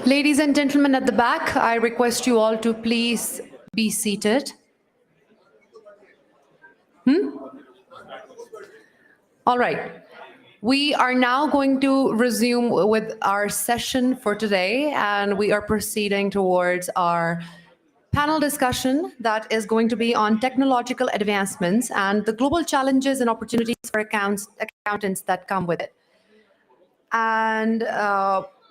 Ladies and gentlemen at the back, I request you all to please be seated. All right. We are now going to resume with our session for today, and we are proceeding towards our panel discussion that is going to be on technological advancements and the global challenges and opportunities for accountants that come with it. And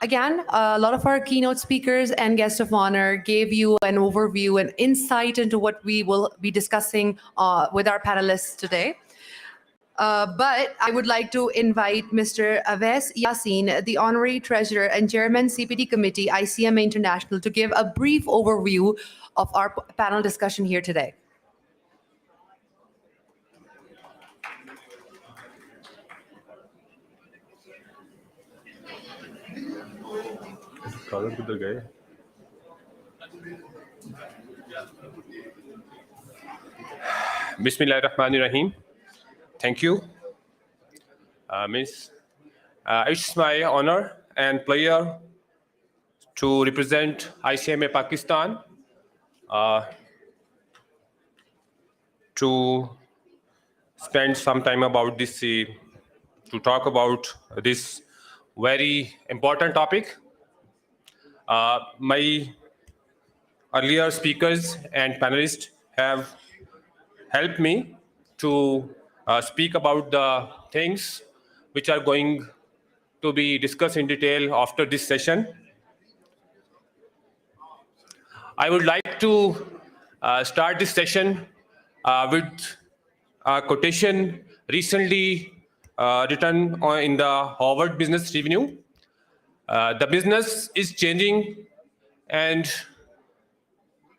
again, a lot of our keynote speakers and guests of honor gave you an overview and insight into what we will be discussing with our panelists today. But I would like to invite Mr. Awais Yassin, the Honorary Treasurer and Chairman, CPT Committee, ICMA International, to give a brief overview of our panel discussion here today. Bismillahirrahmanirrahim. Thank you, Miss. It's my honor and pleasure to represent ICMA Pakistan to spend some time about this, to talk about this very important topic. My earlier speakers and panelists have helped me to speak about the things which are going to be discussed in detail after this session. I would like to start this session with a quotation recently written in the Harvard Business Review. The business is changing, and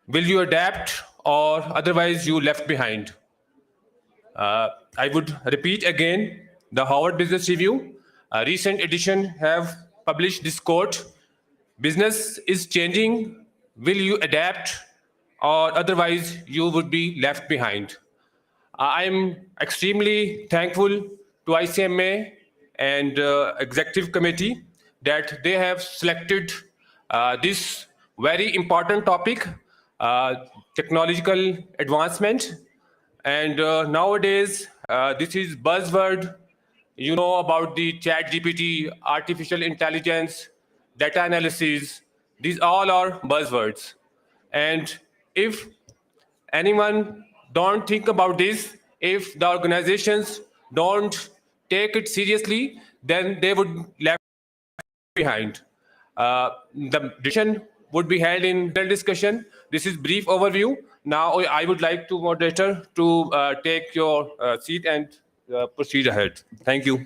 will you adapt or otherwise you left behind? I would repeat again, the Harvard Business Review, a recent edition have published this quote: business is changing, will you adapt or otherwise you would be left behind? I am extremely thankful to ICMA and Executive Committee that they have selected this very important topic, technological advancement. And nowadays, this is buzzword. You know about the ChatGPT, artificial intelligence, data analysis. These all are buzzwords. And if anyone don't think about this, if the organizations don't take it seriously, then they would left behind. The decision would be held in the discussion. This is brief overview. Now I would like to moderator to take your seat and proceed ahead. Thank you.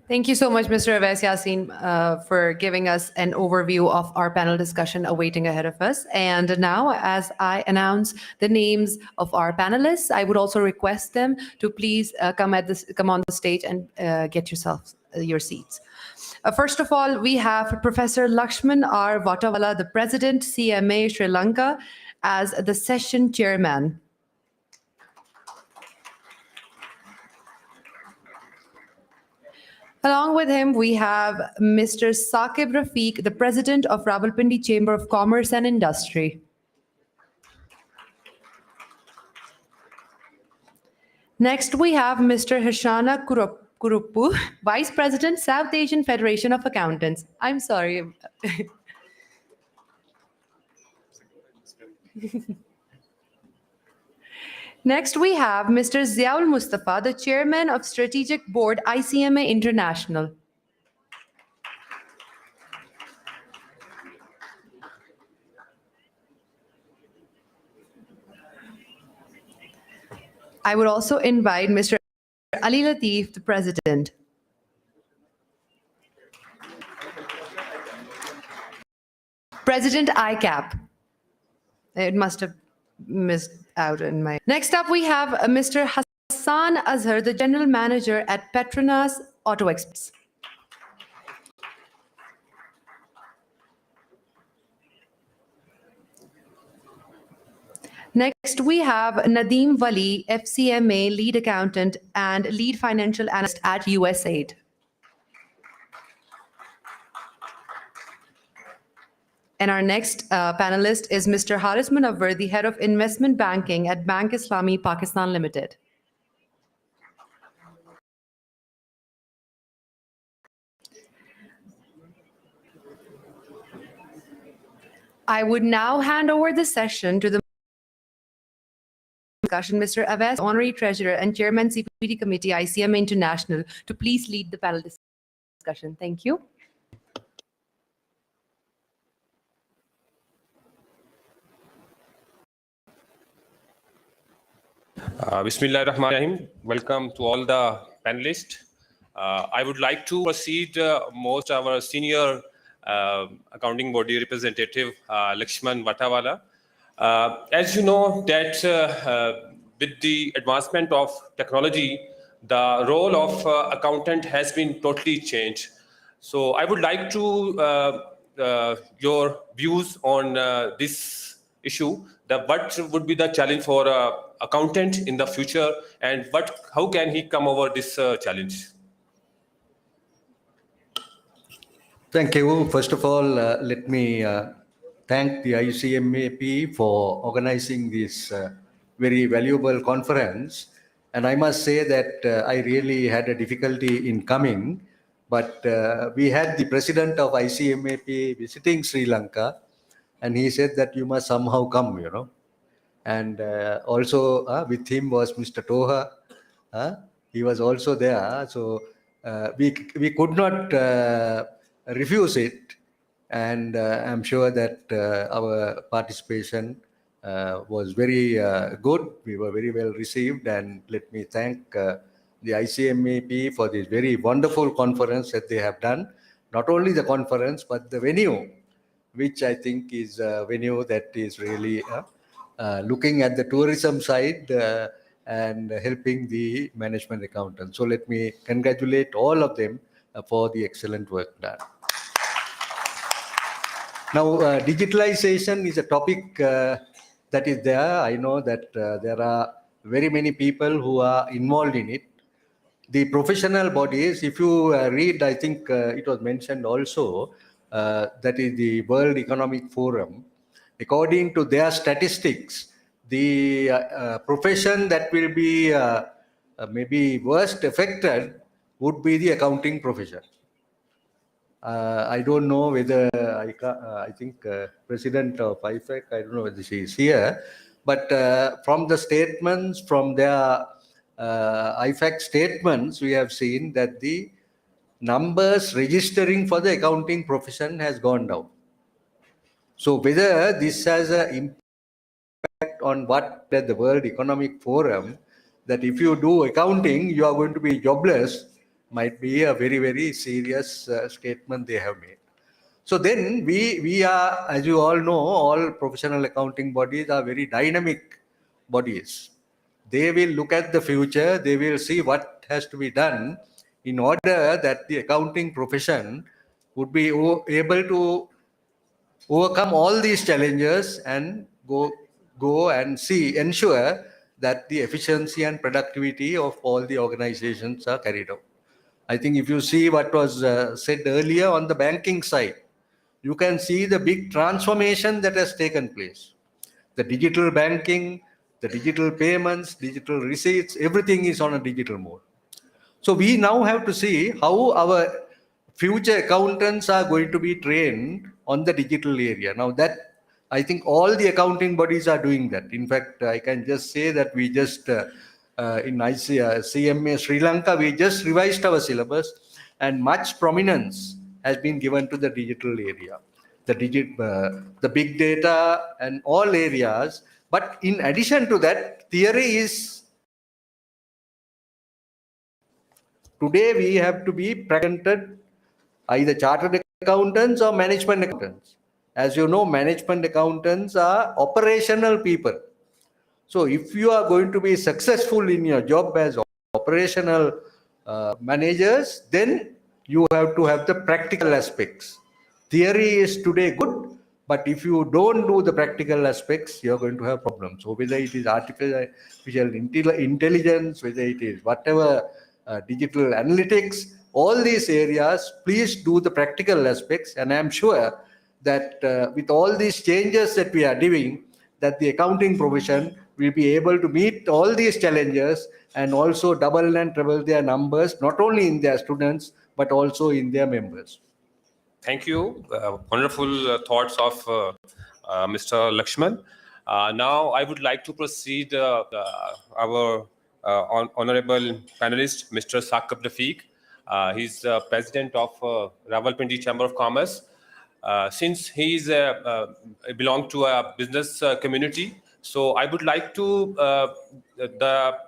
Thank you so much, Mr. Awais Yassin, for giving us an overview of our panel discussion awaiting ahead of us. And now, as I announce the names of our panelists, I would also request them to please come on the stage and get your seats. First of all, we have Professor Lakshman R. Vatawala, the President, CMA Sri Lanka, as the session chairman. Along with him, we have Mr. Saqib Rafiq, the President of Rawalpindi Chamber of Commerce and Industry. Next, we have Mr. Hashana Kuruppu, Vice President, South Asian Federation of Accountants. I'm sorry. Next, we have Mr. Ziaul Mustafa, the Chairman of Strategic Board, ICMA International. I would also invite Mr. Ali Latif, the President. President ICAP. It must have missed out in my... Next up, we have Mr. Hassan Azhar, the General Manager at Petronas Auto Express. Next, we have Nadeem Wali, FCMA Lead Accountant and Lead Financial Analyst at USAID. And our next panelist is Mr. Haris Munawwar, the Head of Investment Banking at Bank Islami Pakistan Limited. I would now hand over the session to the discussion, Mr. Aves, Honorary Treasurer and Chairman CPD Committee, ICMA International, to please lead the panel discussion. Thank you. Bismillah ar-Rahman ar-Rahim. Welcome to all the panelists. I would like to proceed most our senior accounting body representative, Lakshman Vatawala. As you know, that with the advancement of technology, the role of accountant has been totally changed. So I would like to your views on this issue. What would be the challenge for accountant in the future, and how can he come over this challenge? Thank you. First of all, let me thank the ICMAP for organizing this very valuable conference. And I must say that I really had a difficulty in coming, but we had the president of ICMAP visiting Sri Lanka, and he said that you must somehow come, you know. And also with him was Mr. Toha. He was also there. So we could not refuse it. And I'm sure that our participation was very good. We were very well received. And let me thank the ICMAP for this very wonderful conference that they have done. Not only the conference, but the venue, which I think is a venue that is really looking at the tourism side and helping the management accountants. So let me congratulate all of them for the excellent work done. Now, digitalization is a topic that is there. I know that there are very many people who are involved in it. The professional bodies, if you read, I think it was mentioned also, that is the World Economic Forum. According to their statistics, the profession that will be maybe worst affected would be the accounting profession. I don't know whether I think President of IFAC, I don't know whether she is here, but from the statements, from their IFAC statements, we have seen that the numbers registering for the accounting profession has gone down. So whether this has an impact on what that the World Economic Forum, that if you do accounting, you are going to be jobless, might be a very, very serious statement they have made. So then we are, as you all know, all professional accounting bodies are very dynamic bodies. They will look at the future, they will see what has to be done in order that the accounting profession would be able to overcome all these challenges and go and ensure that the efficiency and productivity of all the organizations are carried out. I think if you see what was said earlier on the banking side, you can see the big transformation that has taken place. The digital banking, the digital payments, digital receipts, everything is on a digital mode. So we now have to see how our future accountants are going to be trained on the digital area. Now that, I think all the accounting bodies are doing that. In fact, I can just say that we just in CMA Sri Lanka, we just revised our syllabus, and much prominence has been given to the digital area, the big data and all areas. But in addition to that, theory is, today we have to be presented either chartered accountants or management accountants. As you know, management accountants are operational people. So if you are going to be successful in your job as operational managers, then you have to have the practical aspects. Theory is today good, but if you don't do the practical aspects, you're going to have problems. So whether it is artificial intelligence, whether it is whatever digital analytics, all these areas, please do the practical aspects. And I'm sure that with all these changes that we are doing, that the accounting profession will be able to meet all these challenges and also double and treble their numbers, not only in their students, but also in their members. Thank you. Wonderful thoughts of Mr. Lakshman. Now, I would like to proceed our honorable panelist, Mr. Saqib Rafiq. He's president of Rawalpindi Chamber of Commerce. Since he's belong to a business community, so I would like to the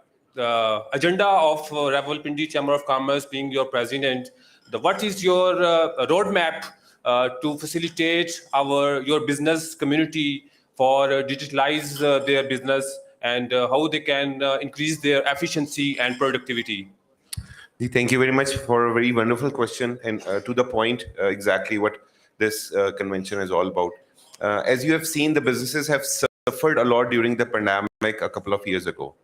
agenda of Rawalpindi Chamber of Commerce, being your president, what is your roadmap to facilitate your business community for digitalize their business and how they can increase their efficiency and productivity? Thank you very much for a very wonderful question and to the point, exactly what this convention is all about. As you have seen, the businesses have suffered a lot during the pandemic a couple of years ago.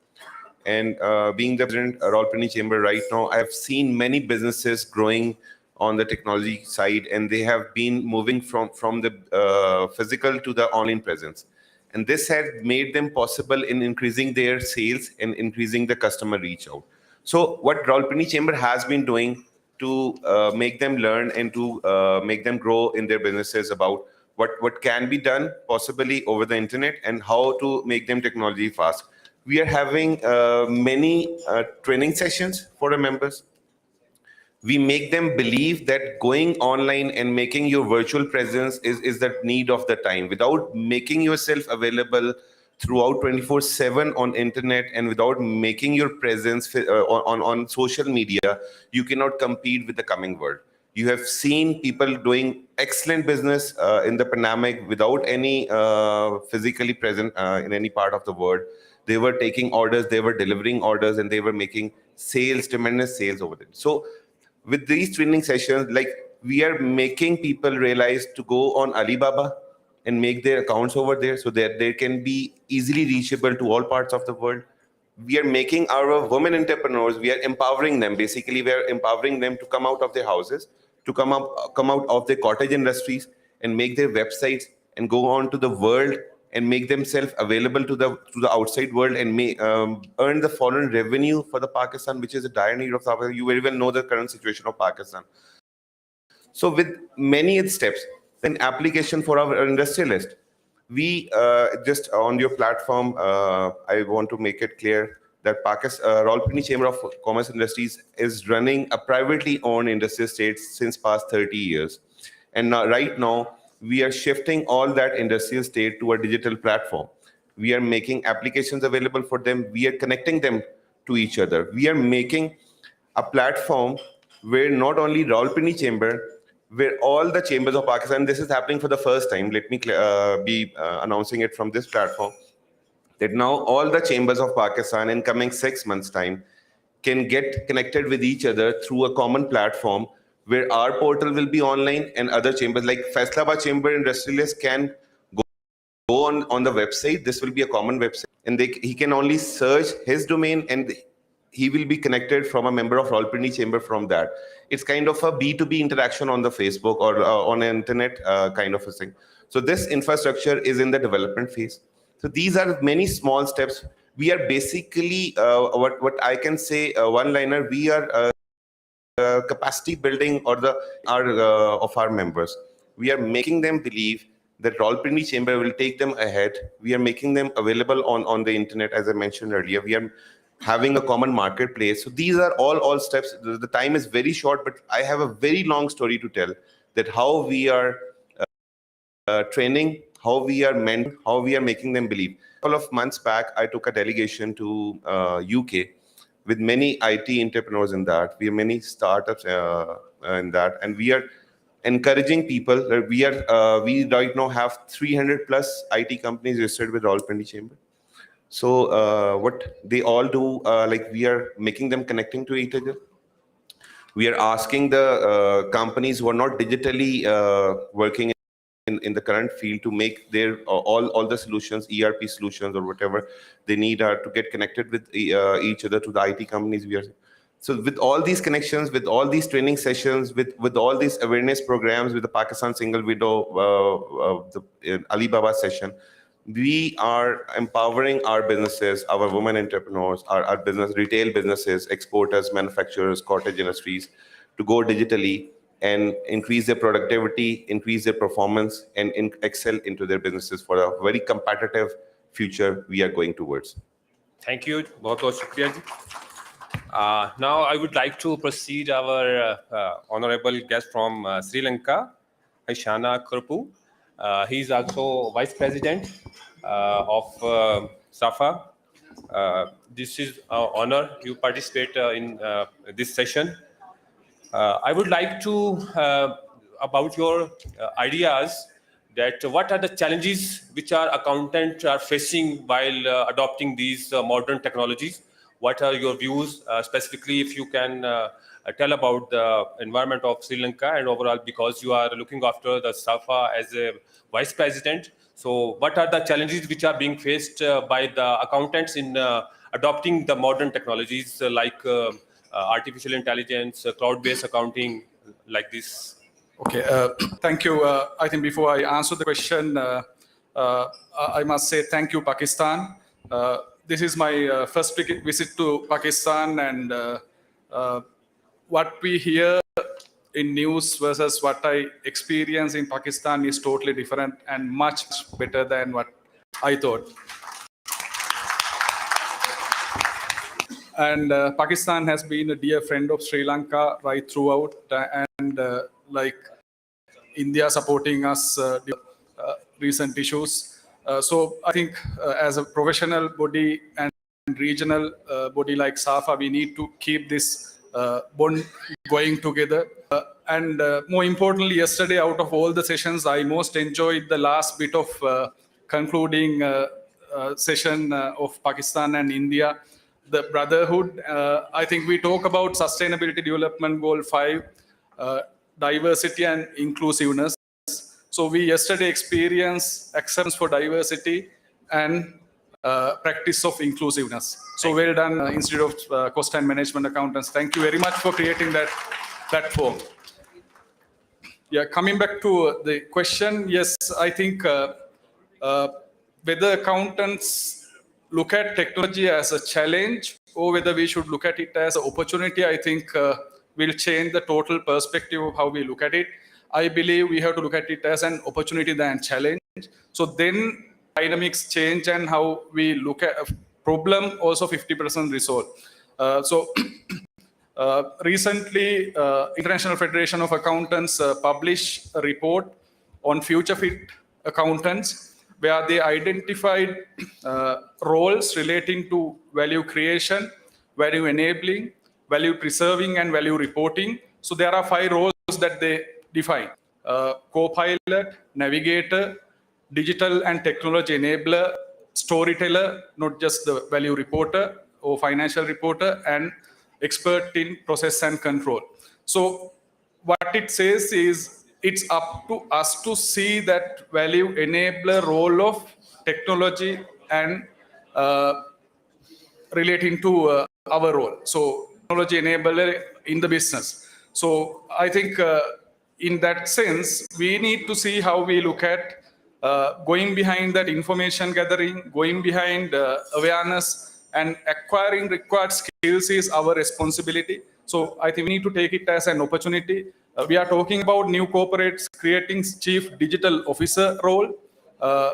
And being the president of Rawalpindi Chamber right now, I have seen many businesses growing on the technology side, and they have been moving from the physical to the online presence. And this had made them possible in increasing their sales and increasing the customer reach out. So what Rawalpindi Chamber has been doing to make them learn and to make them grow in their businesses about what can be done possibly over the internet and how to make them technology fast. We are having many training sessions for the members. We make them believe that going online and making your virtual presence is the need of the time. Without making yourself available throughout 24/7 on internet and without making your presence on social media, you cannot compete with the coming world. You have seen people doing excellent business in the pandemic without any physically present in any part of the world. They were taking orders, they were delivering orders, and they were making sales, tremendous sales over there. So with these training sessions, like we are making people realize to go on Alibaba and make their accounts over there so that they can be easily reachable to all parts of the world. We are making our women entrepreneurs, we are empowering them. Basically, we are empowering them to come out of their houses, to come out of their cottage industries and make their websites and go on to the world and make themselves available to the outside world and earn the foreign revenue for the Pakistan, which is a dire need of the Pakistan. You very well know the current situation of Pakistan. So with many steps, an application for our industrialist, we just on your platform, I want to make it clear that Rawalpindi Chamber of Commerce Industries is running a privately owned industrial estate since past 30 years. And now, right now, we are shifting all that industrial state to a digital platform. We are making applications available for them. We are connecting them to each other. We are making a platform where not only Rawalpindi Chamber, where all the chambers of Pakistan, this is happening for the first time, let me be announcing it from this platform, that now all the chambers of Pakistan in coming 6 months' time can get connected with each other through a common platform where our portal will be online and other chambers like Faisalabad Chamber Industrialist can go on the website. This will be a common website and he can only search his domain and he will be connected from a member of Rawalpindi Chamber from that. It's kind of a B2B interaction on the Facebook or on the internet kind of a thing. So this infrastructure is in the development phase. So these are many small steps. We are basically, what I can say, one-liner, we are capacity building of our members. We are making them believe that Rawalpindi Chamber will take them ahead. We are making them available on the internet, as I mentioned earlier. We are having a common marketplace. So these are all steps. The time is very short, but I have a very long story to tell that how we are training, how we are how we are making them believe. A couple of months back, I took a delegation to UK with many IT entrepreneurs in that. We have many startups in that, and we are encouraging people. We right now have 300 plus IT companies registered with Rawalpindi Chamber. So what they all do, like we are making them connecting to each other. We are asking the companies who are not digitally working in the current field to make their all the solutions, ERP solutions or whatever they need to get connected with each other to the IT companies. So with all these connections, with all these training sessions, with all these awareness programs, with the Pakistan Single Window, the Alibaba session, we are empowering our businesses, our women entrepreneurs, our business, retail businesses, exporters, manufacturers, cottage industries to go digitally and increase their productivity, increase their performance, and excel into their businesses for a very competitive future we are going towards. Thank you. बहुत शुक्रिया जी. Now I would like to proceed our honorable guest from Sri Lanka, Aishana Kurpu. He is also Vice President of SAFA. This is our honor you participate in this session. I would like to about your ideas that what are the challenges which our accountants are facing while adopting these modern technologies. What are your views specifically, if you can tell about the environment of Sri Lanka and overall, because you are looking after the SAFA as a vice president. So what are the challenges which are being faced by the accountants in adopting the modern technologies like artificial intelligence, cloud-based accounting, like this? Okay, thank you. I think before I answer the question, I must say thank you, Pakistan. This is my first visit to Pakistan, and what we hear in news versus what I experience in Pakistan is totally different and much better than what I thought. And Pakistan has been a dear friend of Sri Lanka right throughout, and like India supporting us recent issues. So I think as a professional body and regional body like SAFA, we need to keep this bond going together. And more importantly, yesterday, out of all the sessions, I most enjoyed the last bit of concluding session of Pakistan and India, the brotherhood. I think we talk about Sustainability Development Goal 5, diversity and inclusiveness. So we yesterday experienced acceptance for diversity and practice of inclusiveness. So well done, Institute of Cost and Management Accountants. Thank you very much for creating that platform. Yeah, coming back to the question, yes, I think whether accountants look at technology as a challenge or whether we should look at it as an opportunity, I think will change the total perspective of how we look at it. I believe we have to look at it as an opportunity than challenge. So then dynamics change and how we look at a problem also 50% resolve. Recently, International Federation of Accountants published a report on future fit accountants, where they identified roles relating to value creation, value enabling, value preserving, and value reporting. So there are 5 roles that they define: co-pilot, navigator, digital and technology enabler, storyteller, not just the value reporter or financial reporter, and expert in process and control. So what it says is it's up to us to see that value enabler role of technology and relating to our role. So technology enabler in the business. So I think in that sense, we need to see how we look at going behind that information gathering, going behind awareness, and acquiring required skills is our responsibility. So I think we need to take it as an opportunity. We are talking about new corporates creating chief digital officer role.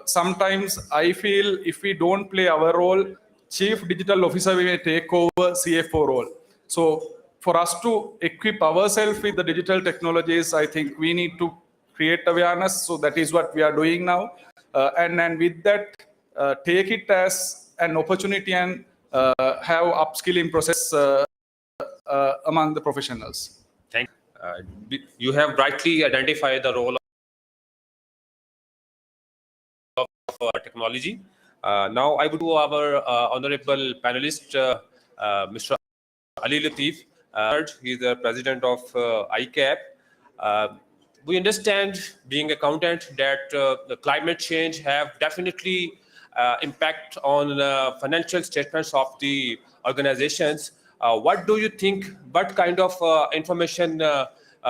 Sometimes I feel if we don't play our role, chief digital officer will take over CFO role. So for us to equip ourselves with the digital technologies, I think we need to create awareness. So that is what we are doing now. And with that, take it as an opportunity and have upskilling process among the professionals. Thank you. You have rightly identified the role of technology. Now I would do our honorable panelist, Mr. Ali Latif. He is the president of ICAP. We understand, being accountant, that the climate change have definitely impact on financial statements of the organizations. what do you think? What kind of information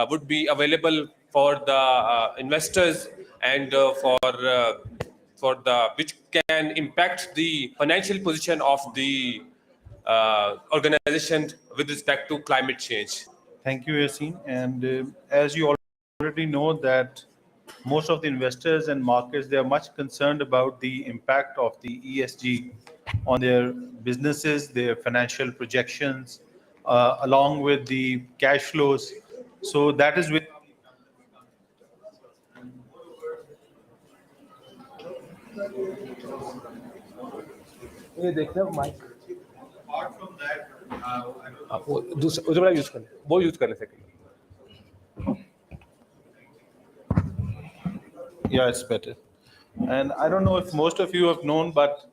would be available for the investors and for the which can impact the financial position of the organization with respect to climate change? Thank you, Yasin. And as you already know that most of the investors and markets, they are much concerned about the impact of the ESG on their businesses, their financial projections, along with the cash flows. So that is with apart from that, दूसरा वाला use कर वो use कर ले yeah, it's better. And I don't know if most of you have known, but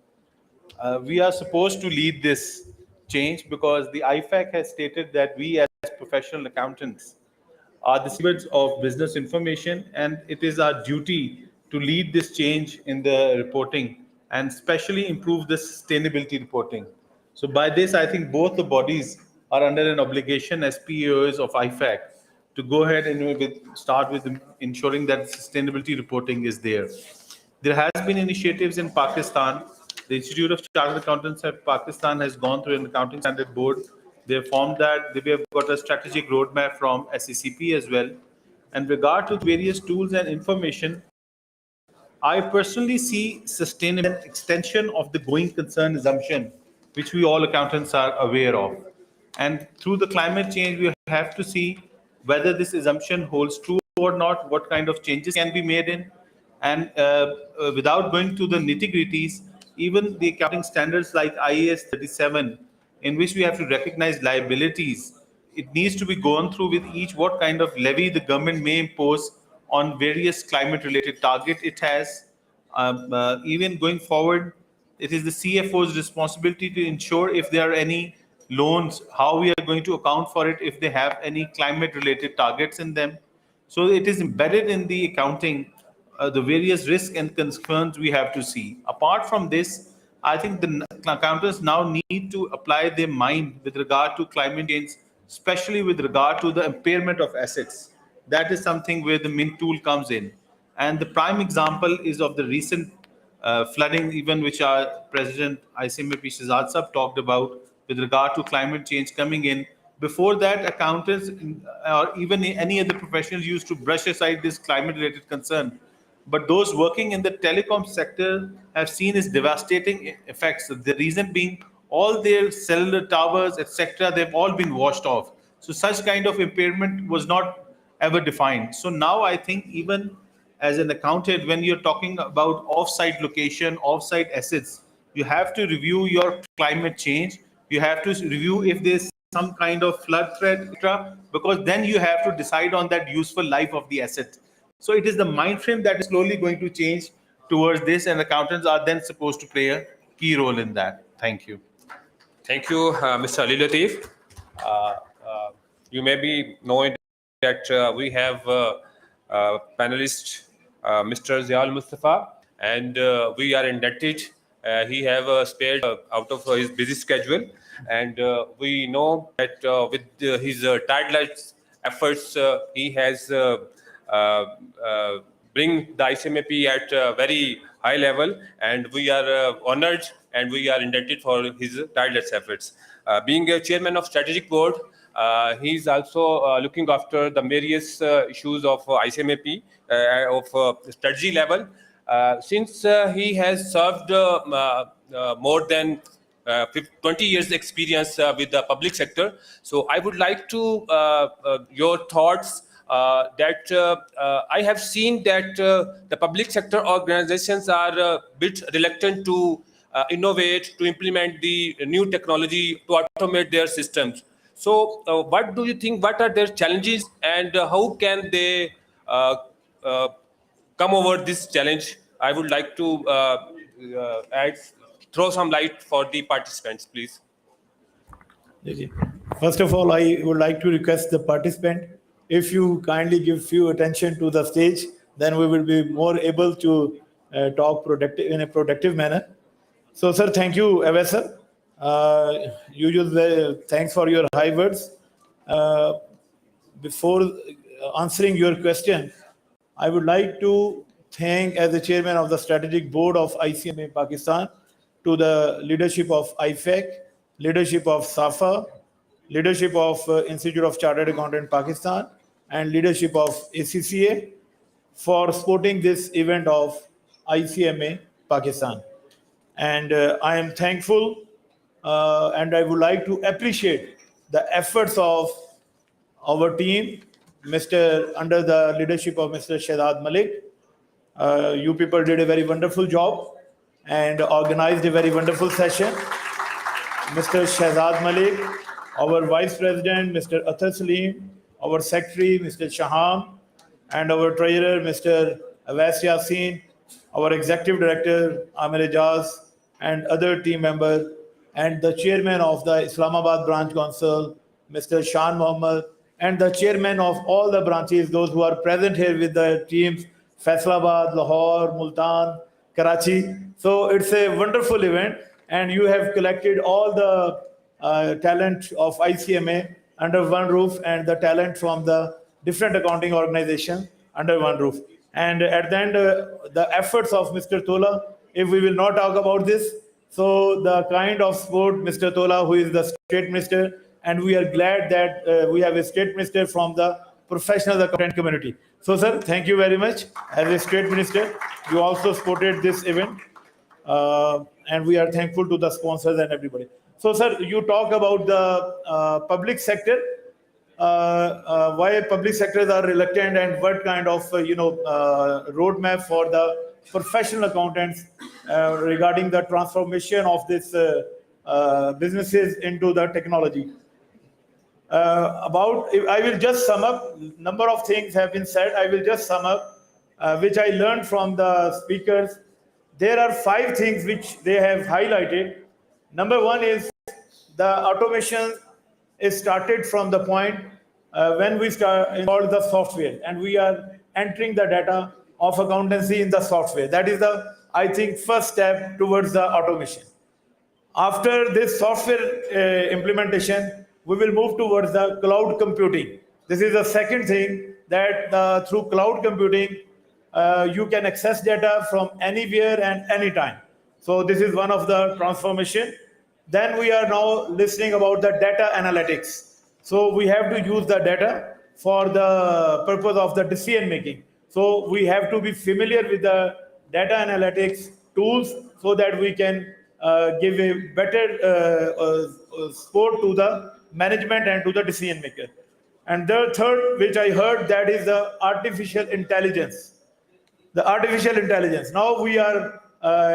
we are supposed to lead this change because the IFAC has stated that we as professional accountants are the stewards of business information, and it is our duty to lead this change in the reporting and especially improve the sustainability reporting. So by this, I think both the bodies are under an obligation as PEOs of IFAC to go ahead and start with ensuring that sustainability reporting is there. There has been initiatives in Pakistan. The Institute of Chartered Accountants of Pakistan has gone through an accounting standard board. They have formed that. They have got a strategic roadmap from SECP as well. And regard to various tools and information, I personally see sustainable extension of the going concern assumption, which we all accountants are aware of. And through the climate change, we have to see whether this assumption holds true or not, what kind of changes can be made in. And without going to the nitty-gritties, even the accounting standards like IAS 37, in which we have to recognize liabilities, it needs to be gone through with each what kind of levy the government may impose on various climate-related target it has. Even going forward, it is the CFO's responsibility to ensure if there are any loans, how we are going to account for it if they have any climate-related targets in them. So it is embedded in the accounting, the various risks and concerns we have to see. Apart from this, I think the accountants now need to apply their mind with regard to climate change, especially with regard to the impairment of assets. That is something where the MINT tool comes in. And the prime example is of the recent flooding, even which our President ICMP Shahzad Sahab talked about with regard to climate change coming in. Before that, accountants or even any other professionals used to brush aside this climate-related concern. But those working in the telecom sector have seen its devastating effects. The reason being, all their cellular towers, etc., they've all been washed off. So such kind of impairment was not ever defined. So now I think even as an accountant, when you're talking about off-site location, off-site assets, you have to review your climate change. You have to review if there's some kind of flood threat, etc., because then you have to decide on that useful life of the asset. So it is the mind frame that is slowly going to change towards this, and accountants are then supposed to play a key role in that. Thank you. Thank you, Mr. Ali Latif. You may be knowing that we have panelist Mr. Ziaul Mustafa, and we are indebted. He have spared out of his busy schedule, and we know that with his tireless efforts, he has bring the ICMAP at a very high level, and we are honored and we are indebted for his tireless efforts. Being a chairman of strategic board, he is also looking after the various issues of ICMAP of strategy level. Since he has served more than 20 years experience with the public sector, so I would like to your thoughts that I have seen that the public sector organizations are a bit reluctant to innovate, to implement the new technology, to automate their systems. So what do you think, what are their challenges, and how can they come over this challenge? I would like to throw some light for the participants, please. First of all, I would like to request the participant, if you kindly give few attention to the stage, then we will be more able to talk in a productive manner. So, sir, thank you, Awais sir. You just thanks for your high words. Before answering your question, I would like to thank, as the chairman of the strategic board of ICMA Pakistan, to the leadership of IFAC, leadership of SAFA, leadership of Institute of Chartered Accountant Pakistan, and leadership of ACCA for supporting this event of ICMA Pakistan. And I am thankful and I would like to appreciate the efforts of our team, under the leadership of Mr. Shehzad Malik. You people did a very wonderful job and organized a very wonderful session. Mr. Shehzad Malik, our Vice President, Mr. Athar Salim, our Secretary, Mr. Shaham, and our Treasurer, Mr. Awais Yassin, our Executive Director, Amir Ejaz, and other team members, and the Chairman of the Islamabad Branch Council, Mr. Shan Mohammed, and the Chairman of all the branches, those who are present here with the teams, Faisalabad, Lahore, Multan, Karachi. So it's a wonderful event, and you have collected all the talent of ICMA under one roof and the talent from the different accounting organizations under one roof. And at the end, the efforts of Mr. Tola, if we will not talk about this, so the kind of support Mr. Tola, who is the state minister, and we are glad that we have a state minister from the professional accountant community. So, sir, thank you very much. As a state minister, you also supported this event, and we are thankful to the sponsors and everybody. So, sir, you talk about the public sector. Why public sectors are reluctant and what kind of roadmap for the professional accountants regarding the transformation of this businesses into the technology. I will just sum up. Number of things have been said. I will just sum up, which I learned from the speakers. There are 5 things which they have highlighted. Number 1 is the automation is started from the point when we install the software and we are entering the data of accountancy in the software. That is the, I think, first step towards the automation. After this software implementation, we will move towards the cloud computing. This is the second thing, that through cloud computing, you can access data from anywhere and anytime. So this is one of the transformation. Then we are now listening about the data analytics. So we have to use the data for the purpose of the decision making. So we have to be familiar with the data analytics tools so that we can give a better support to the management and to the decision maker. And the third, which I heard, that is the artificial intelligence. The artificial intelligence. Now we are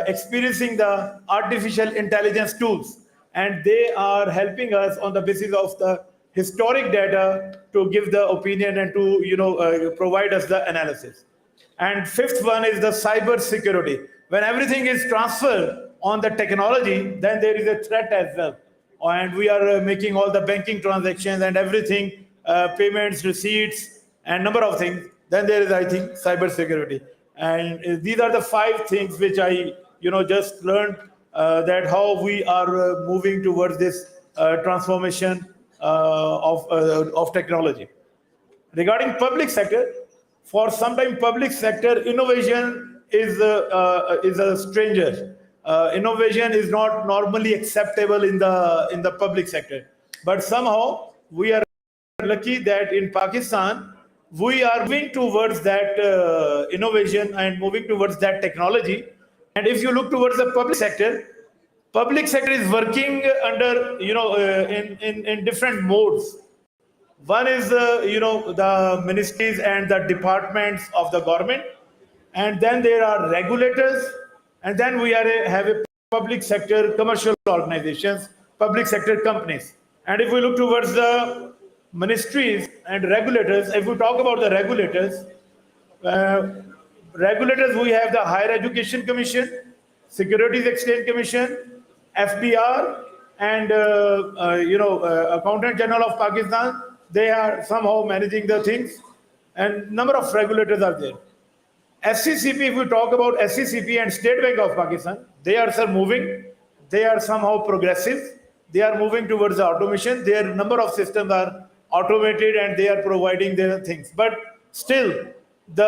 experiencing the artificial intelligence tools, and they are helping us on the basis of the historic data to give the opinion and to provide us the analysis. And fifth one is the cyber security. When everything is transferred on the technology, then there is a threat as well. And we are making all the banking transactions and everything, payments, receipts, and number of things. Then there is, I think, cyber security. And these are the 5 things which I, just learned that how we are moving towards this transformation of technology. Regarding public sector, for some time public sector innovation is a stranger. Innovation is not normally acceptable in the public sector, but somehow we are lucky that in Pakistan we are moving towards that innovation and moving towards that technology. And if you look towards the public sector is working under in different modes. One is the ministries and the departments of the government, and then there are regulators, and then we have a public sector commercial organizations, public sector companies. And if we look towards the ministries and regulators, if we talk about the regulators, we have the Higher Education Commission, Securities Exchange Commission, FDR, and Accountant General of Pakistan. They are somehow managing the things, and number of regulators are there. SCCP, if we talk about SCCP and State Bank of Pakistan, they are moving. they are somehow progressive. They are moving towards the automation. Their number of systems are automated and they are providing their things. But still, the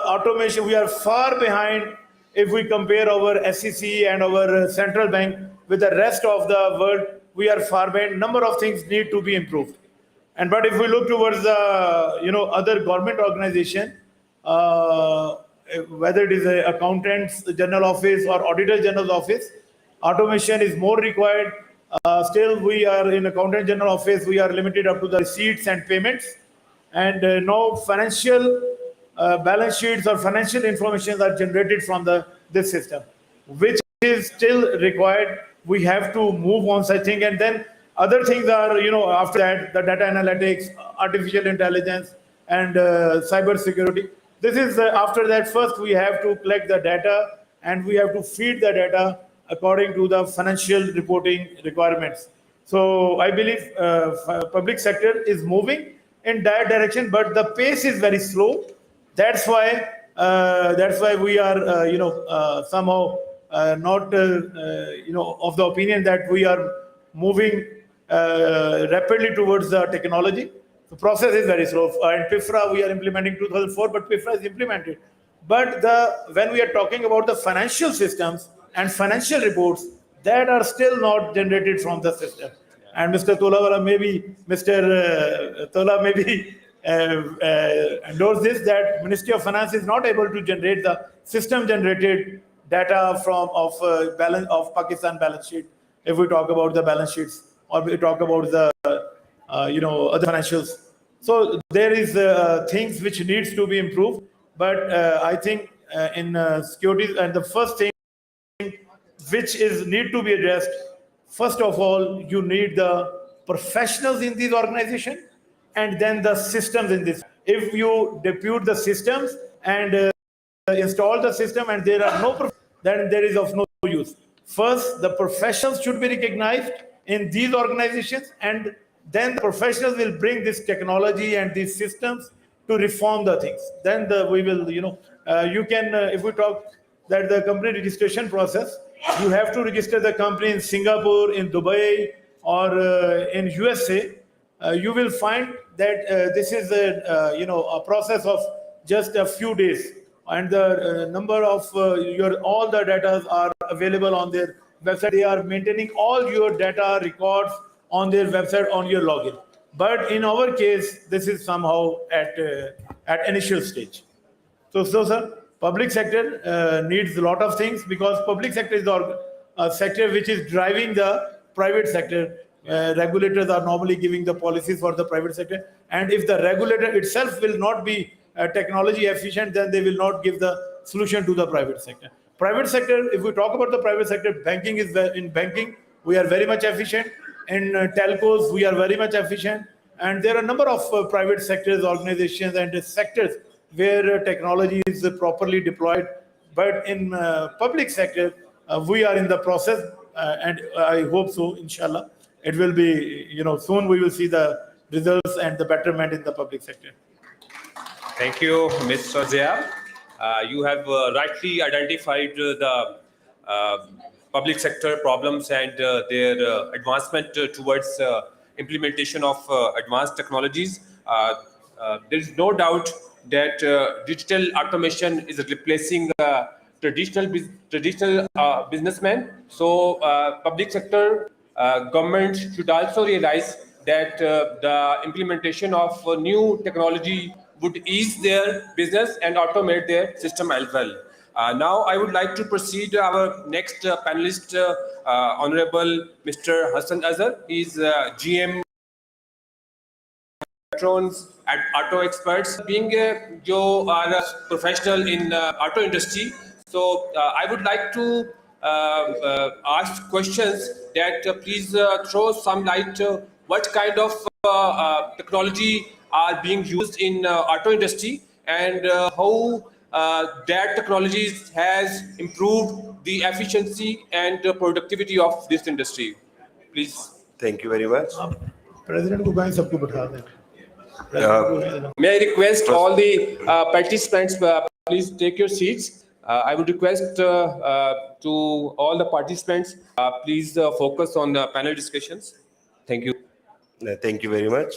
automation, we are far behind if we compare our SEC and our central bank with the rest of the world. We are far behind. Number of things need to be improved. And but if we look towards the other government organization, whether it is a accountant's general office or auditor general office, automation is more required. Still, we are in accountant general office. We are limited up to the receipts and payments, and no financial balance sheets or financial information are generated from this system, which is still required. We have to move on such thing, and then other things are, after that, the data analytics, artificial intelligence, and cyber security. This is after that. First, we have to collect the data, and we have to feed the data according to the financial reporting requirements. So I believe public sector is moving in that direction, but the pace is very slow. That's why we are somehow not of the opinion that we are moving rapidly towards the technology. The process is very slow. And PIFRA we are implementing 2004, but PIFRA is implemented. But when we are talking about the financial systems and financial reports, that are still not generated from the system. And Mr. Tolawala Mr. Tola maybe endorse this, that Ministry of Finance is not able to generate the system-generated data of Pakistan balance sheet. If we talk about the balance sheets, or we talk about the other financials, so there is things which needs to be improved. But I think in securities, and the first thing which is need to be addressed, first of all, you need the professionals in these organizations, and then the systems in this. If you depute the systems and install the system and there are no, then there is of no use. First, the professionals should be recognized in these organizations, and then the professionals will bring this technology and these systems to reform the things. Then we will, you can, if we talk that the company registration process, you have to register the company in Singapore, in Dubai, or in USA. You will find that this is a process of just a few days, and the number of all the data are available on their website. They are maintaining all your data records on their website on your login. But in our case, this is somehow at initial stage. So sir, public sector needs a lot of things, because public sector is the sector which is driving the private sector. Regulators are normally giving the policies for the private sector, and if the regulator itself will not be technology efficient, then they will not give the solution to the private sector. Private sector, if we talk about the private sector, banking is in banking we are very much efficient. In telcos we are very much efficient, and there are a number of private sectors, organizations, and sectors where technology is properly deployed. But in public sector, we are in the process, and I hope so, inshallah. It will be, soon we will see the results and the betterment in the public sector. Thank you, Mr. Zia. You have rightly identified the public sector problems and their advancement towards implementation of advanced technologies. There is no doubt that digital automation is replacing traditional businessmen. So public sector government should also realize that the implementation of new technology would ease their business and automate their system as well. Now I would like to proceed our next panelist, Honorable Mr. Hassan Azhar. He is GM patrons at auto experts. Being a professional in auto industry, so I would like to ask questions that please throw some light what kind of technology are being used in auto industry, and how that technology has improved the efficiency and productivity of this industry. Please. Thank you very much. President को कहीं सबको बैठा दें. May I request all the participants, please take your seats. I would request to all the participants, please focus on the panel discussions. Thank you. Thank you very much.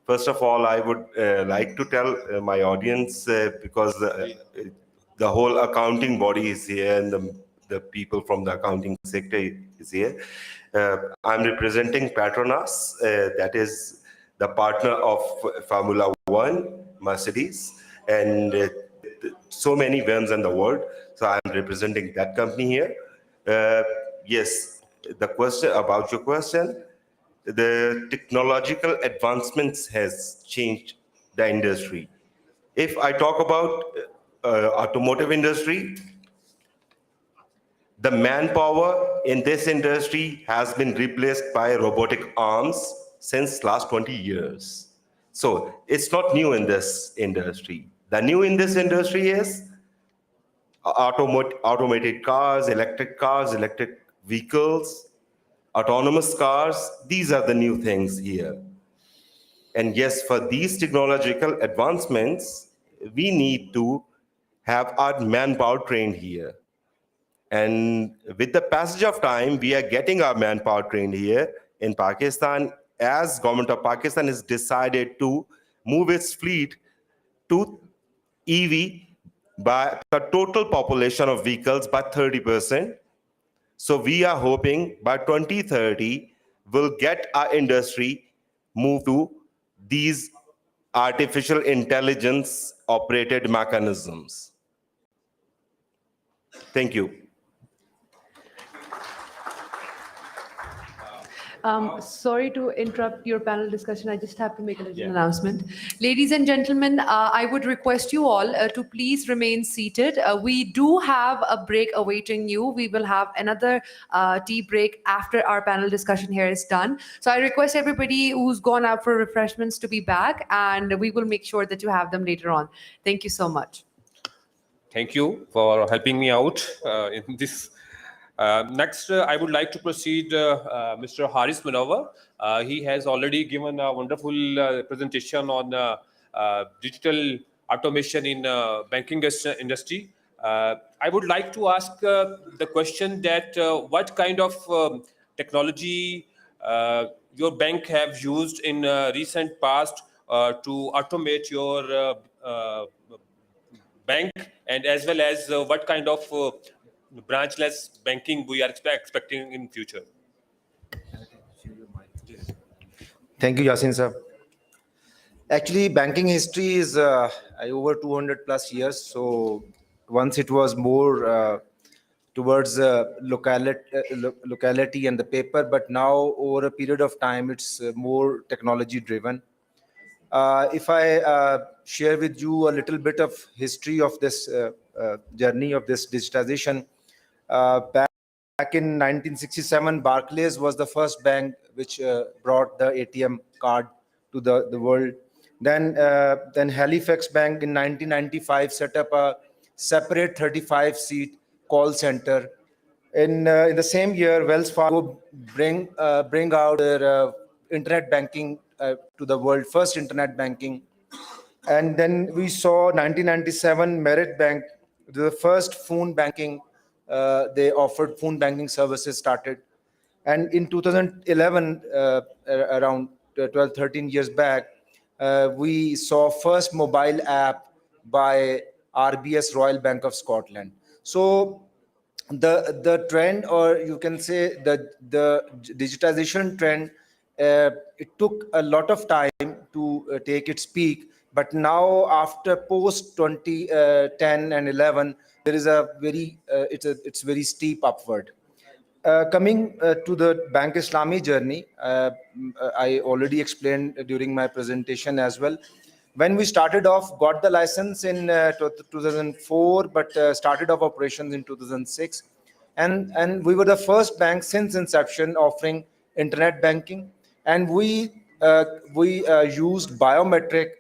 First of all, I would like to tell my audience, because the whole accounting body is here and the people from the accounting sector is here. I'm representing Petronas, that is the partner of Formula One, Mercedes, and so many firms in the world. So I'm representing that company here. Yes, the question about your question, the technological advancements has changed the industry. If I talk about automotive industry, the manpower in this industry has been replaced by robotic arms since last 20 years. So it's not new in this industry. The new in this industry is automated cars, electric vehicles, autonomous cars. These are the new things here. And yes, for these technological advancements, we need to have our manpower trained here. And with the passage of time, we are getting our manpower trained here in Pakistan, as government of Pakistan has decided to move its fleet to EV by the total population of vehicles by 30%. So we are hoping by 2030, we'll get our industry moved to these artificial intelligence operated mechanisms. Thank you. Sorry to interrupt your panel discussion. I just have to make a little announcement. Ladies and gentlemen, I would request you all to please remain seated. We do have a break awaiting you. We will have another tea break after our panel discussion here is done. So I request everybody who's gone out for refreshments to be back, and we will make sure that you have them later on. Thank you so much. Thank you for helping me out in this. Next, I would like to proceed Mr. Haris Manover. He has already given a wonderful presentation on digital automation in banking industry. I would like to ask the question that what kind of technology your bank have used in recent past to automate your bank, and as well as what kind of branchless banking we are expecting in future. Thank you, Yasin sir. Actually, banking history is over 200 plus years. So once it was more towards locality and the paper, but now over a period of time, it's more technology driven. If I share with you a little bit of history of this journey of this digitization, back in 1967, Barclays was the first bank which brought the ATM card to the world. Then Halifax Bank in 1995 set up a separate 35-seat call center. In the same year, Wells Fargo bring out their internet banking to the world, first internet banking. And then we saw 1997 Merit Bank, the first phone banking. They offered phone banking services started. And in 2011, around 12, 13 years back, we saw first mobile app by RBS Royal Bank of Scotland. So the trend, or you can say the digitization trend, it took a lot of time to take its peak. But now after post 2010 and 11, there is a very, it's very steep upward. Coming to the Bank Islami journey, I already explained during my presentation as well. When we started off, got the license in 2004, but started off operations in 2006. And we were the first bank since inception offering internet banking. And we used biometric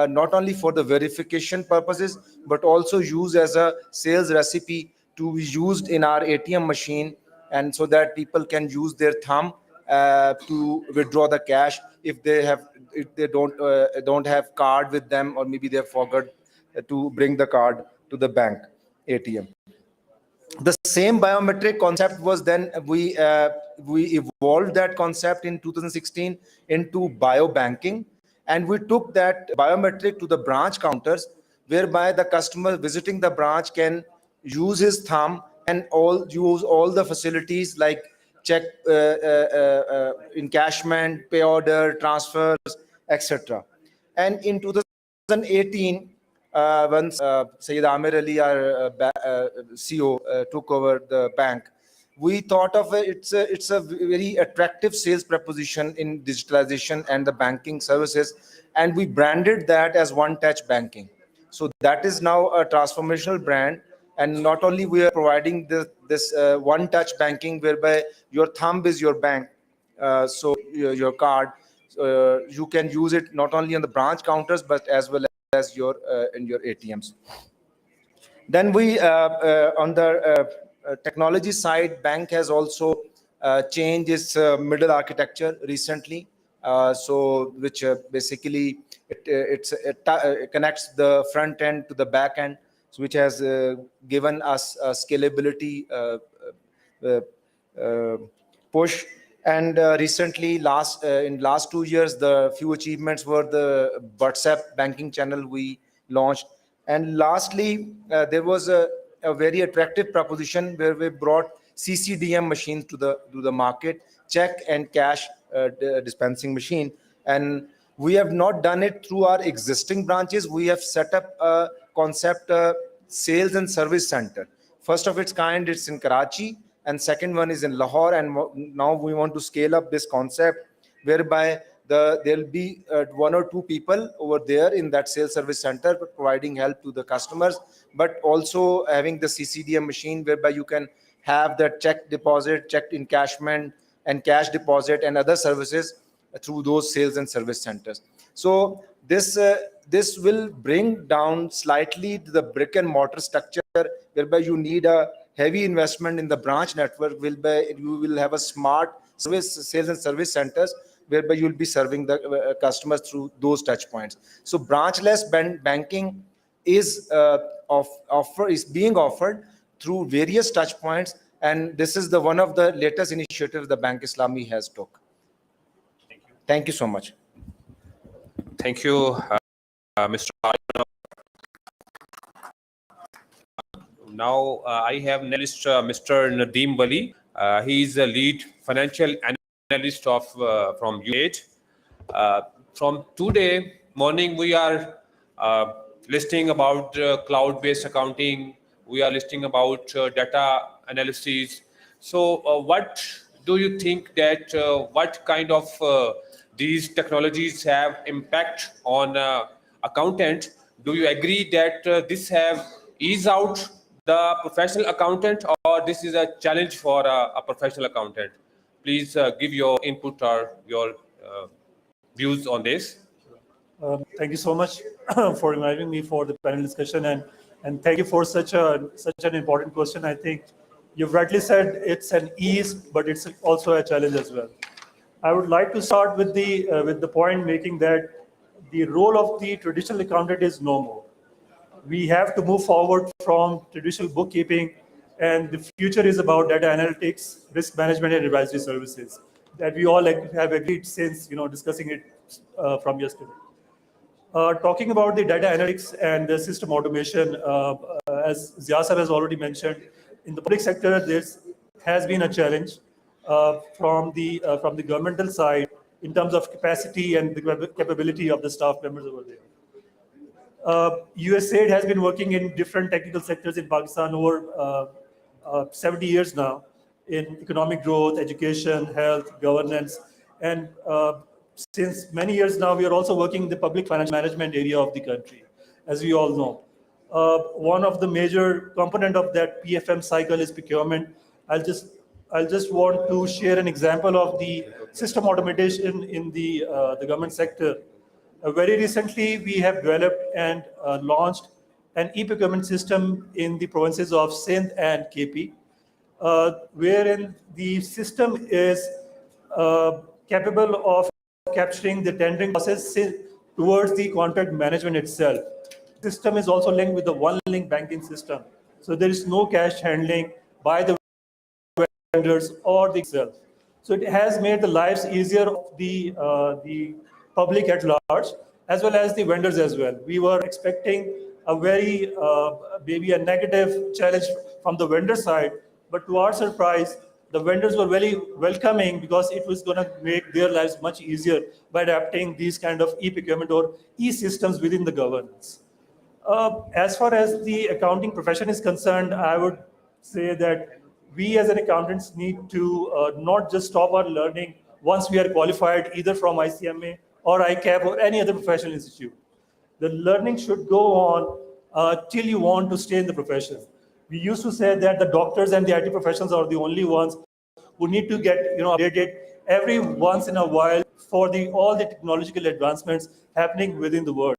not only for the verification purposes, but also used as a sales recipe to be used in our ATM machine, and so that people can use their thumb to withdraw the cash if they don't have card with them, or maybe they forgot to bring the card to the bank ATM. The same biometric concept was then we evolved that concept in 2016 into biobanking, and we took that biometric to the branch counters, whereby the customer visiting the branch can use his thumb and use all the facilities like check, encashment, pay order, transfers, etc. And in 2018, once Sayyid Amir Ali, our CEO, took over the bank, we thought of it's a very attractive sales proposition in digitalization and the banking services, and we branded that as One Touch Banking. So that is now a transformational brand, and not only we are providing this One Touch Banking, whereby your thumb is your bank, so your card, you can use it not only on the branch counters but as well as your in your ATMs. Then we on the technology side, bank has also changed its middle architecture recently. So which basically it connects the front end to the back end, so which has given us scalability uh, push. And recently, in last 2 years, the few achievements were the WhatsApp banking channel we launched. And lastly, there was a very attractive proposition where we brought CCDM machines to the market, check and cash dispensing machine. And we have not done it through our existing branches. We have set up a concept, sales and service center. First of its kind, it's in Karachi, and second one is in Lahore. And now we want to scale up this concept, whereby there'll be one or two people over there in that sales service center providing help to the customers, but also having the CCDM machine, whereby you can have that check deposit, check encashment, and cash deposit and other services through those sales and service centers. So this will bring down slightly the brick and mortar structure, whereby you need a heavy investment in the branch network, whereby you will have a smart sales and service centers, whereby you'll be serving the customers through those touch points. So branchless banking is being offered through various touch points, and this is the one of the latest initiatives the Bank Islami has took. Thank you so much. Thank you, Mr. Arjun. Now I have analyst Mr. Nadeem Wali. He is a lead financial analyst of from UAE. From today morning, we are listing about cloud-based accounting. We are listing about data analysis. So what do you think that what kind of these technologies have impact on accountant? Do you agree that this have eased out the professional accountant, or this is a challenge for a professional accountant? Please give your input or your views on this. Thank you so much for inviting me for the panel discussion, and thank you for such an important question. I think you've rightly said it's an ease, but it's also a challenge as well. I would like to start with the point making that the role of the traditional accountant is no more. We have to move forward from traditional bookkeeping, and the future is about data analytics, risk management, and advisory services that we all have agreed since discussing it from yesterday. Talking about the data analytics and the system automation, as Ziasar has already mentioned, in the public sector, this has been a challenge from the governmental side in terms of capacity and the capability of the staff members over there. USAID has been working in different technical sectors in Pakistan over 70 years now in economic growth, education, health, governance, and since many years now, we are also working in the public financial management area of the country, as we all know. One of the major component of that PFM cycle is procurement. I'll just want to share an example of the system automation in the government sector. Very recently, we have developed and launched an e-procurement system in the provinces of Sindh and KP, wherein the system is capable of capturing the tendering process towards the contract management itself. The system is also linked with the one-link banking system, So there is no cash handling by the vendors or the itself. So it has made the lives easier of the public at large, as well as the vendors as well. We were expecting a very maybe a negative challenge from the vendor side, but to our surprise, the vendors were very welcoming because it was going to make their lives much easier by adapting these kind of e-procurement or e-systems within the governance. As far as the accounting profession is concerned, I would say that we as an accountants need to not just stop our learning once we are qualified either from ICMA or ICAP or any other professional institute. The learning should go on till you want to stay in the profession. We used to say that the doctors and the IT professionals are the only ones who need to get updated every once in a while for all the technological advancements happening within the world.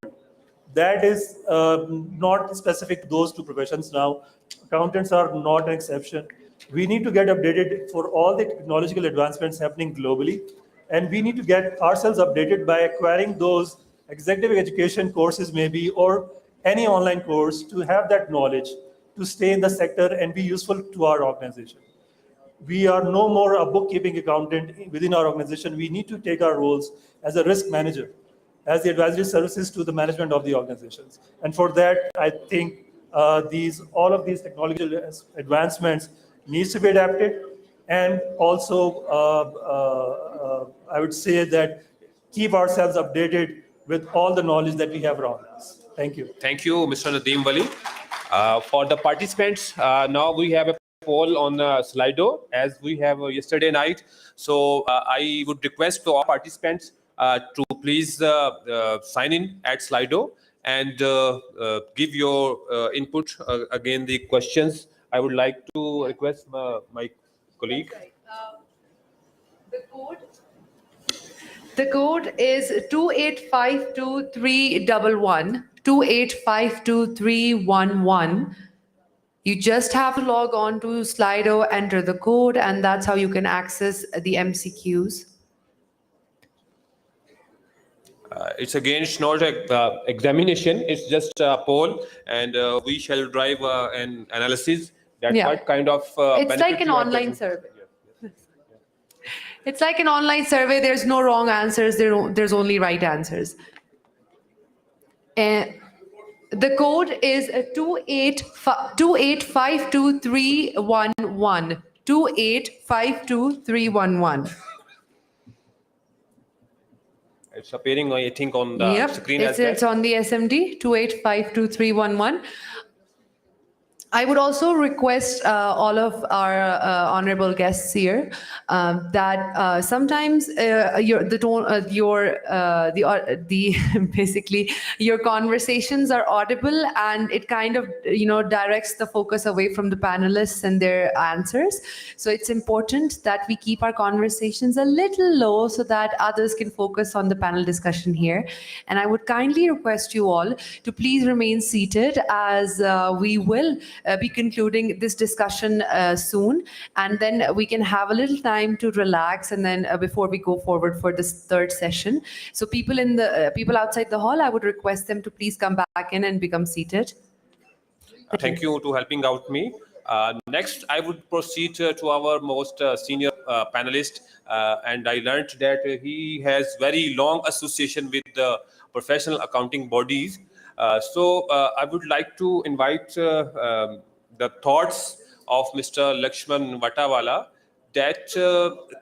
That is not specific to those two professions now. Accountants are not an exception. We need to get updated for all the technological advancements happening globally. And we need to get ourselves updated by acquiring those executive education courses maybe, or any online course to have that knowledge to stay in the sector and be useful to our organization. We are no more a bookkeeping accountant within our organization. We need to take our roles as a risk manager, as the advisory services to the management of the organizations. And for that, I think all of these technological advancements needs to be adapted. And also, I would say that keep ourselves updated with all the knowledge that we have around us. Thank you. Thank you, Mr. Nadeem Wali. For the participants, now we have a poll on Slido as we have yesterday night. So I would request to all participants to please sign in at Slido and give your input. Again, the questions I would like to request my colleague. The code is 28523111, 28523111. You just have to log on to Slido, enter the code, and that's how you can access the MCQs. It's not an examination, it's just a poll, and we shall drive an analysis that what kind of it's like an online survey. It's like an online survey. There's no wrong answers. There's only right answers. And the code is 28523111. 28523111. It's appearing, I think, on the screen as well. It's on the SMD 28523111. I would also request all of our honorable guests here that sometimes basically your conversations are audible, and it kind of directs the focus away from the panelists and their answers. So it's important that we keep our conversations a little low so that others can focus on the panel discussion here. And I would kindly request you all to please remain seated as we will be concluding this discussion soon, and then we can have a little time to relax, and then before we go forward for this third session. So people outside the hall, I would request them to please come back in and become seated. Thank you to helping out me. Next, I would proceed to our most senior panelist, and I learned that he has very long association with the professional accounting bodies. So I would like to invite the thoughts of Mr. Lakshman Vatawala, that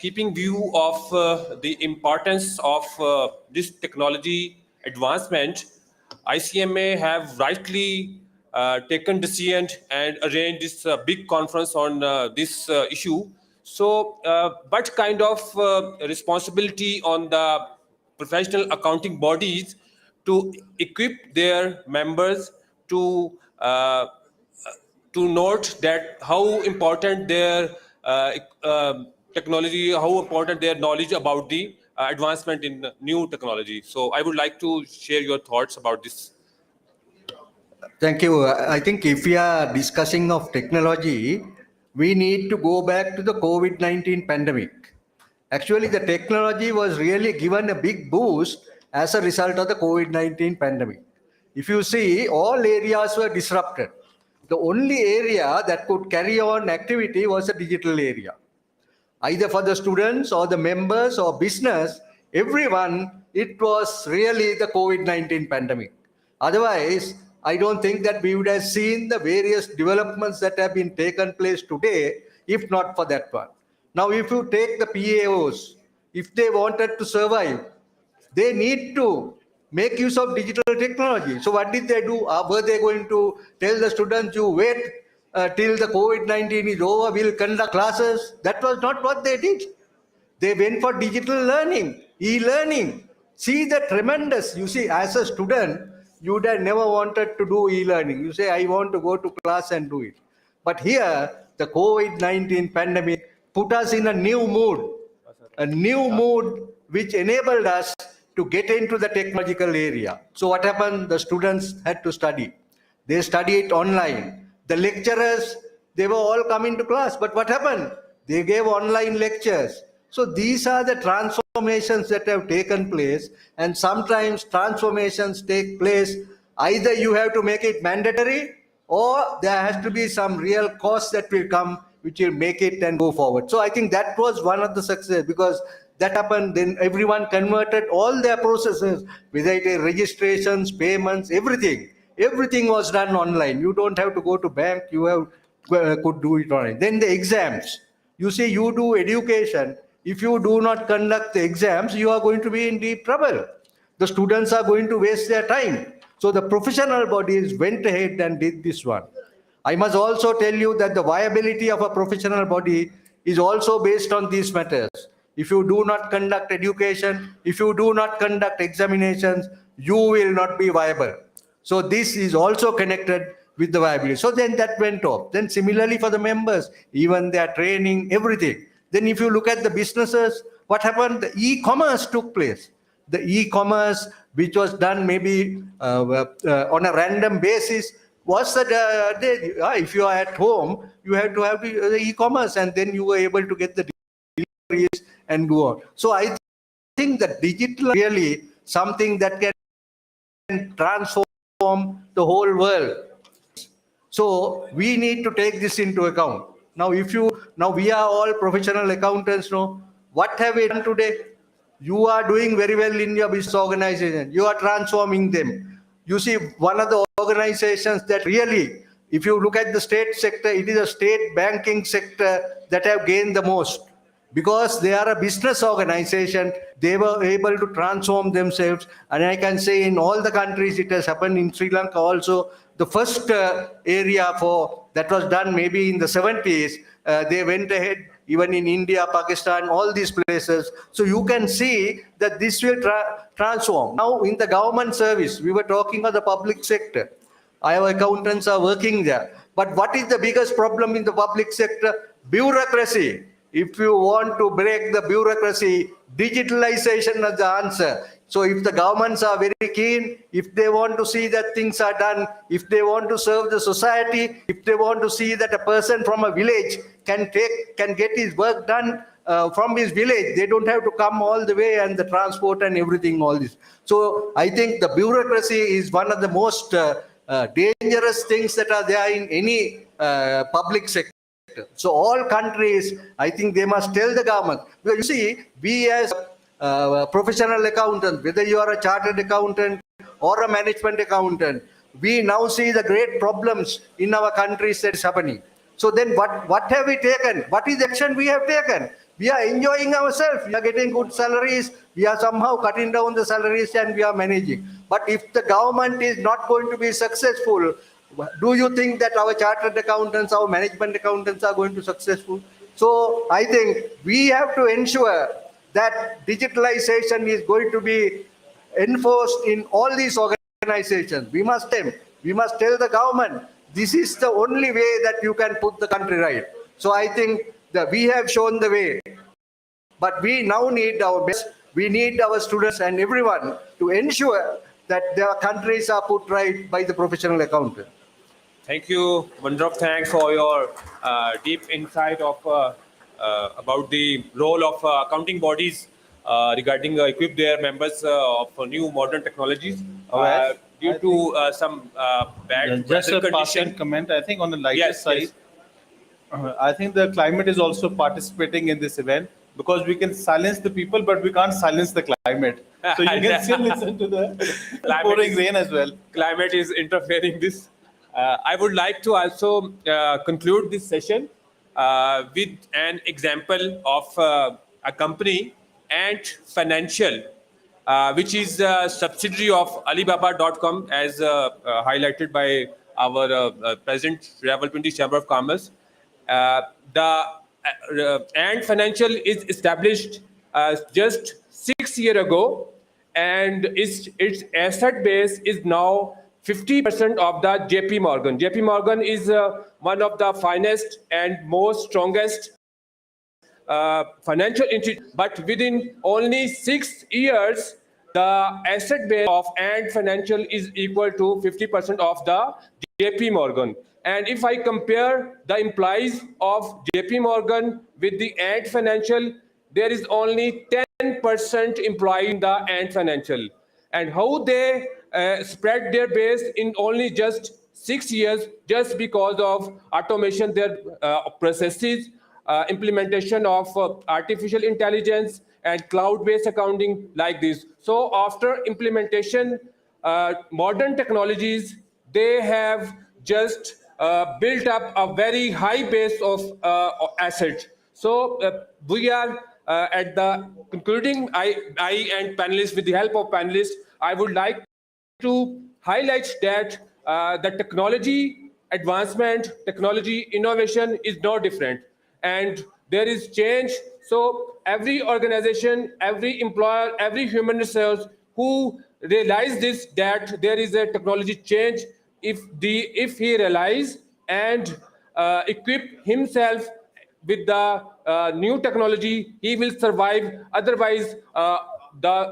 keeping view of the importance of this technology advancement, ICMA have rightly taken decision and arranged this big conference on this issue. So, but kind of responsibility on the professional accounting bodies to equip their members to note that how important their technology, how important their knowledge about the advancement in new technology. So I would like to share your thoughts about this. Thank you. I think if we are discussing of technology, we need to go back to the COVID-19 pandemic. Actually, the technology was really given a big boost as a result of the COVID-19 pandemic. If you see, all areas were disrupted. The only area that could carry on activity was the digital area. Either for the students or the members or business, everyone, it was really the COVID-19 pandemic. Otherwise, I don't think that we would have seen the various developments that have been taken place today, if not for that one. Now, if you take the PAOs, if they wanted to survive, they need to make use of digital technology. So what did they do? Were they going to tell the students, you wait till the COVID-19 is over, we'll conduct classes? That was not what they did. They went for digital learning, e-learning. See the tremendous, you see, as a student, you would have never wanted to do e-learning. You say, I want to go to class and do it. But here, the COVID-19 pandemic put us in a new mood which enabled us to get into the technological area. So what happened? The students had to study. They studied online. The lecturers, they were all coming to class. But what happened? They gave online lectures. So these are the transformations that have taken place. And sometimes transformations take place. Either you have to make it mandatory, or there has to be some real cost that will come which will make it and go forward. So I think that was one of the success, because that happened, then everyone converted all their processes, whether it is registrations, payments, everything. Everything was done online. You don't have to go to bank, you have could do it online. Then the exams. You see, you do education. If you do not conduct the exams, you are going to be in deep trouble. The students are going to waste their time. So the professional bodies went ahead and did this one. I must also tell you that the viability of a professional body is also based on these matters. If you do not conduct education, if you do not conduct examinations, you will not be viable. So this is also connected with the viability. So then that went off. Then similarly for the members, even their training, everything. Then if you look at the businesses, what happened? The e-commerce took place. The e-commerce, which was done maybe on a random basis, was that if you are at home, you have to have the e-commerce, and then you were able to get the deliveries and go on. So I think that digital really something that can transform the whole world. So we need to take this into account. Now, we are all professional accountants. No, what have we done today? You are doing very well in your business organization. You are transforming them. You see, one of the organizations that really, if you look at the state sector, it is a state banking sector that have gained the most. Because they are a business organization, they were able to transform themselves. And I can say in all the countries, it has happened in Sri Lanka also. The first area for that was done maybe in the 70s, they went ahead, even in India, Pakistan, all these places. So you can see that this will transform. Now in the government service, we were talking of the public sector. Our accountants are working there. But what is the biggest problem in the public sector? Bureaucracy. If you want to break the bureaucracy, digitalization is the answer. So if the governments are very keen, if they want to see that things are done, if they want to serve the society, if they want to see that a person from a village can get his work done from his village, they don't have to come all the way, and the transport and everything, all this. So I think the bureaucracy is one of the most dangerous things that are there in any public sector. So all countries, I think they must tell the government. Because you see, we as professional accountants, whether you are a chartered accountant or a management accountant, we now see the great problems in our countries that is happening. So then what have we taken? What is the action we have taken? We are enjoying ourselves. We are getting good salaries. We are somehow cutting down the salaries and we are managing. But if the government is not going to be successful, do you think that our chartered accountants, our management accountants are going to be successful? So I think we have to ensure that digitalization is going to be enforced in all these organizations. We must tell the government, this is the only way that you can put the country right. So I think that we have shown the way, but we now need our best. We need our students and everyone to ensure that their countries are put right by the professional accountant. Thank you, Vandrop. Thanks for your deep insight of about the role of accounting bodies regarding equip their members of new modern technologies. due to some bad Just weather a passing condition. comment, I think on the lighter Yes, side, yes. I think the climate is also participating in this event because we can silence the people, but we can't silence the climate. So you can still listen to the pouring rain as well. Climate is interfering this. I would like to also conclude this session with an example of a company, Ant Financial, which is a subsidiary of Alibaba.com, as highlighted by our President, Rawalpindi Chamber of Commerce. The Ant Financial is established just 6 years ago, and its asset base is now 50% of the JP Morgan. JP Morgan is one of the finest and most strongest financial institution, but within only 6 years, the asset base of Ant Financial is equal to 50% of the JP Morgan. And if I compare the employees of JP Morgan with the Ant Financial, there is only 10% employee in the Ant Financial. And how they spread their base in only just 6 years, just because of automation, their processes, implementation of artificial intelligence and cloud-based accounting like this. So after implementation, modern technologies, they have just built up a very high base of assets. So we are at the concluding, I and panelists, with the help of panelists, I would like to highlight that the technology advancement, technology innovation is no different, and there is change. So every organization, every employer, every human resource who realize this, that there is a technology change, if he realize and equip himself with the new technology, he will survive. Otherwise,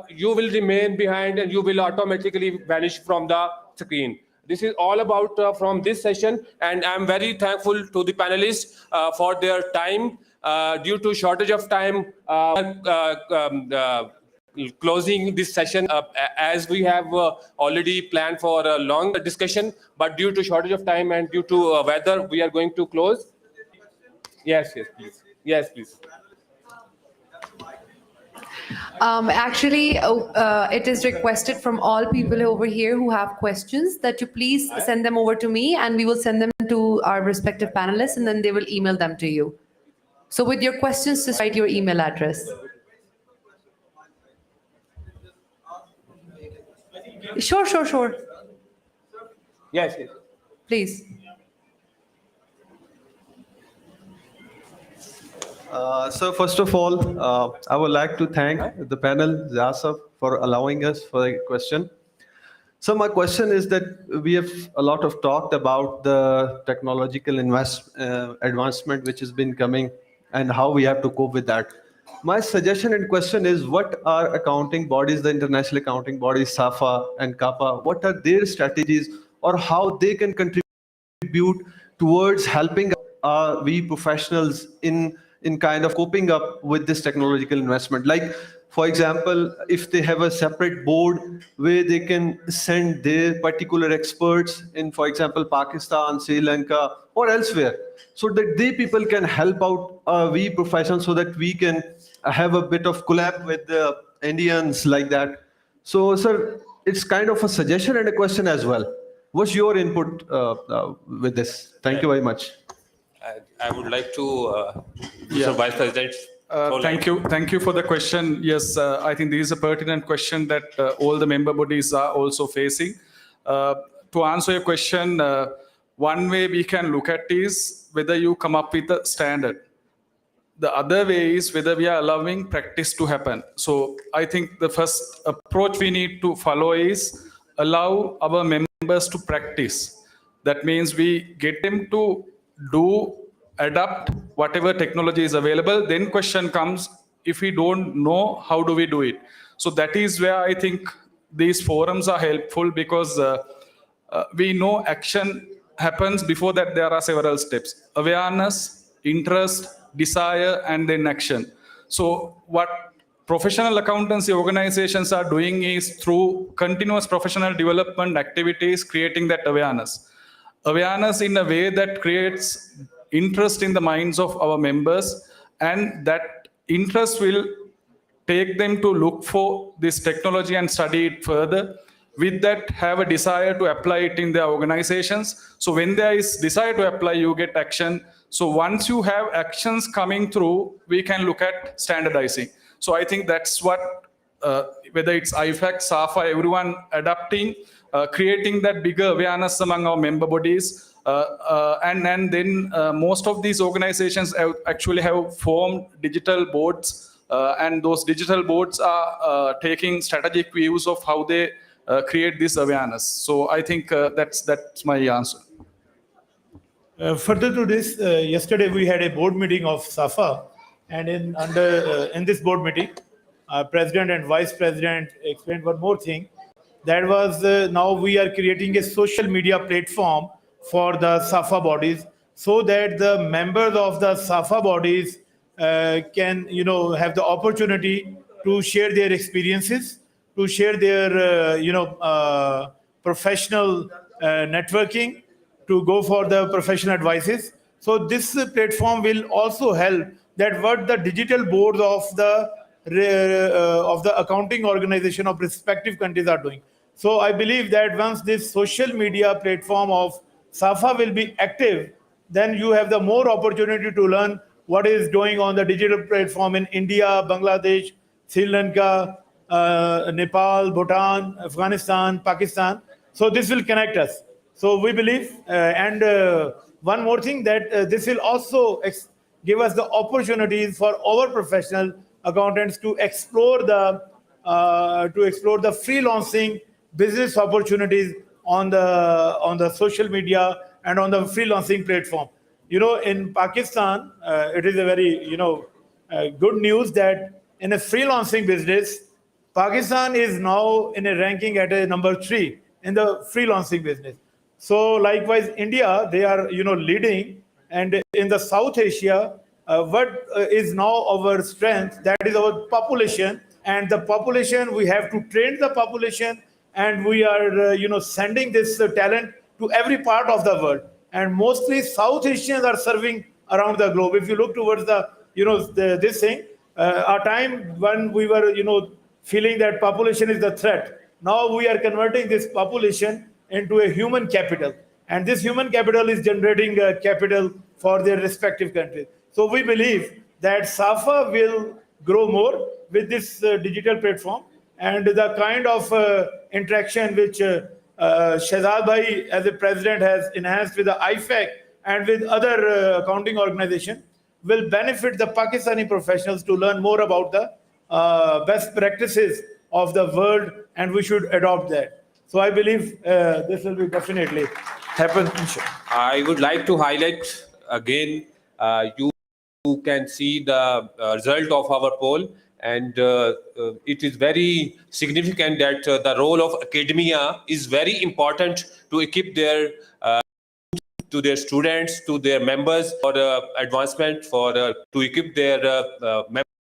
you will remain behind and you will automatically vanish from the screen. This is all about from this session, and I'm very thankful to the panelists for their time. Due to shortage of time, closing this session as we have already planned for a long discussion, but due to shortage of time and due to weather, we are going to close. Yes, yes, please. Yes, please. Actually, it is requested from all people over here who have questions that you please send them over to me, and we will send them to our respective panelists, and then they will email them to you. So with your questions, just write your email address. Sure. Yes, yes. Please. So first of all, I would like to thank the panel, Zasaf, for allowing us for a question. So my question is that we have a lot of talked about the technological advancement which has been coming and how we have to cope with that. My suggestion and question is, what are accounting bodies, the international accounting bodies, SAFA and CAPA, what are their strategies or how they can contribute towards helping we professionals in kind of coping up with this technological investment? Like, for example, if they have a separate board where they can send their particular experts in, for example, Pakistan, Sri Lanka, or elsewhere, so that they people can help out we professionals so that we can have a bit of collab with the Indians like that. So, sir, it's kind of a suggestion and a question as well. What's your input with this? Thank you very much. I would like to, Mr. Vice President. Thank you for the question. Yes, I think this is a pertinent question that all the member bodies are also facing. To answer your question, one way we can look at is whether you come up with a standard. The other way is whether we are allowing practice to happen. So I think the first approach we need to follow is allow our members to practice. That means we get them to adapt whatever technology is available. Then question comes, if we don't know, how do we do it? So that is where I think these forums are helpful, because we know action happens. Before that, there are several steps: awareness, interest, desire, and then action. So what professional accountancy organizations are doing is through continuous professional development activities, creating that awareness. Awareness in a way that creates interest in the minds of our members, and that interest will take them to look for this technology and study it further. With that, have a desire to apply it in their organizations. So when there is desire to apply, you get action. So once you have actions coming through, we can look at standardizing. So I think that's what, whether it's IFAC, SAFA, everyone adapting, creating that bigger awareness among our member bodies. And then most of these organizations actually have formed digital boards, and those digital boards are taking strategic views of how they create this awareness. So I think that's my answer. Further to this, yesterday we had a board meeting of SAFA, and in this board meeting, President and Vice President explained one more thing. That was now we are creating a social media platform for the SAFA bodies, so that the members of the SAFA bodies can, have the opportunity to share their experiences, to share their, professional networking, to go for the professional advices. So this platform will also help that what the digital boards of the accounting organization of respective countries are doing. So I believe that once this social media platform of SAFA will be active, then you have the more opportunity to learn what is going on the digital platform in India, Bangladesh, Sri Lanka, Nepal, Bhutan, Afghanistan, Pakistan. So this will connect us. So we believe, and one more thing, that this will also give us the opportunities for our professional accountants to explore the freelancing business opportunities on the social media and on the freelancing platform. In Pakistan, it is a very good news that in a freelancing business, Pakistan is now in a ranking at a number 3 in the freelancing business. So likewise, India, they are leading, and in the South Asia, what is now our strength, that is our population, and the population, we have to train the population, and we are sending this talent to every part of the world, and mostly South Asians are serving around the globe. If you look towards this thing, our time when we were feeling that population is the threat, now we are converting this population into a human capital, and this human capital is generating capital for their respective countries. So we believe that SAFA will grow more with this digital platform, and the kind of interaction which Shehzad Bhai as a president has enhanced with the IFAC and with other accounting organizations will benefit the Pakistani professionals to learn more about the best practices of the world, and we should adopt that. So I believe this will be definitely happen. I would like to highlight again, you can see the result of our poll, and it is very significant that the role of academia is very important to equip to their students, to their members for advancement, to equip their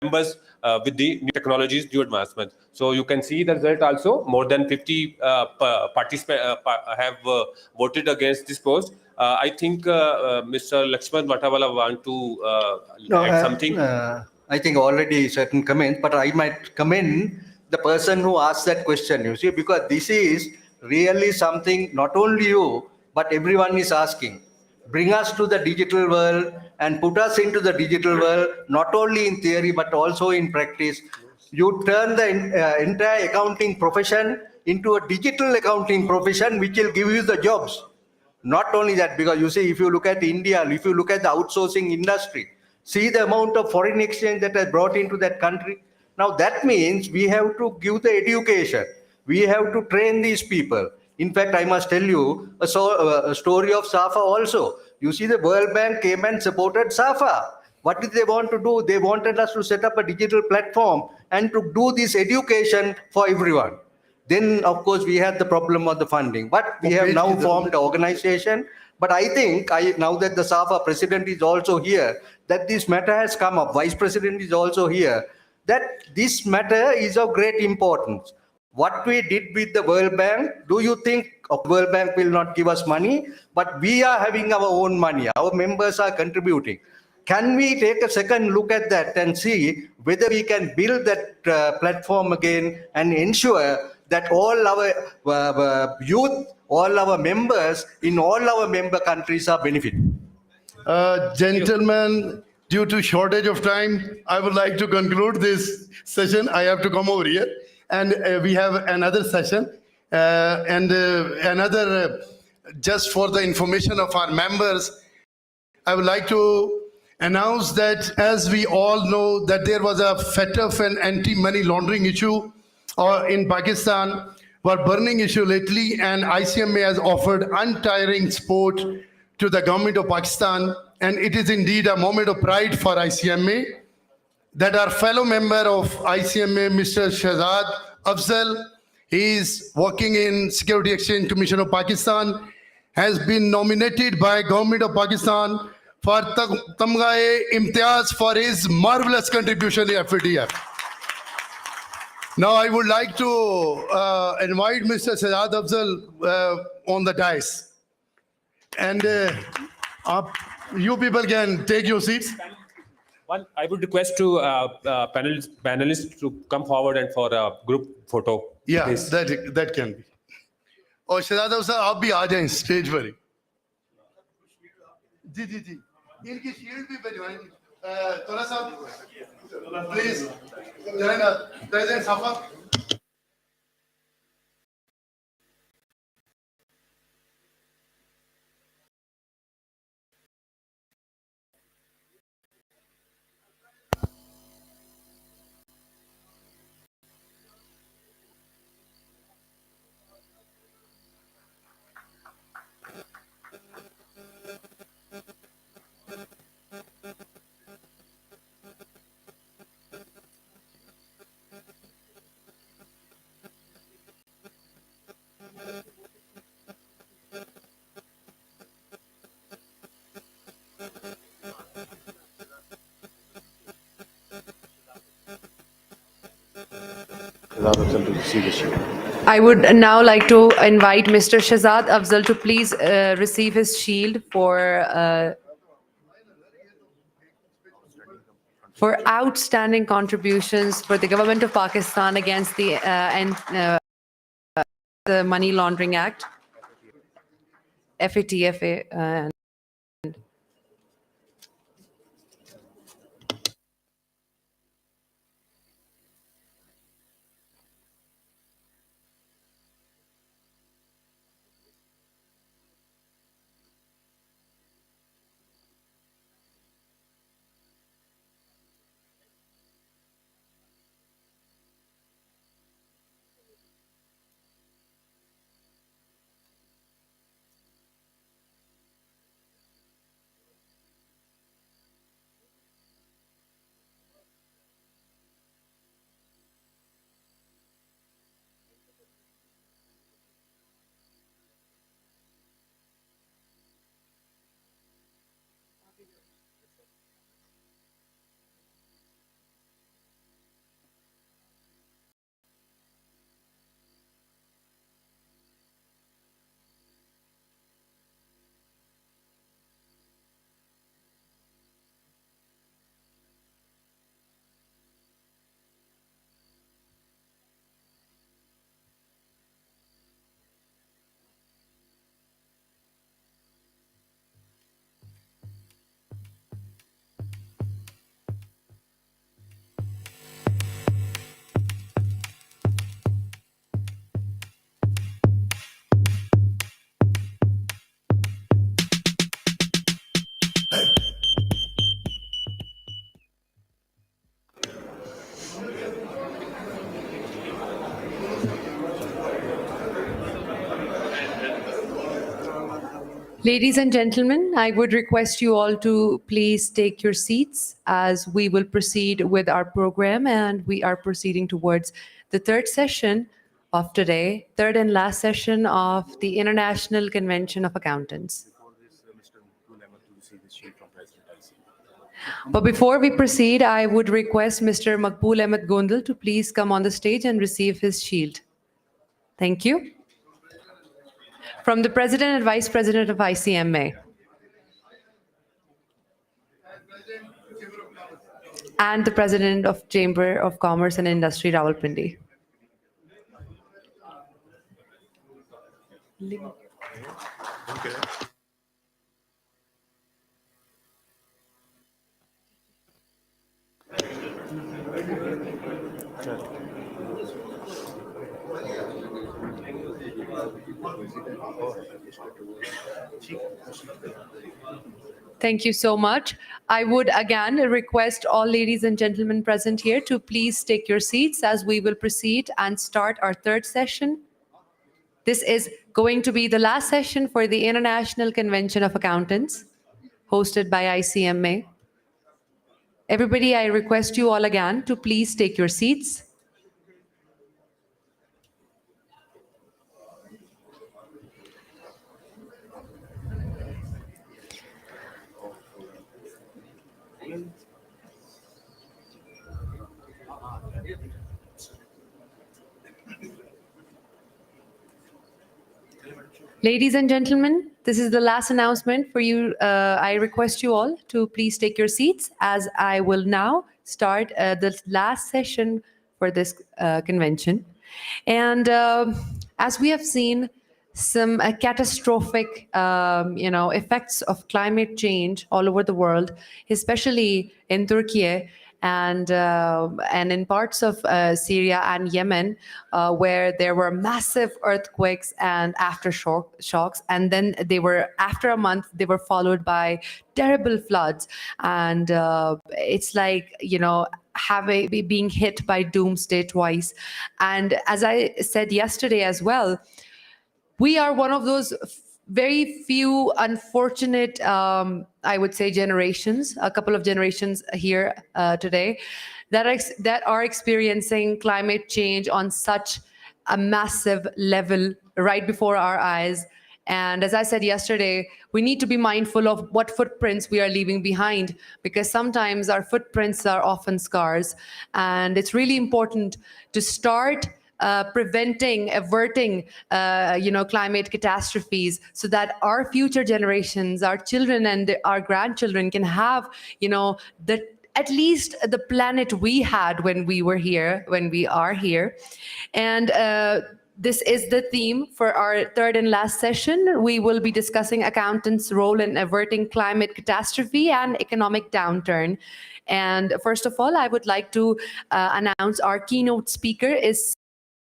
members with the new technologies, new advancements. So you can see the result also. More than 50 participants have voted against this post. I think Mr. Lakshman Vatawala want to add something. I think already certain comments, but I might commend the person who asked that question, you see, because this is really something not only you, but everyone is asking. Bring us to the digital world and put us into the digital world, not only in theory, but also in practice. You turn the entire accounting profession into a digital accounting profession, which will give you the jobs. Not only that, because you see, if you look at India, if you look at the outsourcing industry, see the amount of foreign exchange that has brought into that country. Now that means we have to give the education. We have to train these people. In fact, I must tell you a story of SAFA also. You see, the World Bank came and supported SAFA. What did they want to do? They wanted us to set up a digital platform and to do this education for everyone. Then, of course, we had the problem of the funding. But we have now formed an organization. But I think, now that the SAFA president is also here, that this matter has come up. Vice president is also here. that this matter is of great importance. What we did with the World Bank, do you think World Bank will not give us money? But we are having our own money. Our members are contributing. Can we take a second look at that and see whether we can build that platform again and ensure that all our youth, all our members in all our member countries are benefiting? Gentlemen, due to shortage of time, I would like to conclude this session. I have to come over here, and we have another session just for the information of our members. I would like to announce that, as we all know, that there was a FATF and anti-money laundering issue in Pakistan, were burning issue lately, and ICMA has offered untiring support to the government of Pakistan, and it is indeed a moment of pride for ICMA that our fellow member of ICMA, Mr. Shahzad Afzal, he is working in Security Exchange Commission of Pakistan, has been nominated by government of Pakistan for Tamgae Imtiaz for his marvelous contribution in FATF. Now I would like to invite Mr. Shahzad Afzal on the dais. And you people can take your seats. One, I would request to panelists to come forward and for a group photo. Yeah, Please. that can be. और शहजाद साहब आप भी आ जाएं stage पर ही. जी जी जी इनकी shield भी भिजवाएं. तोला साहब please join us. President Safa. I would now like to invite Mr. Shahzad Afzal to please receive his shield for outstanding contributions for the government of Pakistan against the Money Laundering Act, FATF. Ladies and gentlemen, I would request you all to please take your seats as we will proceed with our program, and we are proceeding towards the third session of today, third and last session of the International Convention of Accountants. But before we proceed, I would request Mr. Makbul Ahmed Gondal to please come on the stage and receive his shield. Thank you. From the President and Vice President of ICMA. And the President of Chamber of Commerce and Industry, Rawalpindi. Thank you so much. I would again request all ladies and gentlemen present here to please take your seats as we will proceed and start our third session. This is going to be the last session for the International Convention of Accountants, hosted by ICMA. Everybody, I request you all again to please take your seats. Ladies and gentlemen, this is the last announcement for you. I request you all to please take your seats as I will now start the last session for this convention. And as we have seen, some catastrophic, effects of climate change all over the world, especially in Turkey and in parts of Syria and Yemen, where there were massive earthquakes and aftershocks, and then after a month they were followed by terrible floods, and it's like being hit by doomsday twice. And as I said yesterday as well, we are one of those very few unfortunate, I would say, generations, a couple of generations here today, that are experiencing climate change on such a massive level right before our eyes. And as I said yesterday, we need to be mindful of what footprints we are leaving behind, because sometimes our footprints are often scars. And it's really important to start averting, climate catastrophes, so that our future generations, our children and our grandchildren can have, at least the planet we had when we are here. And this is the theme for our third and last session. We will be discussing accountants' role in averting climate catastrophe and economic downturn. And first of all, I would like to announce our keynote speaker is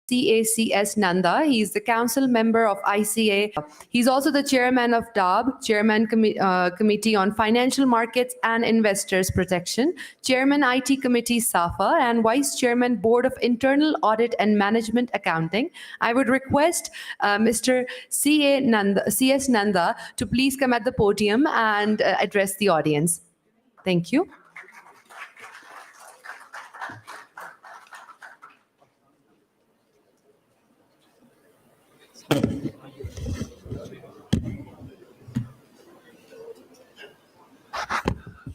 CACS Nanda. He's the council member of ICA. He's also the chairman of DAB, chairman Committee on Financial Markets and Investors Protection, chairman IT Committee SAFA, and vice chairman Board of Internal Audit and Management Accounting. I would request Mr. CS Nanda to please come at the podium and address the audience. Thank you.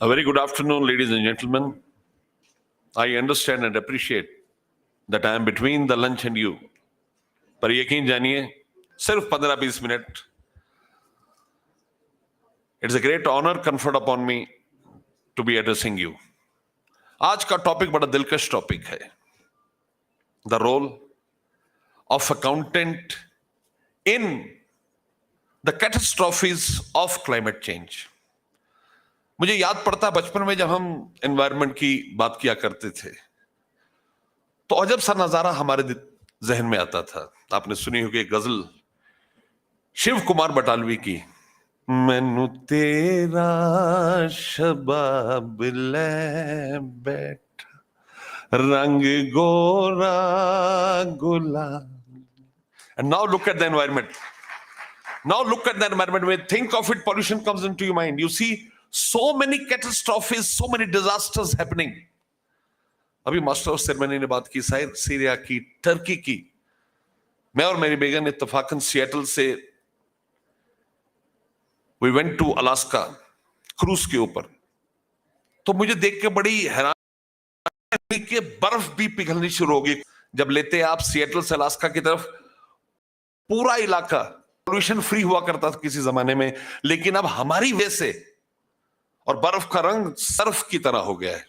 A very good afternoon, ladies and gentlemen. I understand and appreciate that I am between the lunch and you. पर यकीन जानिए, सिर्फ 15-20 minute. It's a great honor conferred upon me to be addressing you. आज का topic बड़ा दिलकश topic है. The role of accountant in the catastrophes of climate change. मुझे याद पड़ता बचपन में जब हम एनवायरनमेंट की बात किया करते थे तो अजब सा नजारा हमारे जहन में आता था. आपने सुनी होगी गजल शिव कुमार बटालवी की, मैनू तेरा शबाब ले बैठा रंग गोरा गुलाब. And now look at the environment. Now look at the environment. When you think of it, pollution comes into your mind. You see so many catastrophes, so many disasters happening. अभी मास्टर ऑफ सेरेमनी ने बात की Syria की, Turkey की. मैं और मेरी बेगम इत्तफाकन Seattle से we went to Alaska cruise के ऊपर. तो मुझे देख के बड़ी हैरानी हुई कि बर्फ भी पिघलनी शुरू होगी। जब लेते हैं आप सिएटल से अलास्का की तरफ, पूरा इलाका पोल्यूशन फ्री हुआ करता था किसी जमाने में, लेकिन अब हमारी वजह से और बर्फ का रंग सर्फ की तरह हो गया है।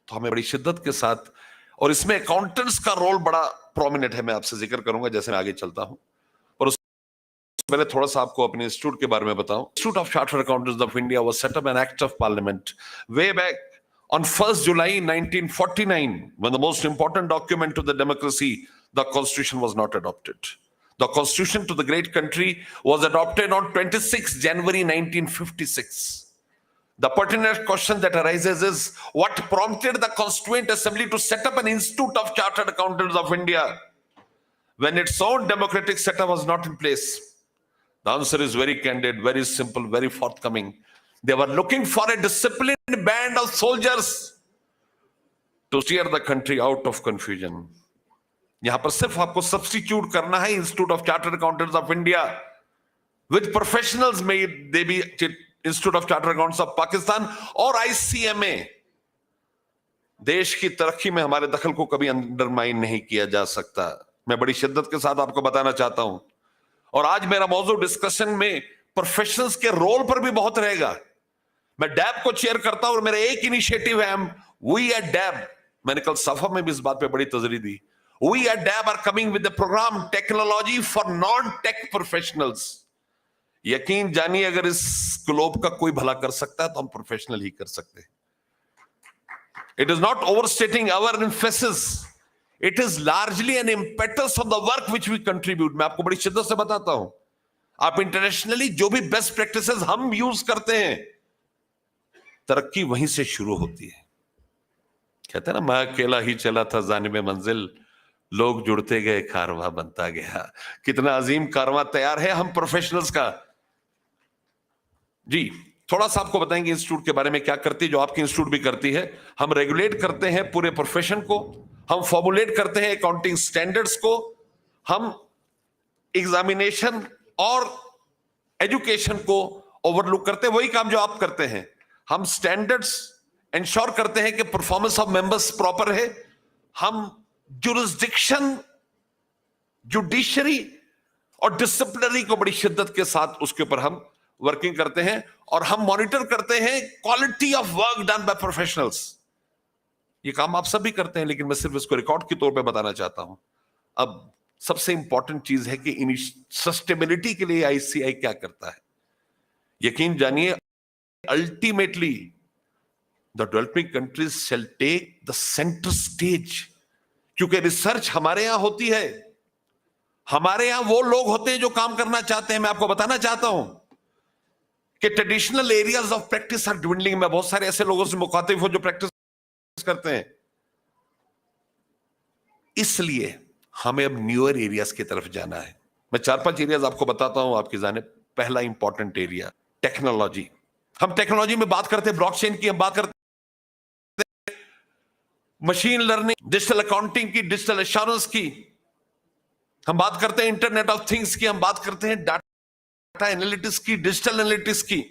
तो हमें बड़ी शिद्दत के साथ, और इसमें अकाउंटेंट्स का रोल बड़ा प्रोमिनेंट है, मैं आपसे जिक्र करूंगा जैसे मैं आगे चलता हूं। और उससे पहले थोड़ा सा आपको अपने इंस्टीट्यूट के बारे में बताऊं। Institute of Chartered Accountants of India was set up an act of parliament way back on 1st July 1949, when the most important document to the democracy, the Constitution, was not adopted. The Constitution to the great country was adopted on 26 January 1956. The pertinent question that arises is, what prompted the Constituent Assembly to set up an Institute of Chartered Accountants of India when its own democratic setup was not in place? The answer is very candid, very simple, very forthcoming. They were looking for a disciplined band of soldiers to steer the country out of confusion. यहां पर सिर्फ आपको substitute करना है Institute of Chartered Accountants of India with professionals, में they be Institute of Chartered Accountants of Pakistan और ICMA. देश की तरक्की में हमारे दखल को कभी अंडरमाइन नहीं किया जा सकता, मैं बड़ी शिद्दत के साथ आपको बताना चाहता हूं। और आज मेरा मौजू डिस्कशन में प्रोफेशनल्स के रोल पर भी बहुत रहेगा। मैं डैब को चेयर करता हूं और मेरा एक इनिशिएटिव है, वी एट डैब, मैंने कल सफा में भी इस बात पे बड़ी तजरी दी, we at dab are coming with the program technology for non tech professionals. यकीन जानिए, अगर इस ग्लोब का कोई भला कर सकता है तो हम प्रोफेशनल ही कर सकते हैं। It is not overstating our emphasis, it is largely an impetus of the work which we contribute. मैं आपको बड़ी शिद्दत से बताता हूं, आप इंटरनेशनली जो भी बेस्ट प्रैक्टिसेस हम यूज करते हैं, तरक्की वहीं से शुरू होती है। कहते हैं ना, मैं अकेला ही चला था जानिब मंजिल, लोग जुड़ते गए कारवां बनता गया। कितना अजीम कारवां तैयार है हम प्रोफेशनल्स का। जी, थोड़ा सा आपको बताएंगे इंस्टीट्यूट के बारे में क्या करती है, जो आपकी इंस्टीट्यूट भी करती है। हम रेगुलेट करते हैं पूरे प्रोफेशन को, हम फॉर्मुलेट करते हैं अकाउंटिंग स्टैंडर्ड्स को, हम एग्जामिनेशन और एजुकेशन को ओवरलुक करते हैं, वही काम जो आप करते हैं। हम स्टैंडर्ड्स इंश्योर करते हैं कि परफॉर्मेंस ऑफ मेंबर्स प्रॉपर है। हम जुरिस्डिक्शन, जुडिशरी और डिसिप्लिनरी को बड़ी शिद्दत के साथ उसके ऊपर हम वर्किंग करते हैं, और हम मॉनिटर करते हैं quality of work done by professionals. ये काम आप सब भी करते हैं, लेकिन मैं सिर्फ इसको रिकॉर्ड के तौर पे बताना चाहता हूं। अब सबसे इंपॉर्टेंट चीज है कि इन सस्टेनेबिलिटी के लिए आईसीआई क्या करता है। यकीन जानिए, ultimately the developing countries shall take the centre stage, क्योंकि रिसर्च हमारे यहां होती है। हमारे यहां वो लोग होते हैं जो काम करना चाहते हैं। मैं आपको बताना चाहता हूं कि traditional areas of practice are dwindling. मैं बहुत सारे ऐसे लोगों से मुखातिब हूं जो प्रैक्टिस करते हैं, इसलिए हमें अब न्यूअर एरियाज की तरफ जाना है। मैं 4-5 एरियाज आपको बताता हूं आपकी जाने। पहला इंपॉर्टेंट एरिया टेक्नोलॉजी। हम टेक्नोलॉजी में बात करते हैं ब्लॉकचेन की, हम बात करते हैं मशीन लर्निंग, डिजिटल अकाउंटिंग की, डिजिटल एश्योरेंस की, हम बात करते हैं इंटरनेट ऑफ थिंग्स की, हम बात करते हैं डाटा एनालिटिक्स की, डिजिटल एनालिटिक्स की,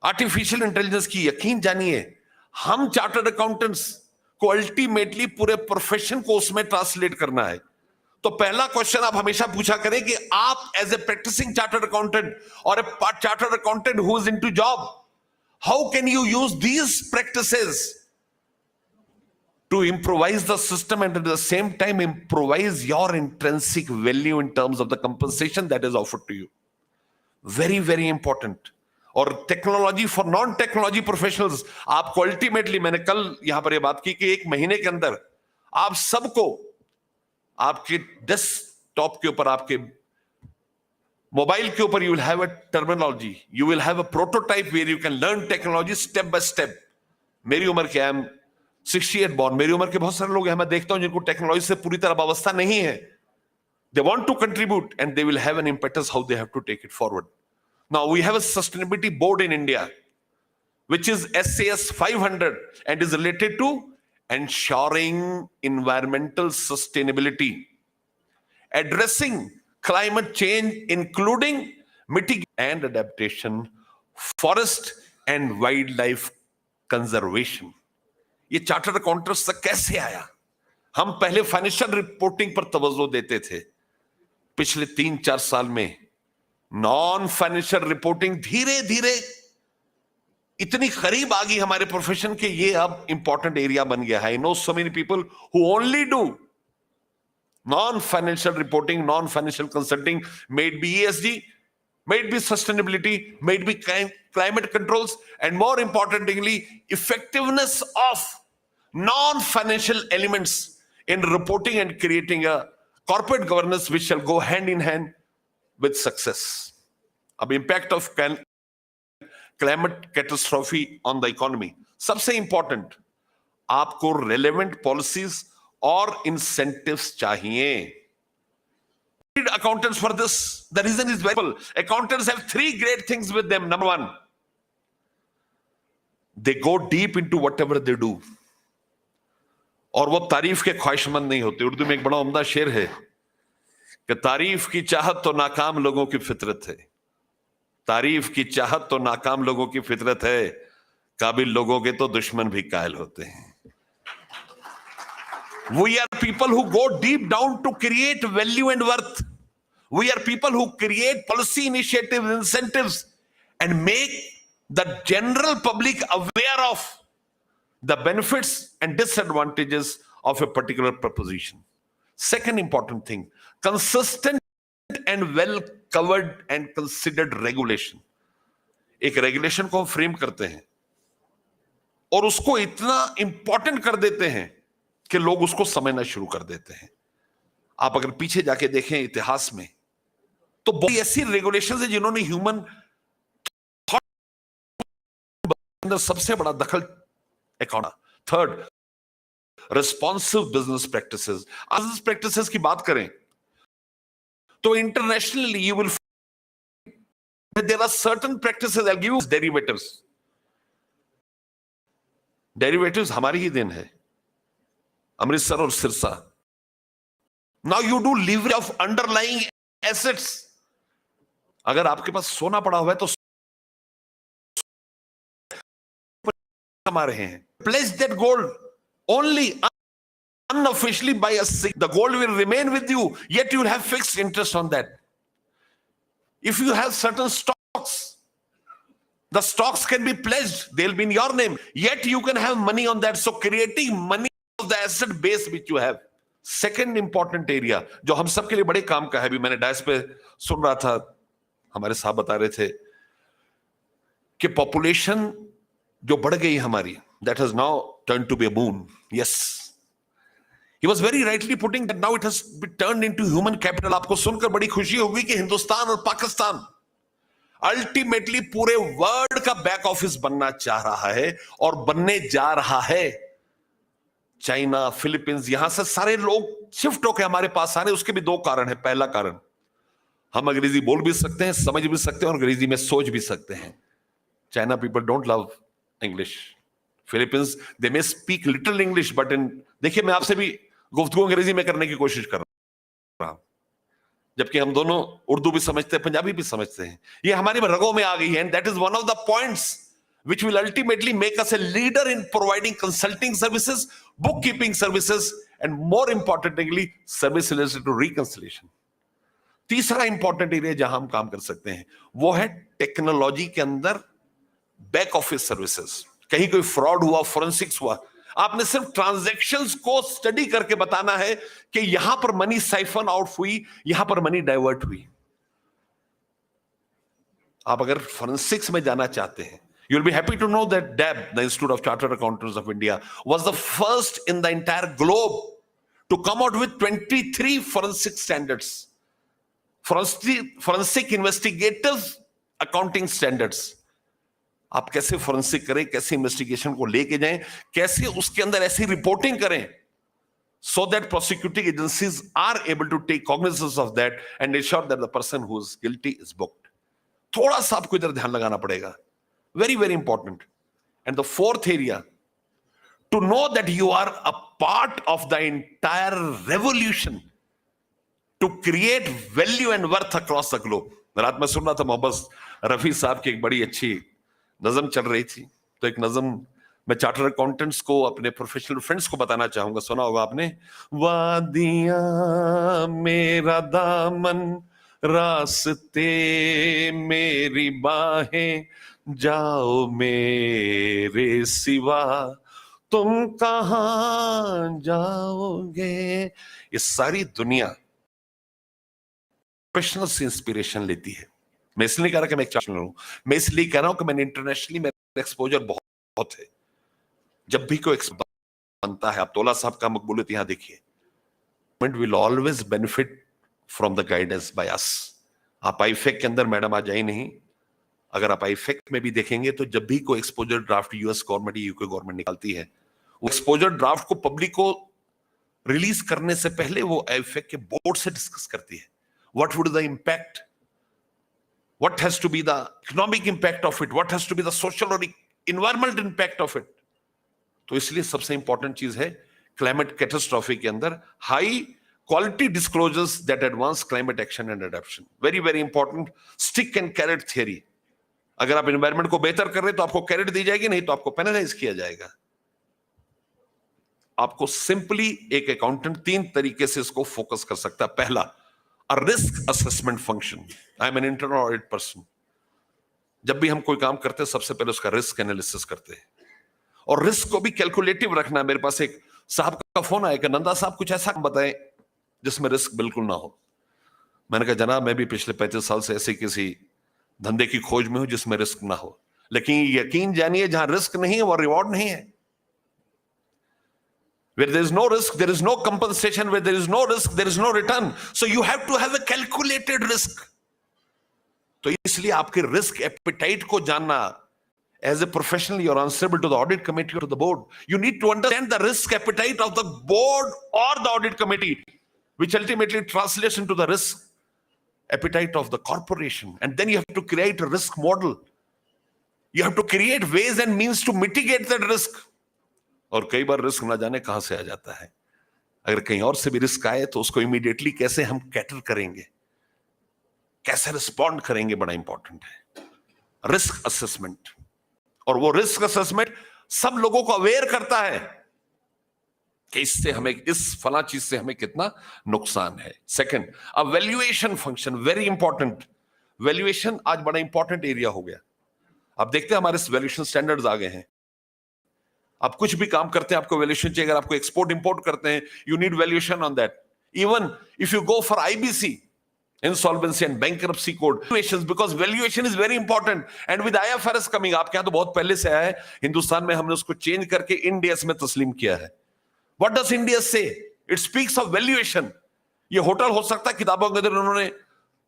आर्टिफिशियल इंटेलिजेंस की। यकीन जानिए, हम चार्टर्ड अकाउंटेंट्स को अल्टीमेटली पूरे प्रोफेशन को उसमें ट्रांसलेट करना है। तो पहला क्वेश्चन आप हमेशा पूछा करें कि आप as a practising chartered accountant और a chartered accountant who is into job, how can you use these practices to improvise the system and at the same time improvise your intrinsic value in terms of the compensation that is offered to you. Very, very important. और technology for non technology professionals, आपको ultimately, मैंने कल यहां पर यह बात की कि 1 महीने के अंदर आप सबको आपके डेस्कटॉप के ऊपर, आपके मोबाइल के ऊपर, you will have a terminology, you will have a prototype where you can learn technology step by step. मेरी उम्र क्या है, 68 बॉर्न, मेरी उम्र के बहुत सारे लोग हैं, मैं देखता हूं जिनको टेक्नोलॉजी से पूरी तरह वाबस्ता नहीं है। They want to contribute and they will have an impetus how they have to take it forward. Now we have a sustainability board in India, which is SAS 500 and is related to ensuring environmental sustainability, addressing climate change, including mitigation and adaptation, forest and wildlife conservation. ये chartered accountants तक कैसे आया? हम पहले financial reporting पर तवज्जो देते थे, पिछले 3-4 साल में नॉन फाइनेंशियल रिपोर्टिंग धीरे धीरे इतनी करीब आ गई हमारे प्रोफेशन के, ये अब इंपॉर्टेंट एरिया बन गया है। I know so many people who only do non financial reporting, non financial consulting, may it be ESG, may it be sustainability, may it be climate controls, and more importantly, effectiveness of non-financial elements in reporting and creating a corporate governance which shall go hand in hand with success. अब impact of climate catastrophe on the economy, सबसे important आपको relevant policies और incentives चाहिए. Need accountants for this. The reason is very simple. Accountants have 3 great things with them. Number 1, they go deep into whatever they do. और वो तारीफ के ख्वाहिशमंद नहीं होते। उर्दू में एक बड़ा उम्दा शेर है कि तारीफ की चाहत तो नाकाम लोगों की फितरत है, तारीफ की चाहत तो नाकाम लोगों की फितरत है, काबिल लोगों के तो दुश्मन भी कायल होते हैं। We are people who go deep down to create value and worth. We are people who create policy initiatives, incentives, and make the general public aware of the benefits and disadvantages of a particular proposition. Second important thing, consistent and well covered and considered regulation. एक regulation को हम frame करते हैं और उसको इतना important कर देते हैं कि लोग उसको समझना शुरू कर देते हैं। आप अगर पीछे जाके देखें इतिहास में तो बहुत ऐसी रेगुलेशंस है जिन्होंने ह्यूमन अंदर सबसे बड़ा दखल account. Third, responsive business practices. Business practices की बात करें तो internationally you will there are certain practices. I give you derivatives. Derivatives हमारी ही देन है, अमृतसर और Sirsa. Now you do leverage of underlying assets. अगर आपके पास सोना पड़ा हुआ है तो कमा रहे हैं। Place that gold only unofficially by a sick. The gold will remain with you, yet you will have fixed interest on that. If you have certain stocks, the stocks can be pledged, they'll be in your name, yet you can have money on that. So creating money of the asset base which you have. Second important area जो हम सबके लिए बड़े काम का है, अभी मैंने डायस पे सुन रहा था, हमारे साहब बता रहे थे कि पॉपुलेशन जो बढ़ गई हमारी, that has now turned to be a boon. Yes, he was very rightly putting that now it has been turned into human capital. आपको सुनकर बड़ी खुशी होगी कि हिंदुस्तान और पाकिस्तान अल्टीमेटली पूरे वर्ल्ड का बैक ऑफिस बनना चाह रहा है और बनने जा रहा है। चाइना, फिलीपींस, यहां से सारे लोग शिफ्ट होकर हमारे पास आ रहे हैं। उसके भी 2 कारण है। पहला कारण, हम अंग्रेजी बोल भी सकते हैं, समझ भी सकते हैं और अंग्रेजी में सोच भी सकते हैं। China people don't love English. Philippines they may speak little English but in, देखिए मैं आपसे भी गुफ्तगू अंग्रेजी में करने की कोशिश कर रहा हूं, जबकि हम दोनों उर्दू भी समझते हैं, पंजाबी भी समझते हैं। ये हमारी रगों में आ गई है। And that is one of the points which will ultimately make us a leader in providing consulting services, bookkeeping services, and more importantly, service related to reconciliation. तीसरा इंपॉर्टेंट एरिया जहां हम काम कर सकते हैं वो है टेक्नोलॉजी के अंदर बैक ऑफिस सर्विसेज। कहीं कोई फ्रॉड हुआ, फोरेंसिक्स हुआ, आपने सिर्फ ट्रांजैक्शंस को स्टडी करके बताना है कि यहां पर मनी साइफन आउट हुई, यहां पर मनी डाइवर्ट हुई। आप अगर फोरेंसिक्स में जाना चाहते हैं, you'll be happy to know that DAB, the Institute of Chartered Accountants of India, was the first in the entire globe to come out with 23 forensic standards, forensic investigative accounting standards. आप कैसे forensic करें, कैसे investigation को लेके जाएं, कैसे उसके अंदर ऐसी रिपोर्टिंग करें so that prosecuting agencies are able to take cognizance of that and ensure that the person who is guilty is booked. थोड़ा सा आपको इधर ध्यान लगाना पड़ेगा। Very, very important. And the fourth area, to know that you are a part of the entire revolution to create value and worth across the globe. रात में सुन रहा था मोहब्बत रफी साहब की एक बड़ी अच्छी नज़म चल रही थी, तो एक नज़म मैं चार्टर अकाउंटेंट्स को, अपने प्रोफेशनल फ्रेंड्स को बताना चाहूंगा, सुना होगा आपने, वादियां मेरा दामन, रास्ते मेरी बाहें, जाओ मेरे सिवा तुम कहां जाओगे। ये सारी दुनिया प्रोफेशनल से इंस्पिरेशन लेती है। मैं इसलिए नहीं कह रहा कि मैं एक चार्टर हूं, मैं इसलिए कह रहा हूं कि मैंने इंटरनेशनली मेरा एक्सपोजर बहुत है। जब भी कोई बनता है, आप तोला साहब का मकबूलियत यहां देखिए, will always benefit from the guidance by us. आप आईफेक के अंदर मैडम आ जाए नहीं, अगर आप आईफेक में भी देखेंगे तो जब भी कोई exposure draft US government, UK government निकालती है, वो एक्सपोजर ड्राफ्ट को पब्लिक को रिलीज करने से पहले वो आईफेक के बोर्ड से डिस्कस करती है। What would the impact, what has to be the economic impact of it, what has to be the social or environmental impact of it। तो इसलिए सबसे इंपॉर्टेंट चीज है क्लाइमेट कैटास्ट्रॉफी के अंदर high quality disclosures that advance climate action and adoption. Very very important stick and carrot theory. अगर आप environment को बेहतर कर रहे हैं तो आपको कैरेट दी जाएगी, नहीं तो आपको पेनलाइज किया जाएगा। आपको सिंपली एक अकाउंटेंट 3 तरीके से इसको फोकस कर सकता है। पहला, a risk assessment function। I am an internal audit person। जब भी हम कोई काम करते हैं सबसे पहले उसका रिस्क एनालिसिस करते हैं, और रिस्क को भी कैलकुलेटिव रखना है। मेरे पास एक साहब का फोन आया कि नंदा साहब कुछ ऐसा बताएं जिसमें रिस्क बिल्कुल ना हो। मैंने कहा जनाब मैं भी पिछले 35 साल से ऐसे किसी धंधे की खोज में हूं जिसमें रिस्क ना हो, लेकिन यकीन जानिए जहां रिस्क नहीं है वह रिवॉर्ड नहीं है। Where there is no risk, there is no compensation. Where there is no risk, there is no return. So you have to have a calculated risk. तो इसलिए आपके risk appetite को जानना, as a professional, you are answerable to the audit committee or to the board. You need to understand the risk appetite of the board or the audit committee, which ultimately translates into the risk appetite of the corporation. And then you have to create a risk model. You have to create ways and means to mitigate that risk. और कई बार risk ना जाने कहां से आ जाता है। अगर कहीं और से भी रिस्क आए तो उसको इमीडिएटली कैसे हम कैटर करेंगे, कैसे रिस्पॉन्ड करेंगे, बड़ा इंपॉर्टेंट है रिस्क असेसमेंट। और वो रिस्क असेसमेंट सब लोगों को अवेयर करता है कि इससे हमें, इस फला चीज से हमें कितना नुकसान है। Second, a valuation function, very important. Valuation आज बड़ा इंपॉर्टेंट एरिया हो गया। आप देखते हैं हमारे वैल्यूएशन स्टैंडर्ड्स आ गए हैं। आप कुछ भी काम करते हैं आपको वैल्यूएशन चाहिए। अगर आपको एक्सपोर्ट इंपोर्ट करते हैं, you need valuation on that. Even if you go for IBC, insolvency and bankruptcy code, because valuation is very important. And with IFRS coming, आपके यहां तो बहुत पहले से आया है, हिंदुस्तान में हमने उसको चेंज करके इंडियस में तस्लीम किया है। व्हाट डज इंडियस से? It speaks of valuation. ये होटल हो सकता है किताबों के अंदर उन्होंने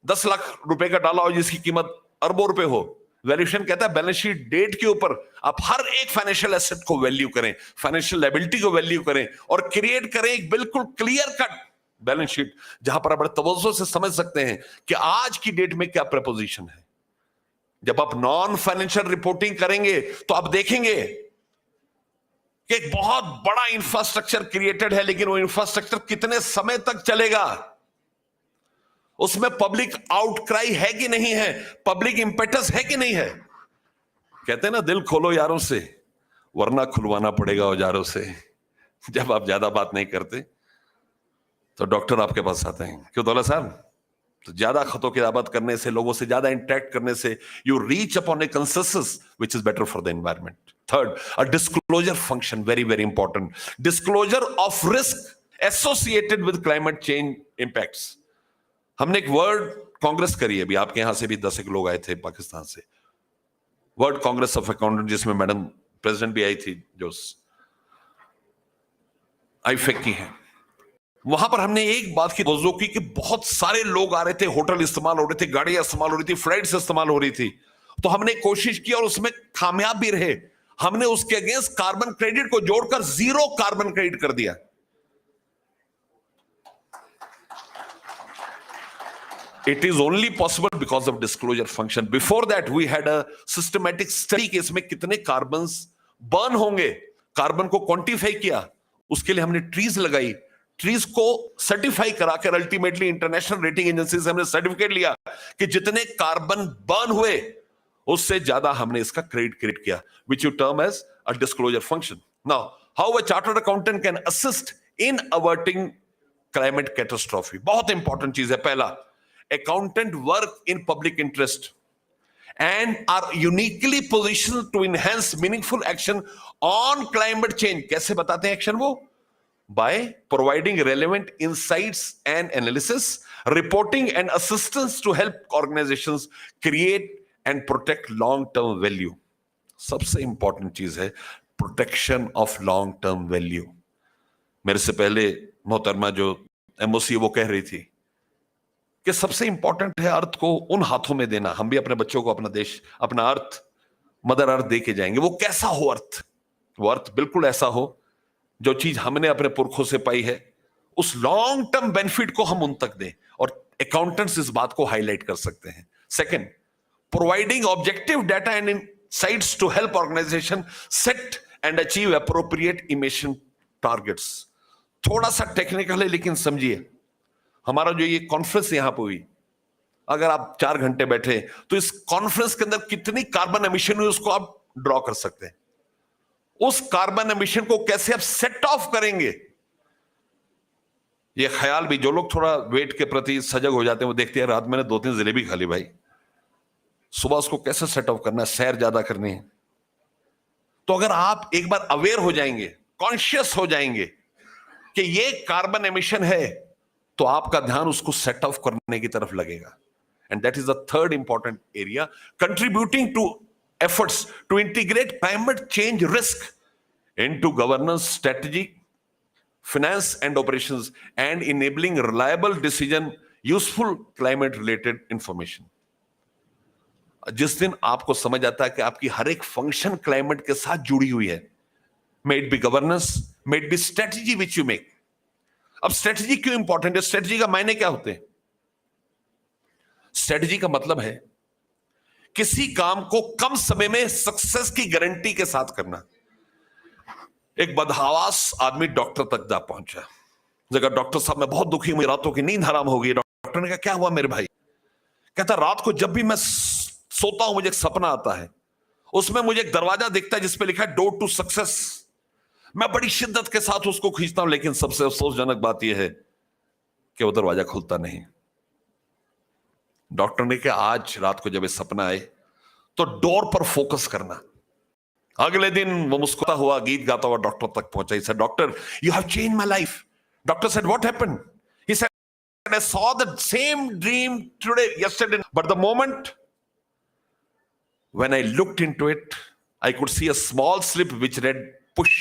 10 लाख रुपए का डाला हो जिसकी कीमत अरबों रुपए हो। वैल्यूएशन कहता है बैलेंस शीट डेट के ऊपर आप हर एक फाइनेंशियल एसेट को वैल्यू करें, फाइनेंशियल लायबिलिटी को वैल्यू करें और क्रिएट करें एक बिल्कुल क्लियर कट बैलेंस शीट, जहां पर आप बड़े तवज्जो से समझ सकते हैं कि आज की डेट में क्या प्रपोजिशन है। जब आप नॉन फाइनेंशियल रिपोर्टिंग करेंगे तो आप देखेंगे कि एक बहुत बड़ा इंफ्रास्ट्रक्चर क्रिएटेड है, लेकिन वो इंफ्रास्ट्रक्चर कितने समय तक चलेगा, उसमें पब्लिक आउटक्राई है कि नहीं है, पब्लिक इंपेटस है कि नहीं है। कहते हैं ना, दिल खोलो यारों से वरना खुलवाना पड़ेगा औजारों से। जब आप ज्यादा बात नहीं करते तो डॉक्टर आपके पास आते हैं, क्यों दौला साहब? तो ज्यादा खतो किताबत करने से, लोगों से ज्यादा इंटरेक्ट करने से you reach upon A consensus which is better for the environment. Third, a disclosure function, very very important. Disclosure of risk associated with climate change impacts. हमने एक वर्ल्ड कांग्रेस करी है, अभी आपके यहां से भी 10 लोग आए थे पाकिस्तान से, वर्ल्ड कांग्रेस ऑफ अकाउंटेंट, जिसमें मैडम प्रेसिडेंट भी आई थी जो आईफेक की है। वहां पर हमने एक बात की तवज्जो की कि बहुत सारे लोग आ रहे थे, होटल इस्तेमाल हो रहे थे, गाड़ियां इस्तेमाल हो रही थी, फ्लाइट्स इस्तेमाल हो रही थी। तो हमने कोशिश की और उसमें कामयाब भी रहे। हमने उसके अगेंस्ट कार्बन क्रेडिट को जोड़कर 0 कार्बन क्रेडिट कर दिया। It is only possible because of disclosure function. Before that, we had a systematic study कि इसमें कितने कार्बन्स बर्न होंगे, कार्बन को क्वांटिफाई किया, उसके लिए हमने ट्रीज लगाई, ट्रीज को सर्टिफाई कराकर अल्टीमेटली इंटरनेशनल रेटिंग एजेंसी से हमने सर्टिफिकेट लिया कि जितने कार्बन बर्न हुए उससे ज्यादा हमने इसका क्रेडिट किया, which you term as a disclosure function. Now, how a chartered accountant can assist in averting climate catastrophe? बहुत इंपॉर्टेंट चीज है. पहला, accountant work in public interest and are uniquely positioned to enhance meaningful action on climate change. कैसे बताते हैं action वो? By providing relevant insights and analysis, reporting and assistance to help organizations create and protect long-term value. सबसे important चीज है protection of long term value. मेरे से पहले मोहतरमा जो एमओसी वो कह रही थी कि सबसे इंपॉर्टेंट है अर्थ को उन हाथों में देना. हम भी अपने बच्चों को अपना देश, अपना अर्थ, मदर अर्थ दे के जाएंगे. वो कैसा हो अर्थ? वो अर्थ बिल्कुल ऐसा हो जो चीज हमने अपने पुरखों से पाई है, उस लॉन्ग टर्म बेनिफिट को हम उन तक दें. और अकाउंटेंट्स इस बात को हाईलाइट कर सकते हैं. Second, providing objective data and insights to help organization set and achieve appropriate emission targets. थोड़ा सा टेक्निकल है लेकिन समझिए, हमारा जो ये कॉन्फ्रेंस यहां पे हुई, अगर आप 4 घंटे बैठे तो इस कॉन्फ्रेंस के अंदर कितनी कार्बन एमिशन हुई उसको आप ड्रॉ कर सकते हैं. उस कार्बन एमिशन को कैसे आप सेट ऑफ करेंगे, ये ख्याल भी, जो लोग थोड़ा वेट के प्रति सजग हो जाते हैं वो देखते हैं रात मैंने 2-3 जलेबी खा ली भाई, सुबह उसको कैसे सेट ऑफ करना है, सैर ज्यादा करनी है. तो अगर आप एक बार अवेयर हो जाएंगे, कॉन्शियस हो जाएंगे कि ये कार्बन एमिशन है, तो आपका ध्यान उसको सेट ऑफ करने की तरफ लगेगा. And that is the third important area, contributing to efforts to integrate climate change risk into governance strategy, finance and operations, and enabling reliable decision, useful climate related information. जिस दिन आपको समझ आता है कि आपकी हर एक फंक्शन क्लाइमेट के साथ जुड़ी हुई है, may it be governance, may it be strategy which you make. अब स्ट्रेटजी क्यों इंपॉर्टेंट है? स्ट्रेटजी का मायने क्या होते हैं? स्ट्रेटजी का मतलब है किसी काम को कम समय में सक्सेस की गारंटी के साथ करना. एक बदहवास आदमी डॉक्टर तक जा पहुंचा, जगह डॉक्टर साहब मैं बहुत दुखी, मुझे रातों की नींद हराम हो गई. डॉक्टर ने कहा क्या हुआ मेरे भाई? कहता रात को जब भी मैं सोता हूं मुझे एक सपना आता है, उसमें मुझे एक दरवाजा दिखता है जिसपे लिखा है डोर टू सक्सेस. मैं बड़ी शिद्दत के साथ उसको खींचता हूं, लेकिन सबसे अफसोसजनक बात यह है कि वो दरवाजा खुलता नहीं. डॉक्टर ने कहा आज रात को जब ये सपना आए तो डोर पर फोकस करना. अगले दिन वो मुस्कुराता हुआ, गीत गाता हुआ डॉक्टर तक पहुंचा. He said, "Doctor, you have changed my life." Doctor said, "What happened?" He said, "I saw the same dream yesterday, but the moment when I looked into it, I could see a small slip which read push.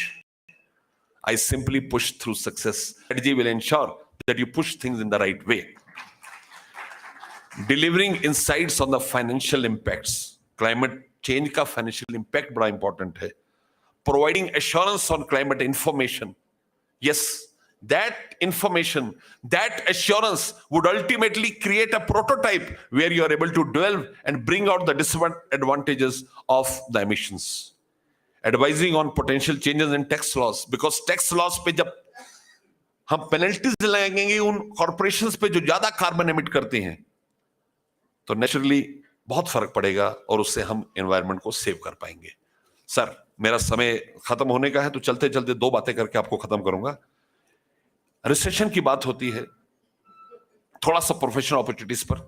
I simply pushed through success. Strategy will ensure that you push things in the right way." Delivering insights on the financial impacts. Climate change का financial impact बड़ा important है. Providing assurance on climate information. Yes, that information, that assurance would ultimately create a prototype where you are able to develop and bring out the disadvantages of the emissions. Advising on potential changes in tax laws, because tax laws पे जब हम penalties लगाएंगे उन corporations पे जो ज्यादा carbon emit करते हैं, तो नेचुरली बहुत फर्क पड़ेगा और उससे हम एनवायरनमेंट को सेव कर पाएंगे. सर, मेरा समय खत्म होने का है, तो चलते चलते 2 बातें करके आपको खत्म करूंगा. रिसेशन की बात होती है, थोड़ा सा प्रोफेशनल अपॉर्चुनिटीज पर,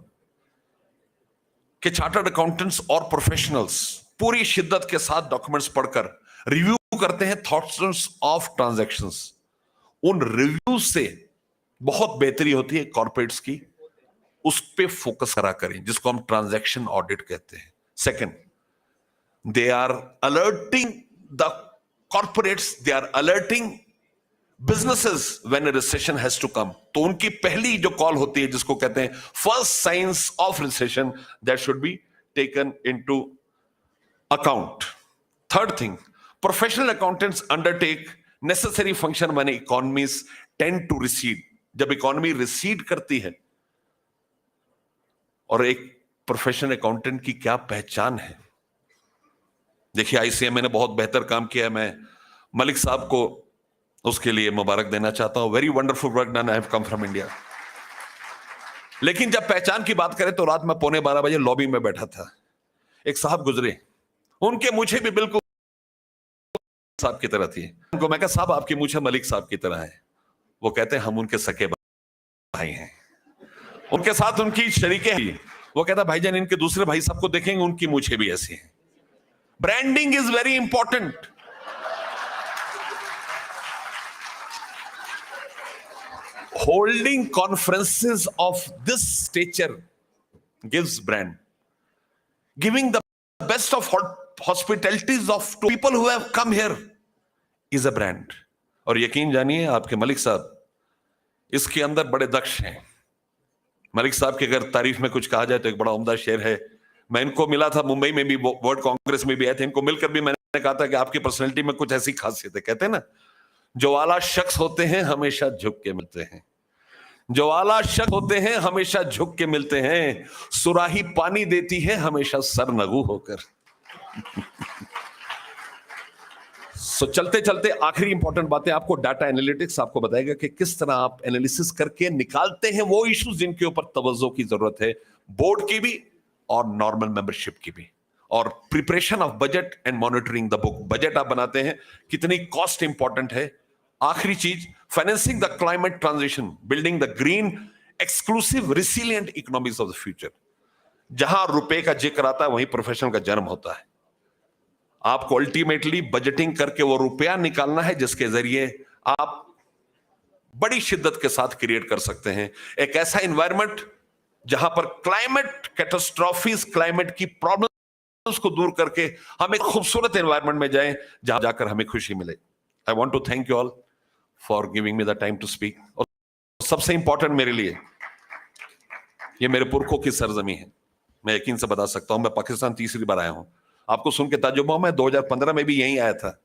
कि चार्टर्ड अकाउंटेंट्स और प्रोफेशनल्स पूरी शिद्दत के साथ डॉक्यूमेंट्स पढ़कर रिव्यू करते हैं थाउजेंड्स ऑफ ट्रांजैक्शंस. उन रिव्यू से बहुत बेहतरी होती है कॉर्पोरेट्स की, उस पे फोकस करा करें, जिसको हम ट्रांजैक्शन ऑडिट कहते हैं. Second, they are alerting the corporates, they are alerting businesses when a recession has to come. तो उनकी पहली जो कॉल होती है, जिसको कहते हैं first signs of recession, that should be taken into account. Third thing, professional accountants undertake necessary function when economies tend to recede. जब इकोनॉमी रिसीड करती है, और एक प्रोफेशनल अकाउंटेंट की क्या पहचान है. देखिए, आईसीएमए ने बहुत बेहतर काम किया है. मैं मलिक साहब को उसके लिए मुबारक देना चाहता हूं. Very wonderful work done. I have come from India. लेकिन जब पहचान की बात करें तो रात में 11:15 बजे लॉबी में बैठा था, एक साहब गुजरे, उनके मुझे भी बिल्कुल साहब की तरह थी। उनको मैं कहा साहब आपकी मूछें मलिक साहब की तरह है। वो कहते हैं हम उनके सके भाई हैं। उनके साथ उनकी शरीकें हैं। वो कहता भाईजान इनके दूसरे भाई साहब को देखेंगे उनकी मूछें भी ऐसी हैं। Branding is very important. Holding conferences of this stature gives brand. Giving the best of hospitalities of people who have come here is a brand. और यकीन जानिए आपके मलिक साहब इसके अंदर बड़े दक्ष हैं। मलिक साहब की अगर तारीफ में कुछ कहा जाए तो एक बड़ा उम्दा शेर है। मैं इनको मिला था मुंबई में भी, वर्ल्ड कांग्रेस में भी आए थे। इनको मिलकर भी मैंने कहा था कि आपकी पर्सनैलिटी में कुछ ऐसी खासियत है। कहते हैं ना, जो आला शख्स होते हैं हमेशा झुक के मिलते हैं। जो आला शख्स होते हैं हमेशा झुक के मिलते हैं। सुराही पानी देती है हमेशा सरनगू होकर। सो चलते चलते आखिरी इंपॉर्टेंट बातें आपको डाटा एनालिटिक्स आपको बताएगा कि किस तरह आप एनालिसिस करके निकालते हैं वो इश्यूज जिनके ऊपर तवज्जो की जरूरत है, बोर्ड की भी और नॉर्मल मेंबरशिप की भी। और preparation of budget and monitoring the book. Budget आप बनाते हैं, कितनी कॉस्ट इंपॉर्टेंट है। आखिरी चीज, financing the climate transition, building the green exclusive resilient economies of the future. जहां रुपए का जिक्र आता है वहीं प्रोफेशन का जन्म होता है। आपको अल्टीमेटली बजटिंग करके वो रुपया निकालना है जिसके जरिए आप बड़ी शिद्दत के साथ क्रिएट कर सकते हैं एक ऐसा एनवायरनमेंट जहां पर क्लाइमेट कैटास्ट्रॉफीज, क्लाइमेट की प्रॉब्लम्स को दूर करके हम एक खूबसूरत एनवायरनमेंट में जाएं जहां जाकर हमें खुशी मिले। I want to thank you all for giving me the time to speak. और सबसे इंपॉर्टेंट मेरे लिए, ये मेरे पुरखों की सरजमी है। मैं यकीन से बता सकता हूं, मैं पाकिस्तान तीसरी बार आया हूं। आपको सुन के ताज्जुब हुआ, मैं 2015 में भी यहीं आया था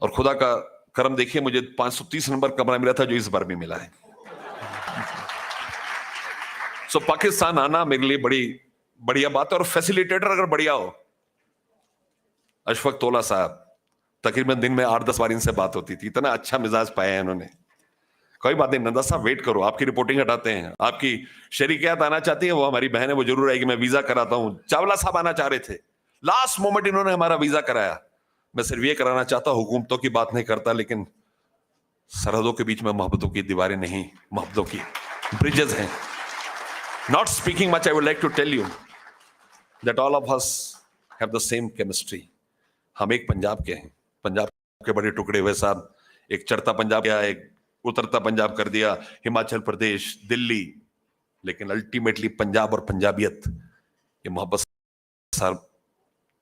और खुदा का करम देखिए मुझे 530 नंबर कमरा मिला था जो इस बार भी मिला है। सो पाकिस्तान आना मेरे लिए बड़ी बढ़िया बात है। और फैसिलिटेटर अगर बढ़िया हो, अशफक तोला साहब, तकरीबन दिन में 8-10 बार इनसे बात होती थी। इतना अच्छा मिजाज पाया है इन्होंने। कोई बात नहीं नंदा साहब, वेट करो, आपकी रिपोर्टिंग हटाते हैं। आपकी शरीकियात आना चाहती है, वो हमारी बहन है, वो जरूर आएगी, मैं वीजा कराता हूं। चावला साहब आना चाह रहे थे, लास्ट मोमेंट इन्होंने हमारा वीजा कराया। मैं सिर्फ ये कराना चाहता, हुकूमतों की बात नहीं करता, लेकिन सरहदों के बीच में मोहब्बतों की दीवारें नहीं, मोहब्बतों की ब्रिजेस हैं। Not speaking much, I would like to tell you that all of us have the same chemistry. हम एक पंजाब के हैं, पंजाब के बड़े टुकड़े हुए साहब, एक चढ़ता पंजाब किया, एक उतरता पंजाब कर दिया, हिमाचल प्रदेश, दिल्ली, लेकिन अल्टीमेटली पंजाब और पंजाबियत, ये मोहब्बत साहब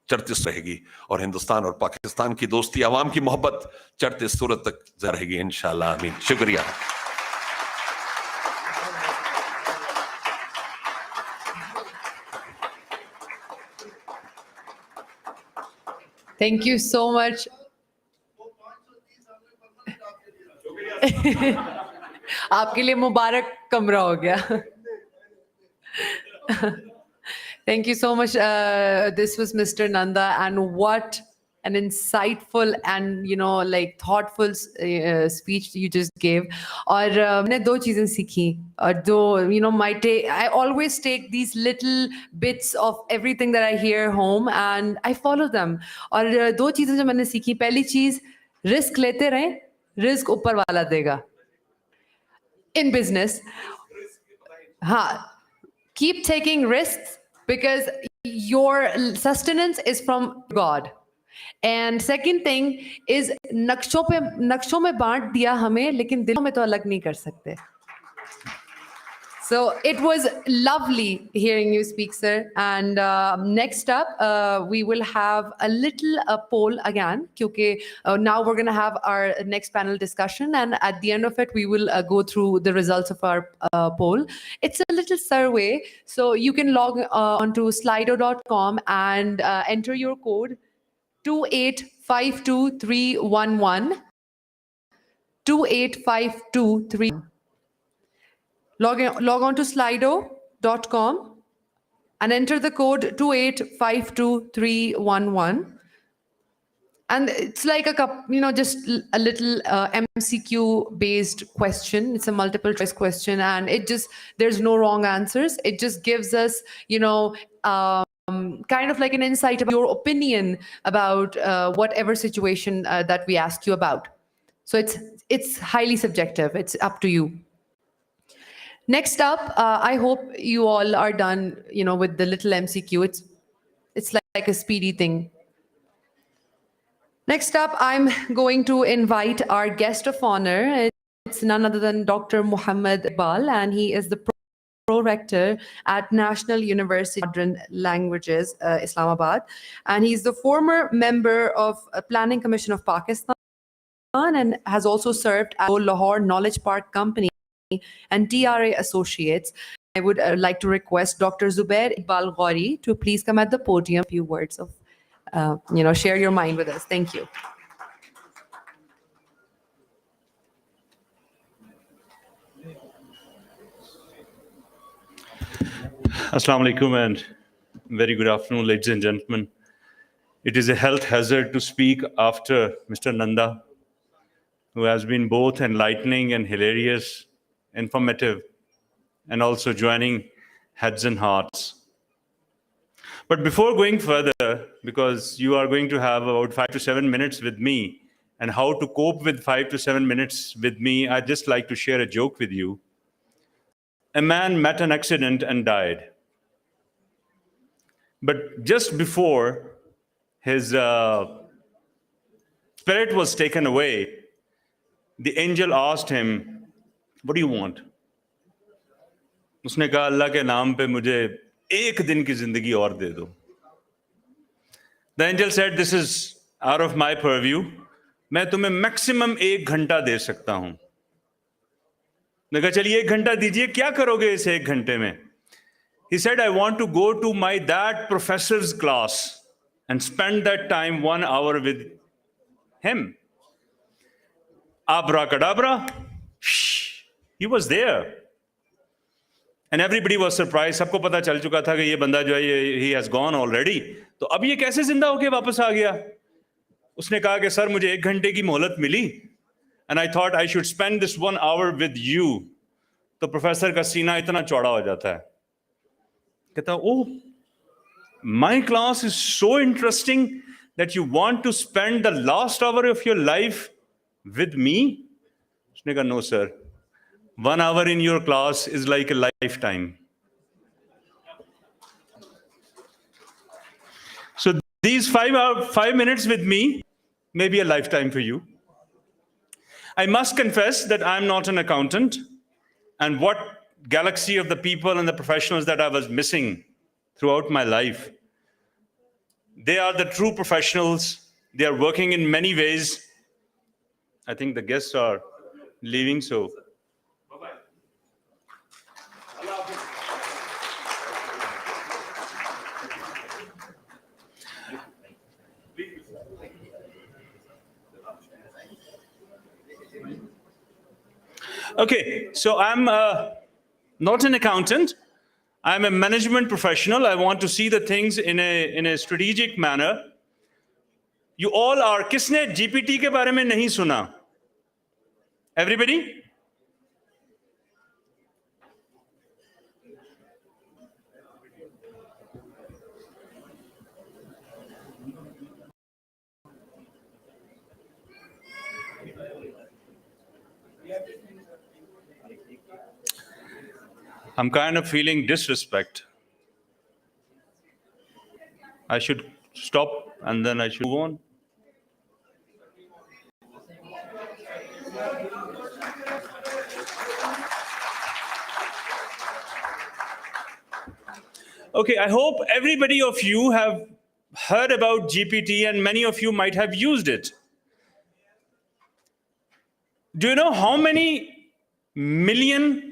चढ़ती रहेगी। और हिंदुस्तान और पाकिस्तान की दोस्ती, आवाम की मोहब्बत चढ़ते सूरत तक रहेगी इंशाल्लाह। आमीन। शुक्रिया। Thank you so much. आपके लिए मुबारक कमरा हो गया। Thank you so much. This was Mr. Nanda, and what an insightful and like thoughtful speech you just gave. और मैंने दो चीजें सीखी और दो I always take these little bits of everything that I hear home and I follow them. और दो चीजें जो मैंने सीखी, पहली चीज, रिस्क लेते रहें, रिस्क ऊपर वाला देगा। In business, keep taking risks because your sustenance is from God. And second thing is नक्शों में बांट दिया हमें, लेकिन दिलों में तो अलग नहीं कर सकते। So it was lovely hearing you speak, sir. And next up, we will have a little poll again, because now we're going to have our next panel discussion. And at the end of it, we will go through the results of our poll. It's a little survey. So you can log onto slido.com and enter your code 2852311. 2852311. Log on to slido.com and enter the code 2852311. And it's like just a little MCQ based question. It's a multiple choice question, and there's no wrong answers. It just gives us, kind of like an insight about your opinion about whatever situation that we ask you about. So it's highly subjective. It's up to you. Next up, I hope you all are done, with the little MCQ. It's like a speedy thing. Next up, I'm going to invite our guest of honor. It's none other than Dr. Muhammad Iqbal, and he is the Pro-Rector at National University of Modern Languages, Islamabad. And he's the former member of Planning Commission of Pakistan and has also served at Lahore Knowledge Park Company and TRA Associates. I would like to request Dr. Zubair Iqbal Ghori to please come at the podium, a few words of, share your mind with us. Thank you. Assalamu alaikum and very good afternoon, ladies and gentlemen. It is a health hazard to speak after Mr. Nanda, who has been both enlightening and hilarious, informative, and also joining heads and hearts. But before going further, because you are going to have about 5 to 7 minutes with me, and how to cope with 5 to 7 minutes with me, I'd just like to share a joke with you. A man met an accident and died. But just before his spirit was taken away, the angel asked him, "What do you want?" उसने कहा, "अल्लाह के नाम पे मुझे एक दिन की जिंदगी और दे दो." The angel said, "This is out of my purview. मैं तुम्हें maximum 1 घंटा दे सकता हूं." ने कहा, "चलिए 1 घंटा दीजिए, क्या करोगे इस 1 घंटे में?" He said, "I want to go to my that professor's class and spend that time 1 hour with him." Abracadabra, he was there. And everybody was surprised. सबको पता चल चुका था कि ये बंदा जो है, he has gone already. तो अब ये कैसे जिंदा होके वापस आ गया? उसने कहा कि सर मुझे 1 घंटे की मोहलत मिली, and I thought I should spend this 1 hour with you. तो प्रोफेसर का सीना इतना चौड़ा हो जाता है. कहता, "Oh, my class is so interesting that you want to spend the last hour of your life with me?" उसने कहा, "No, sir. 1 hour in your class is like a lifetime." So these 5 minutes with me may be a lifetime for you. I must confess that I'm not an accountant, and what galaxy of the people and the professionals that I was missing throughout my life. They are the true professionals. They are working in many ways. I think the guests are leaving, so. Okay, so I'm not an accountant. I'm a management professional. I want to see the things in a strategic manner. You all are, किसने GPT के बारे में नहीं सुना? Everybody? I'm kind of feeling disrespect. I should stop and then I should move on. Okay, I hope everybody of you have heard about GPT and many of you might have used it. Do you know how many million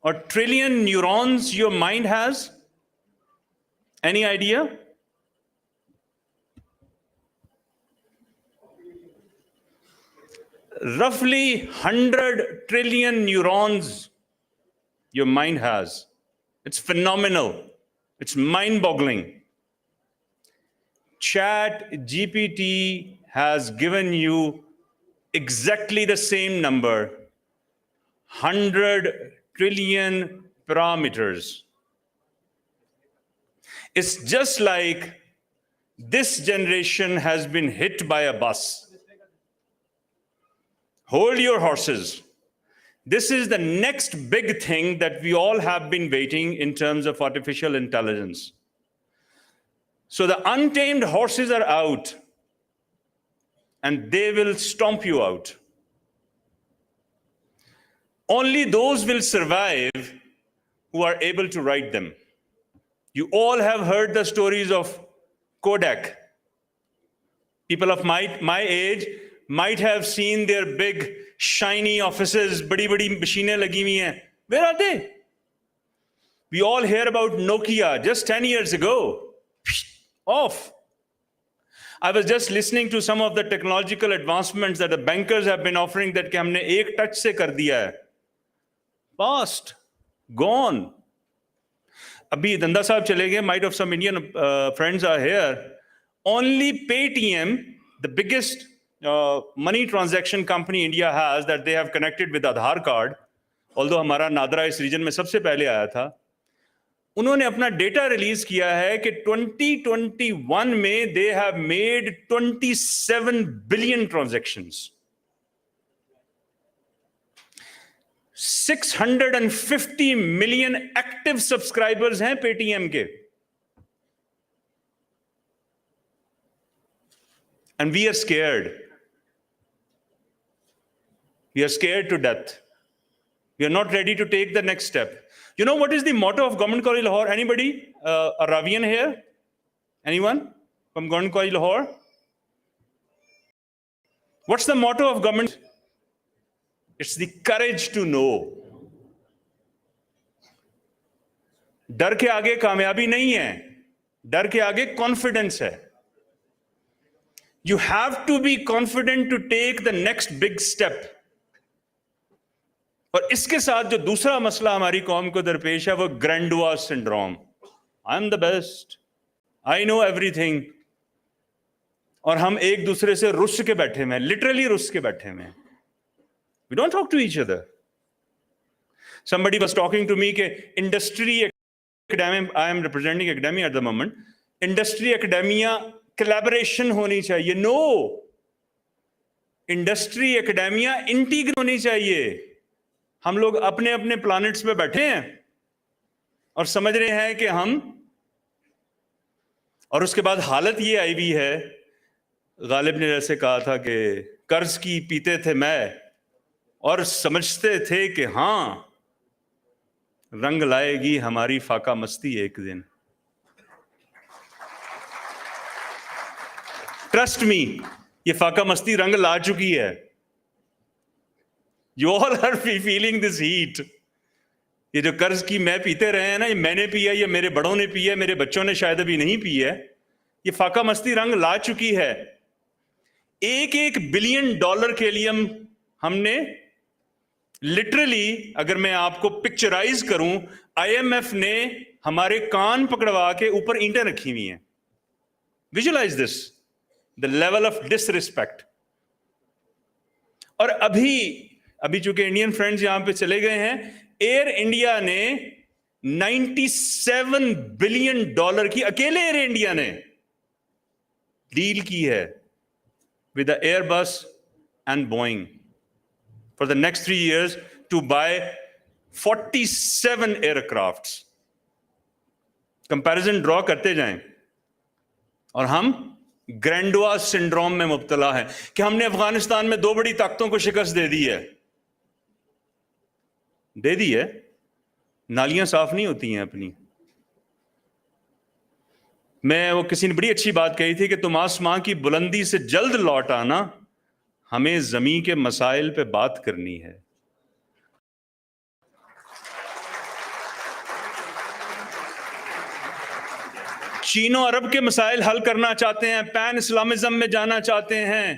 or trillion neurons your mind has? Any idea? Roughly 100 trillion neurons your mind has. It's phenomenal. It's mind-boggling. Chat GPT has given you exactly the same number, 100 trillion parameters. It's just like this generation has been hit by a bus. Hold your horses. This is the next big thing that we all have been waiting in terms of artificial intelligence. So the untamed horses are out, and they will stomp you out. Only those will survive who are able to ride them. You all have heard the stories of Kodak. People of my age might have seen their big, shiny offices, badi machines lagi hui hain. Where are they? We all hear about Nokia just 10 years ago. Off. I was just listening to some of the technological advancements that the bankers have been offering that हमने एक touch से कर दिया है. Past, gone. Abhi Danda sahab chale gaye. Might of some Indian friends are here. Only Paytm, the biggest money transaction company India has, that they have connected with Aadhaar card. Although हमारा नादरा इस region में सबसे पहले आया था. उन्होंने अपना data release किया है कि 2021 में they have made 27 billion transactions. 650 million active subscribers हैं Paytm के. And we are scared. We are scared to death. We are not ready to take the next step. You know what is the motto of Government College Lahore? Anybody? A Ravian here? Anyone from Government College Lahore? What's the motto of government? It's the courage to know. डर के आगे कामयाबी नहीं है, डर के आगे confidence है. You have to be confident to take the next big step. और इसके साथ जो दूसरा मसला हमारी कौम को दरपेश है वो grandeur syndrome. I am the best, I know everything. और हम एक दूसरे से रुस के बैठे हुए हैं, लिटरली रुस के बैठे हुए हैं. We don't talk to each other. Somebody was talking to me कि industry academia, I am representing academia at the moment. Industry academia collaboration होनी चाहिए. No, industry academia इंटीग्रेट होनी चाहिए. हम लोग अपने अपने प्लैनेट्स पे बैठे हैं और समझ रहे हैं कि हम, और उसके बाद हालत ये आई हुई है. गालिब ने जैसे कहा था कि कर्ज की पीते थे मैं और समझते थे कि हां रंग लाएगी हमारी फाका मस्ती एक दिन. ट्रस्ट मी, ये फाका मस्ती रंग ला चुकी है. You all are feeling this heat. ये जो कर्ज की मैं पीते रहे हैं ना, ये मैंने पिया, ये मेरे बड़ों ने पिया, मेरे बच्चों ने शायद अभी नहीं पी है. ये फाका मस्ती रंग ला चुकी है. $1 बिलियन के लिए हमने लिटरली, अगर मैं आपको पिक्चराइज करूं, IMF ने हमारे कान पकड़वा के ऊपर ईंटें रखी हुई हैं. Visualise this, the level of disrespect. और अभी चूंकि इंडियन फ्रेंड्स यहां पे चले गए हैं, एयर इंडिया ने $97 बिलियन की, अकेले एयर इंडिया ने डील की है with the Airbus and Boeing for the next 3 years to buy 47 aircrafts. Comparison draw करते जाएं. और हम ग्रैंडवा सिंड्रोम में मुब्तला हैं कि हमने अफगानिस्तान में 2 बड़ी ताकतों को शिकस्त दे दी है. नालियां साफ नहीं होती हैं अपनी. मैं, वो किसी ने बड़ी अच्छी बात कही थी कि तुम आसमां की बुलंदी से जल्द लौट आना, हमें जमीन के मसाइल पे बात करनी है. चीनो अरब के मसाइल हल करना चाहते हैं, पैन इस्लामिज्म में जाना चाहते हैं,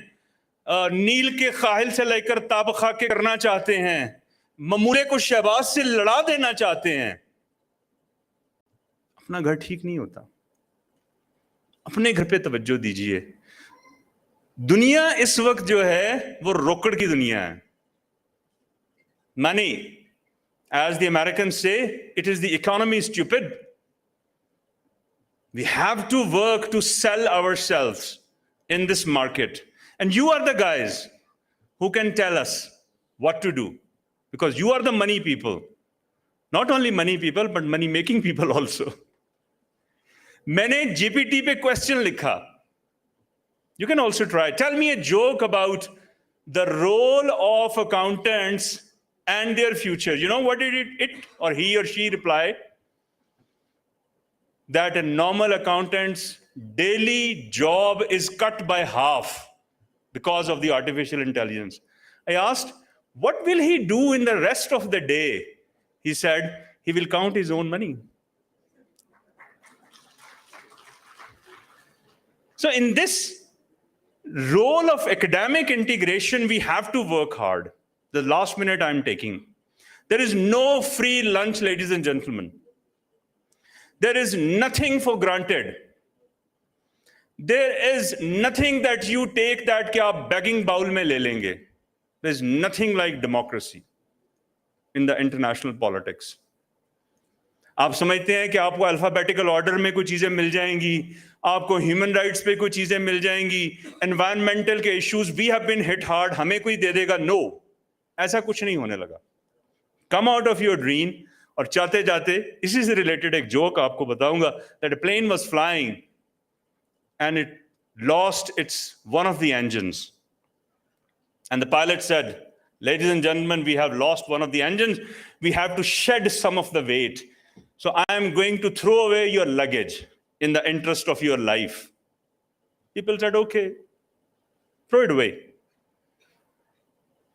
नील के काहिल से लेकर ताबखा के करना चाहते हैं, ममूरे को शहबाज से लड़ा देना चाहते हैं. अपना घर ठीक नहीं होता, अपने घर पे तवज्जो दीजिए. दुनिया इस वक्त जो है वो रोकड़ की दुनिया है. Money, as the Americans say, it is the economy stupid. We have to work to sell ourselves in this market. And you are the guys who can tell us what to do, because you are the money people. Not only money people, but money making people also. मैंने GPT पे question लिखा. You can also try. Tell me a joke about the role of accountants and their future. You know what did it or he or she reply? That a normal accountant's daily job is cut by half because of the artificial intelligence. I asked, what will he do in the rest of the day? He said, he will count his own money. So in this role of academic integration, we have to work hard. The last minute I'm taking. There is no free lunch, ladies and gentlemen. There is nothing for granted. There is nothing that you take that कि आप begging bowl में ले लेंगे. There is nothing like democracy in the international politics. आप समझते हैं कि आपको अल्फाबेटिकल ऑर्डर में कुछ चीजें मिल जाएंगी, आपको ह्यूमन राइट्स पे कुछ चीजें मिल जाएंगी, एनवायरमेंटल के issues we have been hit hard, हमें कोई दे देगा. नो, ऐसा कुछ नहीं होने लगा. Come out of your dream. और जाते जाते इसी से रिलेटेड एक जोक आपको बताऊंगा. That a plane was flying and it lost one of the engines. And the pilot said, ladies and gentlemen, we have lost one of the engines. We have to shed some of the weight. So I am going to throw away your luggage in the interest of your life. People said, okay, throw it away.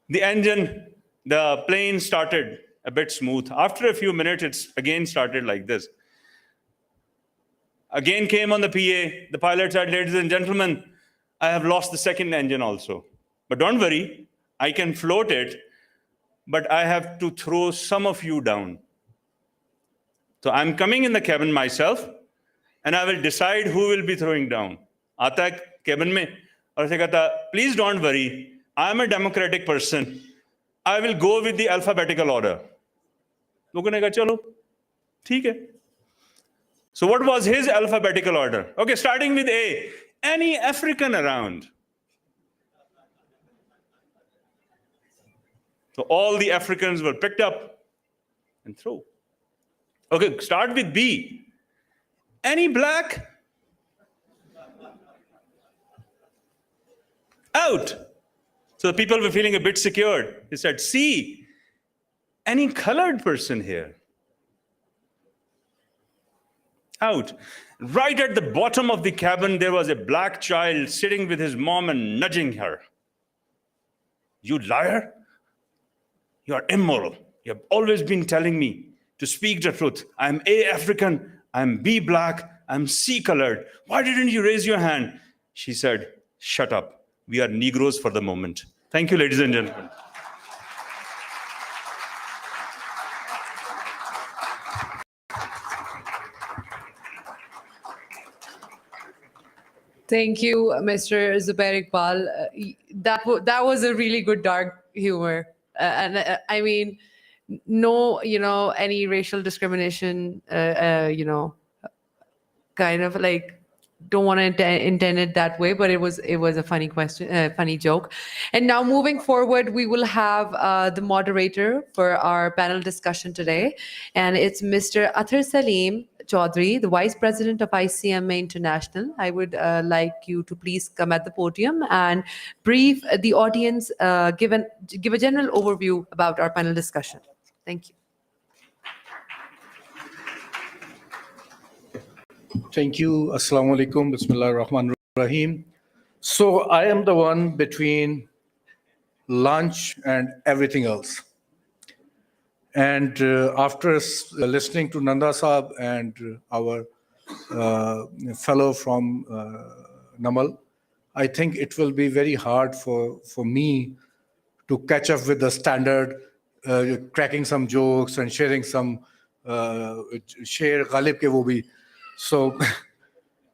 The plane started a bit smooth. After a few minutes, it's again started like this. Again came on the PA. The pilot said, ladies and gentlemen, I have lost the second engine also. But don't worry, I can float it, but I have to throw some of you down. So I'm coming in the cabin myself, and I will decide who will be throwing down. आता है cabin में, और ऐसे कहता, please don't worry, I am a democratic person. I will go with the alphabetical order. लोगों ने कहा, चलो, ठीक है. So what was his alphabetical order? Okay, starting with A. Any African around? So all the Africans were picked up and thrown. Okay, start with B. Any black? Out. So the people were feeling a bit secured. He said, C. Any colored person here? Out. Right at the bottom of the cabin, there was a black child sitting with his mom and nudging her. You liar! You are immoral. You have always been telling me to speak the truth. I'm A, African. I'm B, black. I'm C, colored. Why didn't you raise your hand? She said, shut up. We are Negroes for the moment. Thank you, ladies and gentlemen. Thank you, Mr. Zubair Iqbal. That was a really good dark humor. I mean, no, any racial discrimination, kind of like, don't want to intend it that way, but it was a funny question, funny joke. And now moving forward, we will have the moderator for our panel discussion today, and it's Mr. Athar Salim Chaudhry, the Vice President of ICMA International. I would like you to please come at the podium and brief the audience, give a general overview about our panel discussion. Thank you. Thank you. Assalamu alaikum. Bismillah ar-Rahman ar-Rahim. So I am the one between lunch and everything else. And after listening to Nanda Saab and our fellow from Namal, I think it will be very hard for me to catch up with the standard, cracking some jokes and sharing some share ghalib ke wo bhi. So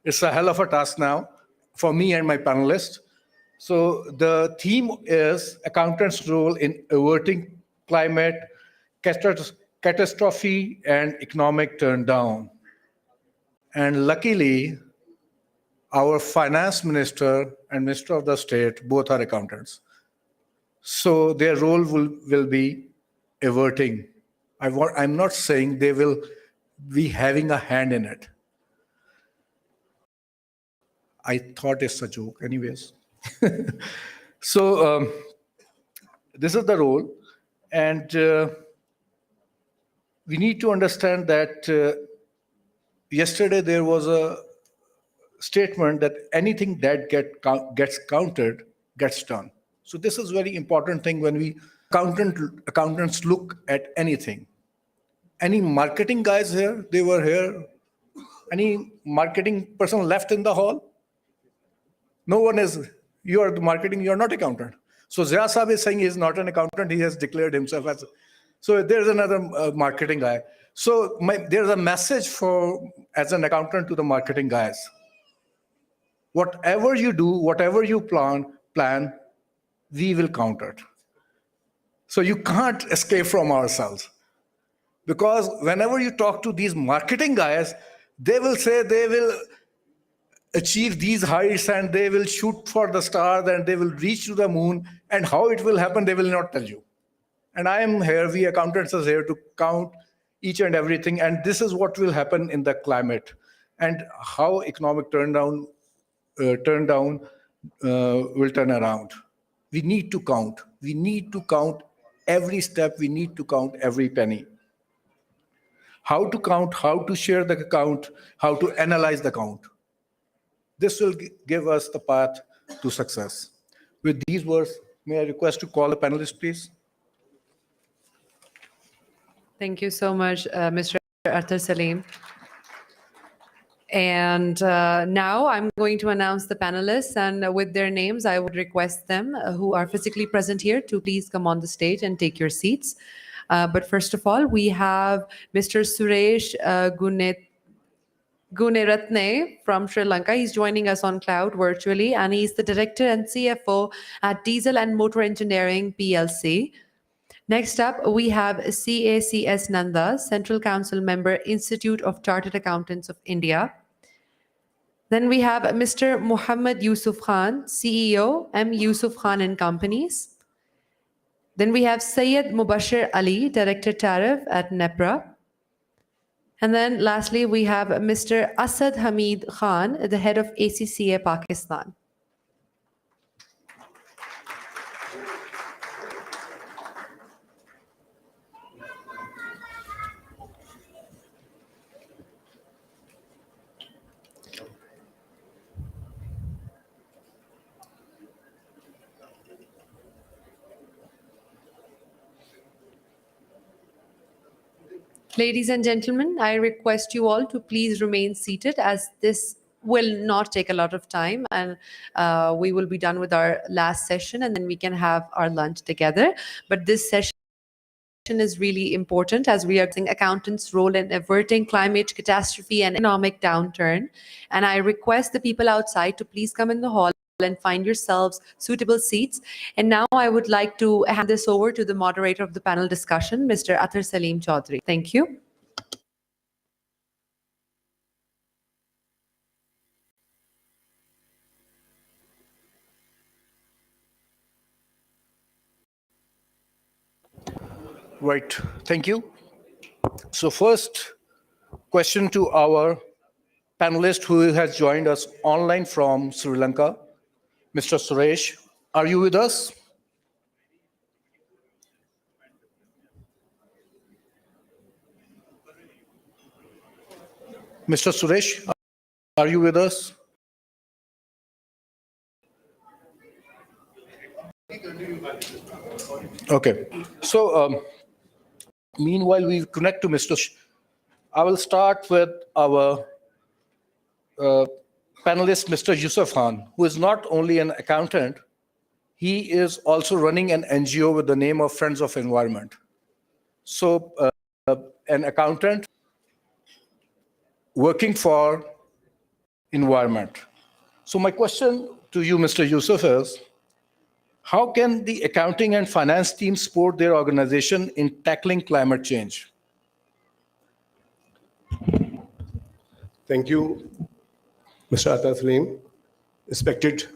it's a hell of a task now for me and my panelists. So the theme is accountants' role in averting climate catastrophe and economic turndown. And luckily, our finance minister and minister of the state both are accountants. So their role will be averting. I'm not saying they will be having a hand in it. I thought it's a joke, anyways. So this is the role, and we need to understand that yesterday there was a statement that anything that gets counted gets done. So this is very important thing when we accountants look at anything. Any marketing guys here? They were here. Any marketing person left in the hall? No one is. You are the marketing. You are not accountant. So Zia Saab is saying he is not an accountant. He has declared himself as. So there's another marketing guy. So there's a message as an accountant to the marketing guys. Whatever you do, whatever you plan, we will count it. So you can't escape from ourselves. Because whenever you talk to these marketing guys, they will say they will achieve these heights and they will shoot for the stars and they will reach to the moon, and how it will happen, they will not tell you. And I am here, we accountants are here to count each and everything, and this is what will happen in the climate and how economic turn down will turn around. We need to count. We need to count every step. We need to count every penny. How to count, how to share the account, how to analyze the count. This will give us the path to success. With these words, may I request to call the panelists, please? Thank you so much, Mr. Athar Salim. And now I'm going to announce the panelists, and with their names, I would request them who are physically present here to please come on the stage and take your seats. But first of all, we have Mr. Suresh Guneratne from Sri Lanka. He's joining us on cloud virtually, and he's the director and CFO at Diesel and Motor Engineering PLC. Next up, we have CACS Nanda, Central Council Member, Institute of Chartered Accountants of India. Then we have Mr. Muhammad Yusuf Khan, CEO, M. Yusuf Khan and Companies. Then we have Syed Mubashir Ali, Director Tariff at NEPRA. And then lastly, we have Mr. Asad Hamid Khan, the head of ACCA Pakistan. Ladies and gentlemen, I request you all to please remain seated, as this will not take a lot of time, and we will be done with our last session and then we can have our lunch together. But this session is really important as we are seeing accountants' role in averting climate catastrophe and economic downturn. And I request the people outside to please come in the hall and find yourselves suitable seats. And now I would like to hand this over to the moderator of the panel discussion, Mr. Athar Salim Chaudhary. Thank you. Right, thank you. So first question to our panelist who has joined us online from Sri Lanka, Mr. Suresh, are you with us? Mr. Suresh, are you with us? Okay, so meanwhile we connect to Mr. I will start with our panelist, Mr. Yusuf Khan, who is not only an accountant, he is also running an NGO with the name of Friends of Environment. So an accountant working for environment. So my question to you, Mr. Yusuf, is how can the accounting and finance team support their organization in tackling climate change? Thank you, Mr. Atta Salim, respected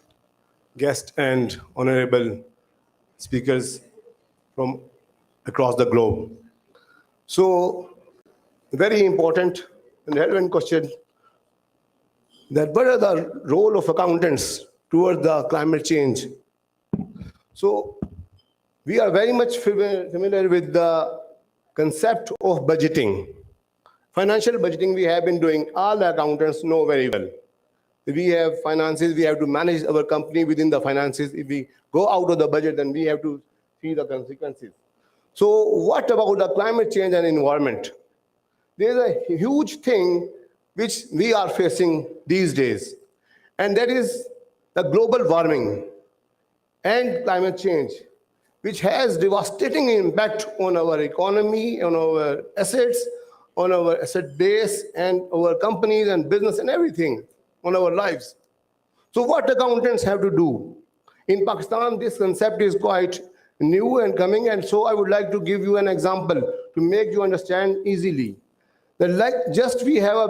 guests and honorable speakers from across the globe. So, very important and relevant question that what are the role of accountants towards the climate change? So, we are very much familiar with the concept of budgeting. Financial budgeting we have been doing, all the accountants know very well. If we have finances, we have to manage our company within the finances. If we go out of the budget, then we have to see the consequences. So what about the climate change and environment? There is a huge thing which we are facing these days, and that is the global warming and climate change, which has devastating impact on our economy, on our assets, on our asset base, and our companies and business and everything, on our lives. So what accountants have to do? In Pakistan, this concept is quite new and coming, and so I would like to give you an example to make you understand easily. That like just we have a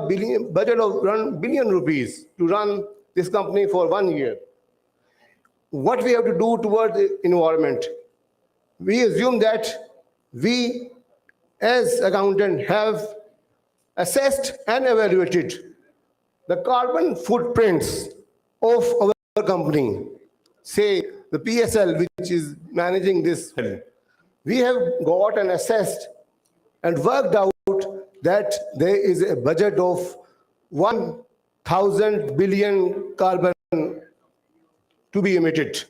budget of around billion rupees to run this company for 1 year. What we have to do towards the environment? We assume that we as accountant have assessed and evaluated the carbon footprints of our company, say the PSL, which is managing this. We have got and assessed and worked out that there is a budget of 1,000 billion carbon to be emitted.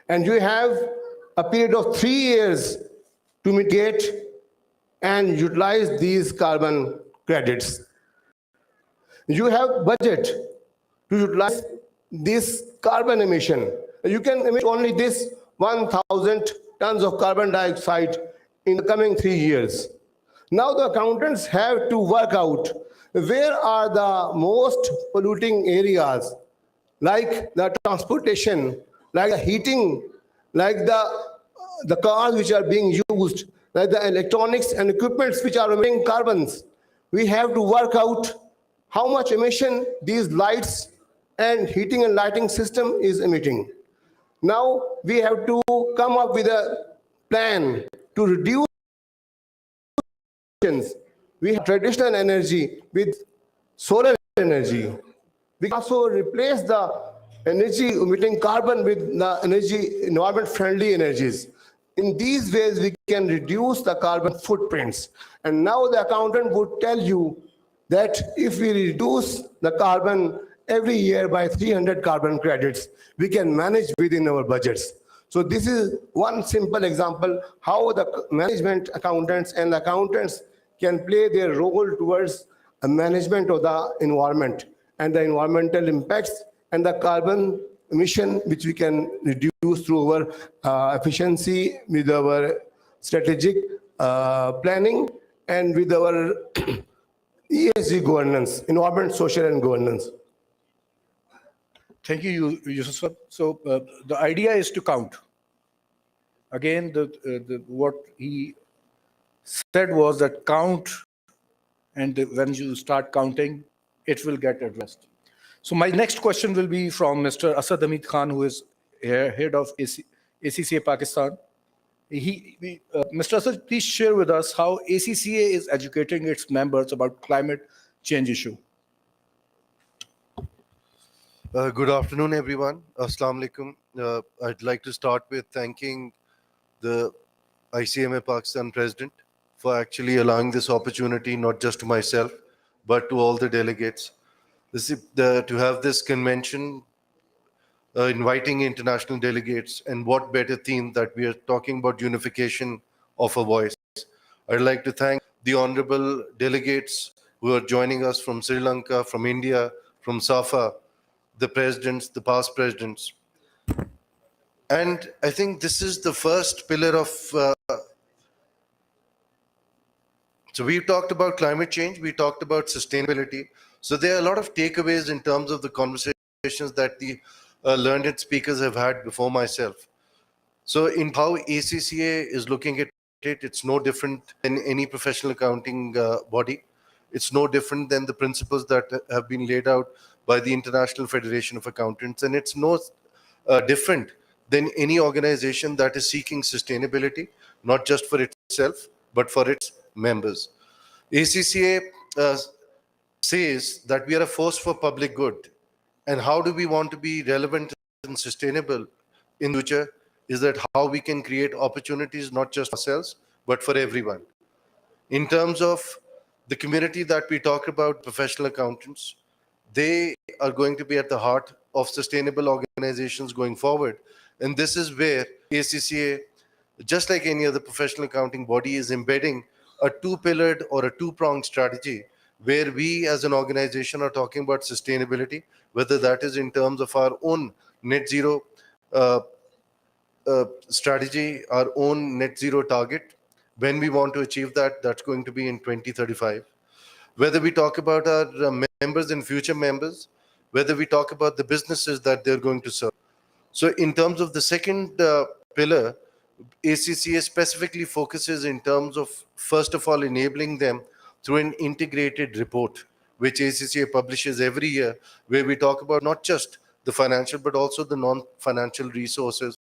And you have a period of 3 years to mitigate and utilize these carbon credits. You have budget to utilize this carbon emission. You can emit only this 1,000 tons of carbon dioxide in the coming 3 years. Now the accountants have to work out where are the most polluting areas, like the transportation, like the heating, like the cars which are being used, like the electronics and equipments which are emitting carbons. We have to work out how much emission these lights and heating and lighting system is emitting. Now we have to come up with a plan to reduce emissions. We have traditional energy with solar energy. We also replace the energy emitting carbon with the energy environment friendly energies. In these ways, we can reduce the carbon footprints. And now the accountant would tell you that if we reduce the carbon every year by 300 carbon credits, we can manage within our budgets. So this is one simple example how the management accountants and accountants can play their role towards a management of the environment and the environmental impacts and the carbon emission which we can reduce through our efficiency with our strategic planning and with our ESG governance, environment, social and governance. Thank you, Yusuf. So the idea is to count. Again, what he said was that count, and when you start counting, it will get addressed. So my next question will be from Mr. Asad Hamid Khan, who is head of ACCA Pakistan. Mr. Asad, please share with us how ACCA is educating its members about climate change issue. Good afternoon, everyone. Assalamu alaikum. I'd like to start with thanking the ICMA Pakistan president for actually allowing this opportunity, not just to myself, but to all the delegates. To have this convention, inviting international delegates, and what better theme that we are talking about unification of a voice. I'd like to thank the honorable delegates who are joining us from Sri Lanka, from India, from SAFA, the presidents, the past presidents. And I think this is the first pillar of, so we've talked about climate change, we talked about sustainability. So there are a lot of takeaways in terms of the conversations that the learned speakers have had before myself. So in how ACCA is looking at it, it's no different than any professional accounting body. It's no different than the principles that have been laid out by the International Federation of Accountants, and it's no different than any organization that is seeking sustainability, not just for itself, but for its members. ACCA says that we are a force for public good. And how do we want to be relevant and sustainable in the future is that how we can create opportunities, not just for ourselves, but for everyone. In terms of the community that we talk about, professional accountants, they are going to be at the heart of sustainable organizations going forward. And this is where ACCA, just like any other professional accounting body, is embedding a two-pillared or a two-pronged strategy where we as an organization are talking about sustainability, whether that is in terms of our own net zero strategy, our own net zero target. When we want to achieve that, that's going to be in 2035. Whether we talk about our members and future members, whether we talk about the businesses that they're going to serve. So in terms of the second pillar, ACCA specifically focuses in terms of, first of all, enabling them through an integrated report, which ACCA publishes every year, where we talk about not just the financial, but also the non-financial resources,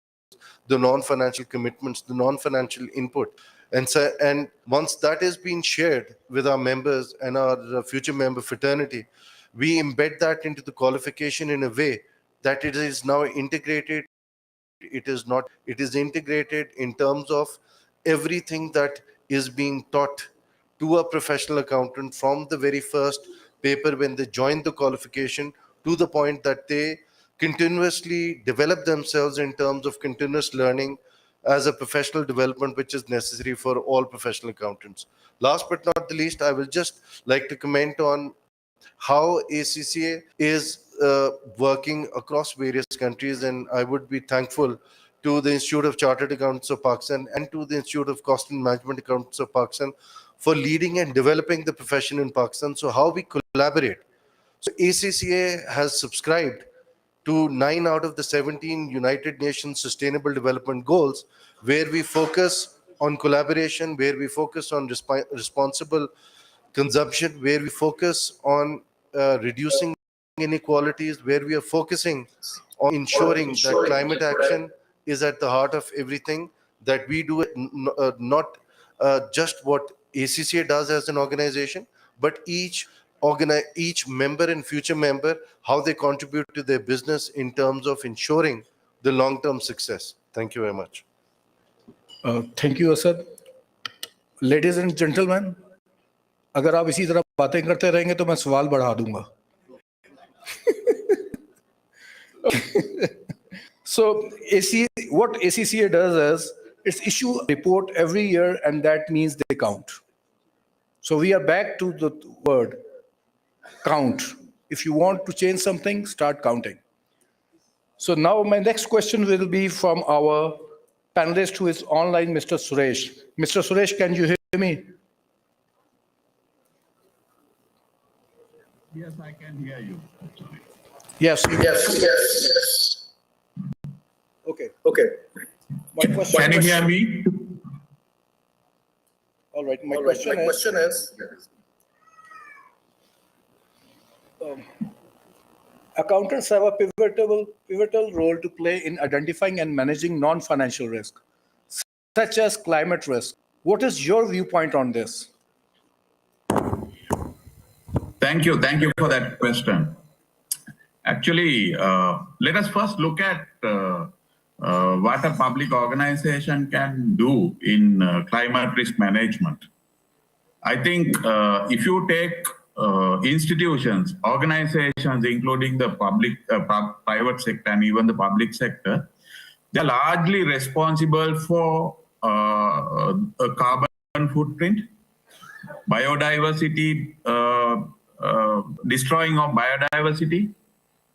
the non-financial commitments, the non-financial input. And once that has been shared with our members and our future member fraternity, we embed that into the qualification in a way that it is now integrated. It is integrated in terms of everything that is being taught to a professional accountant from the very first paper when they join the qualification to the point that they continuously develop themselves in terms of continuous learning as a professional development, which is necessary for all professional accountants. Last but not the least, I will just like to comment on how ACCA is working across various countries, and I would be thankful to the Institute of Chartered Accountants of Pakistan and to the Institute of Cost and Management Accountants of Pakistan for leading and developing the profession in Pakistan. So how we collaborate. So ACCA has subscribed to 9 out of the 17 United Nations Sustainable Development Goals, where we focus on collaboration, where we focus on responsible consumption, where we focus on reducing inequalities, where we are focusing on ensuring that climate action is at the heart of everything that we do, not just what ACCA does as an organization, but each member and future member, how they contribute to their business in terms of ensuring the long-term success. Thank you very much. Thank you, Asad. Ladies and gentlemen, अगर आप इसी तरह बातें करते रहेंगे तो मैं सवाल बढ़ा दूंगा. So what ACCA does is it's issue a report every year, and that means they count. So we are back to the word count. If you want to change something, start counting. So now my next question will be from our panelist who is online, Mr. Suresh. Mr. Suresh, can you hear me? Yes, I can hear you. Actually. Yes. Okay. Can you hear me? All right. My question is accountants have a pivotal role to play in identifying and managing non-financial risk, such as climate risk. What is your viewpoint on this? Thank you for that question. Actually, let us first look at what a public organization can do in climate risk management. I think if you take institutions, organizations, including the public, private sector, and even the public sector, they're largely responsible for a carbon footprint, biodiversity, destroying of biodiversity,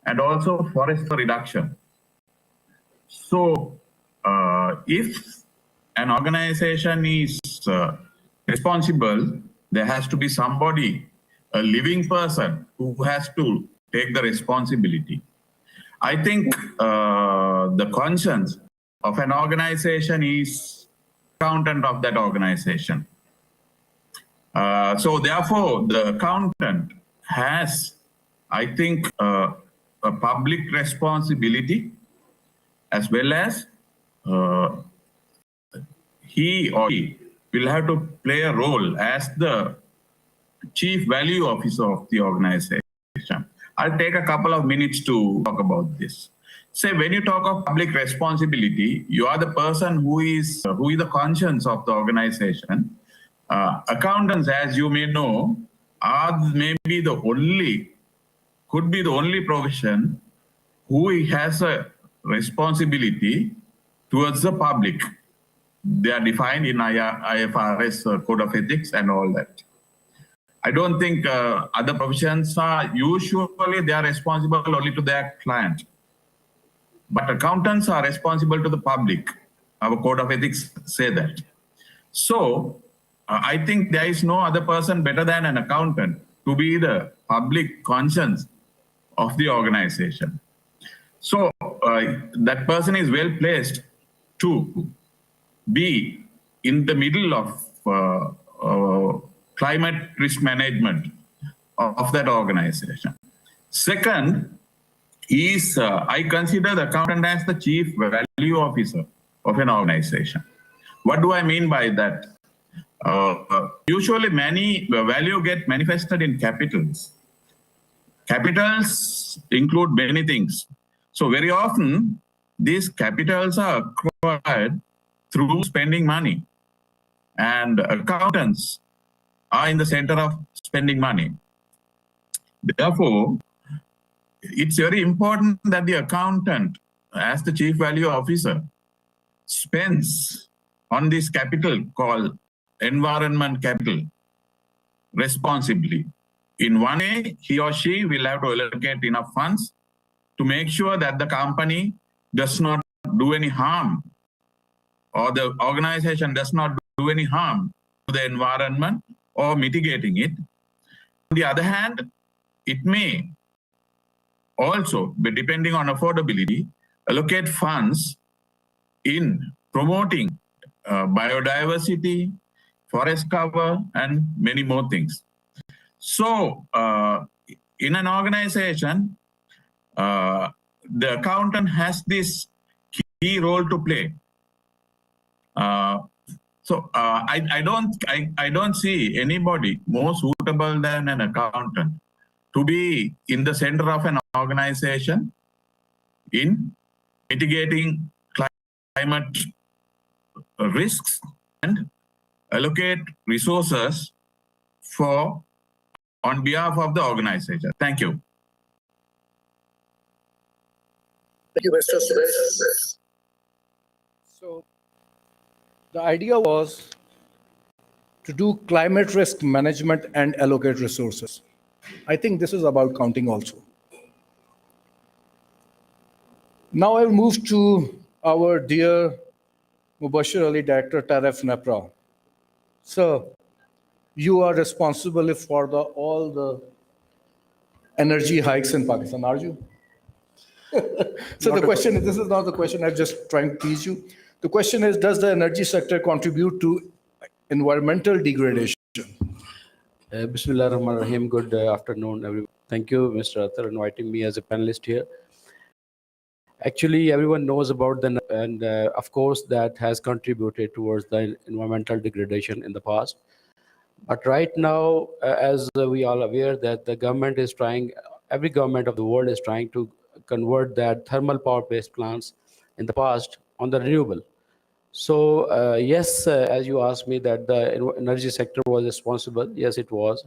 and also forest reduction. So if an organization is responsible, there has to be somebody, a living person, who has to take the responsibility. I think the conscience of an organization is accountant of that organization. So therefore, the accountant has, I think, a public responsibility as well as he or she will have to play a role as the chief value officer of the organization. I'll take a couple of minutes to talk about this. Say, when you talk of public responsibility, you are the person who is the conscience of the organization. Accountants, as you may know, are maybe could be the only profession who has a responsibility towards the public. They are defined in IFRS Code of Ethics and all that. I don't think other professions are usually they are responsible only to their client. But accountants are responsible to the public. Our Code of Ethics say that. So I think there is no other person better than an accountant to be the public conscience of the organization. So that person is well placed to be in the middle of climate risk management of that organization. Second is I consider the accountant as the chief value officer of an organization. What do I mean by that? Usually many value get manifested in capitals. Capitals include many things. So very often these capitals are acquired through spending money, and accountants are in the center of spending money. Therefore, it's very important that the accountant, as the chief value officer, spends on this capital called environment capital responsibly. In one way, he or she will have to allocate enough funds to make sure that the company does not do any harm, or the organization does not do any harm to the environment or mitigating it. On the other hand, it may also, depending on affordability, allocate funds in promoting biodiversity, forest cover, and many more things. So in an organization, the accountant has this key role to play. I don't see anybody more suitable than an accountant to be in the center of an organization in mitigating climate risks and allocate resources on behalf of the organization. Thank you. Thank you, Mr. Suresh. So the idea was to do climate risk management and allocate resources. I think this is about counting also. Now I'll move to our dear Mubashir Ali, Director, Tariff NEPRA. Sir, you are responsible for all the energy hikes in Pakistan, are you? So the question is, this is not the question, I'm just trying to tease you. The question is, does the energy sector contribute to environmental degradation? Bismillah ar-Rahman ar-Rahim. Good afternoon, everyone. Thank you, Mr. Athar, inviting me as a panelist here. Actually, everyone knows about and of course, that has contributed towards the environmental degradation in the past. But right now, as we all aware, that the government is trying, every government of the world is trying to convert that thermal power-based plants in the past on the renewable. So yes, as you asked me that the energy sector was responsible, yes, it was.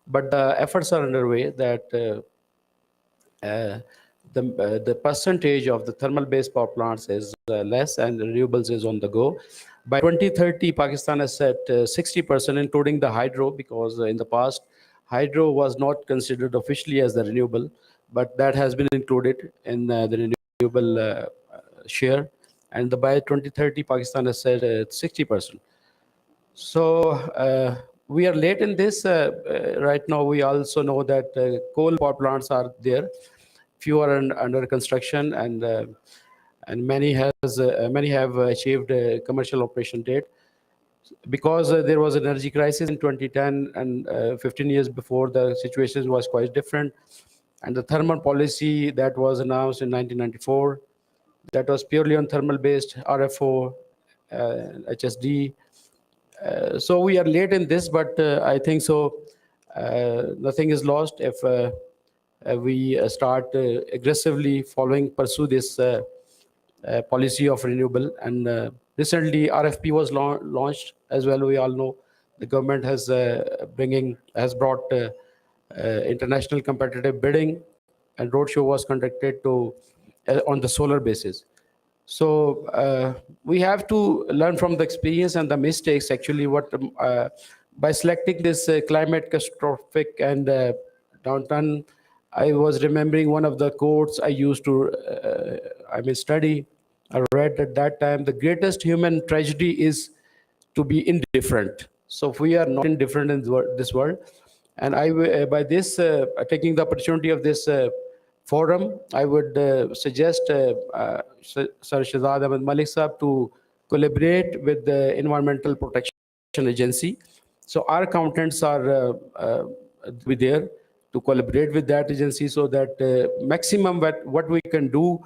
But the efforts are underway that the percentage of the thermal-based power plants is less and renewables is on the go. By 2030, Pakistan has set 60%, including the hydro, because in the past, hydro was not considered officially as the renewable, but that has been included in the renewable share. And by 2030, Pakistan has set 60%. So we are late in this. Right now, we also know that coal power plants are there. Few are under construction, and many have achieved a commercial operation date. because there was an energy crisis in 2010 and 15 years before, the situation was quite different. And the thermal policy that was announced in 1994, that was purely on thermal based RFO, HSD. So we are late in this, but I think so. Nothing is lost if we start aggressively pursue this policy of renewable. And recently, RFP was launched as well. We all know the government has brought international competitive bidding, and roadshow was conducted on the solar basis. So we have to learn from the experience and the mistakes. Actually, by selecting this climate catastrophic and downturn, I was remembering one of the quotes I used to study. I read at that time, the greatest human tragedy is to be indifferent. So if we are not indifferent in this world, and by this taking the opportunity of this forum, I would suggest Sir Shahzad Ahmed Malik Saab to collaborate with the Environmental Protection Agency. So our accountants are be there to collaborate with that agency, so that maximum what we can do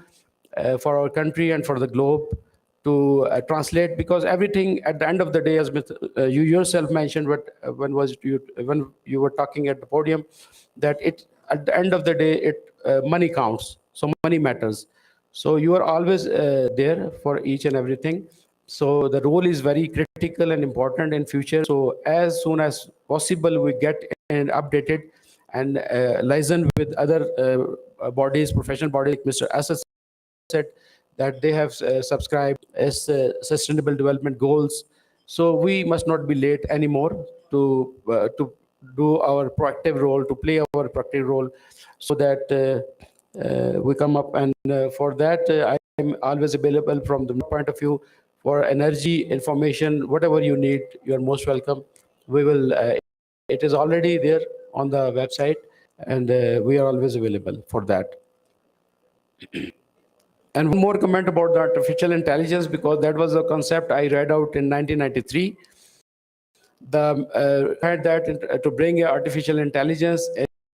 for our country and for the globe to translate, because everything at the end of the day, as you yourself mentioned, when you were talking at the podium, that at the end of the day, money counts. So money matters. So you are always there for each and everything. So the role is very critical and important in future. So as soon as possible, we get updated and liaison with other bodies, professional bodies, like Mr. Asad said, that they have subscribed as sustainable development goals. So we must not be late anymore to do our proactive role, to play our proactive role, so that we come up. And for that, I am always available from the point of view for energy information. Whatever you need, you are most welcome. We will. It is already there on the website, and we are always available for that. And one more comment about the artificial intelligence, because that was a concept I read out in 1993. Had that to bring artificial intelligence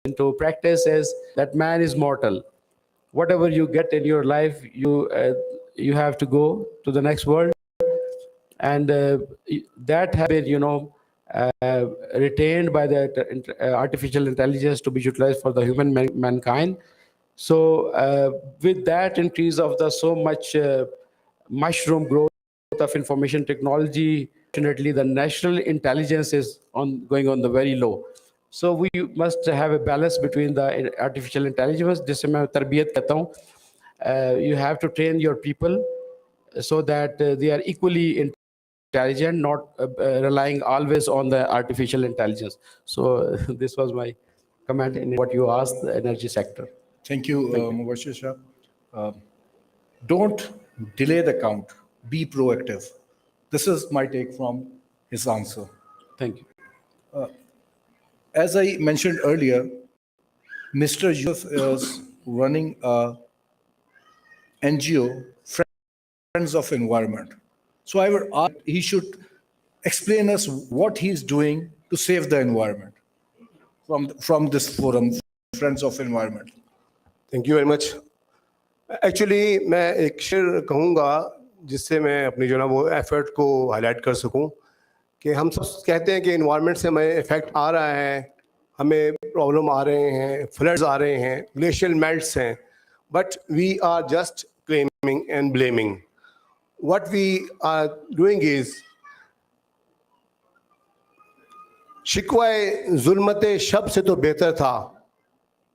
into practice is that man is mortal. Whatever you get in your life, you have to go to the next world, and that has been retained by the artificial intelligence to be utilized for the mankind. So with that increase of the so much mushroom growth of information technology, fortunately the national intelligence is going on the very low. So we must have a balance between the artificial intelligence. जिसे मैं तरबियत कहता हूँ. You have to train your people so that they are equally intelligent, not relying always on the artificial intelligence. So this was my comment in what you asked, the energy sector. Thank you, Mubashir Shah. Don't delay the count. Be proactive. This is my take from his answer. Thank you. As I mentioned earlier, Mr. Yusuf is running a NGO, Friends of Environment. So I would ask he should explain us what he's doing to save the environment from this forum, Friends of Environment. Thank you very much. Actually मैं एक शेर कहूँगा जिससे मैं अपनी जो ना वो एफर्ट को हाईलाइट कर सकूँ कि हम सब कहते हैं कि इन्वायरमेंट से हमें इफेक्ट आ रहा है, हमें प्रॉब्लम आ रहे हैं, फ्लड्स आ रहे हैं, ग्लेशियल मेल्ट्स हैं, but we are just claiming and blaming. What we are doing is शिकवाए जुल्मते शब से तो बेहतर था,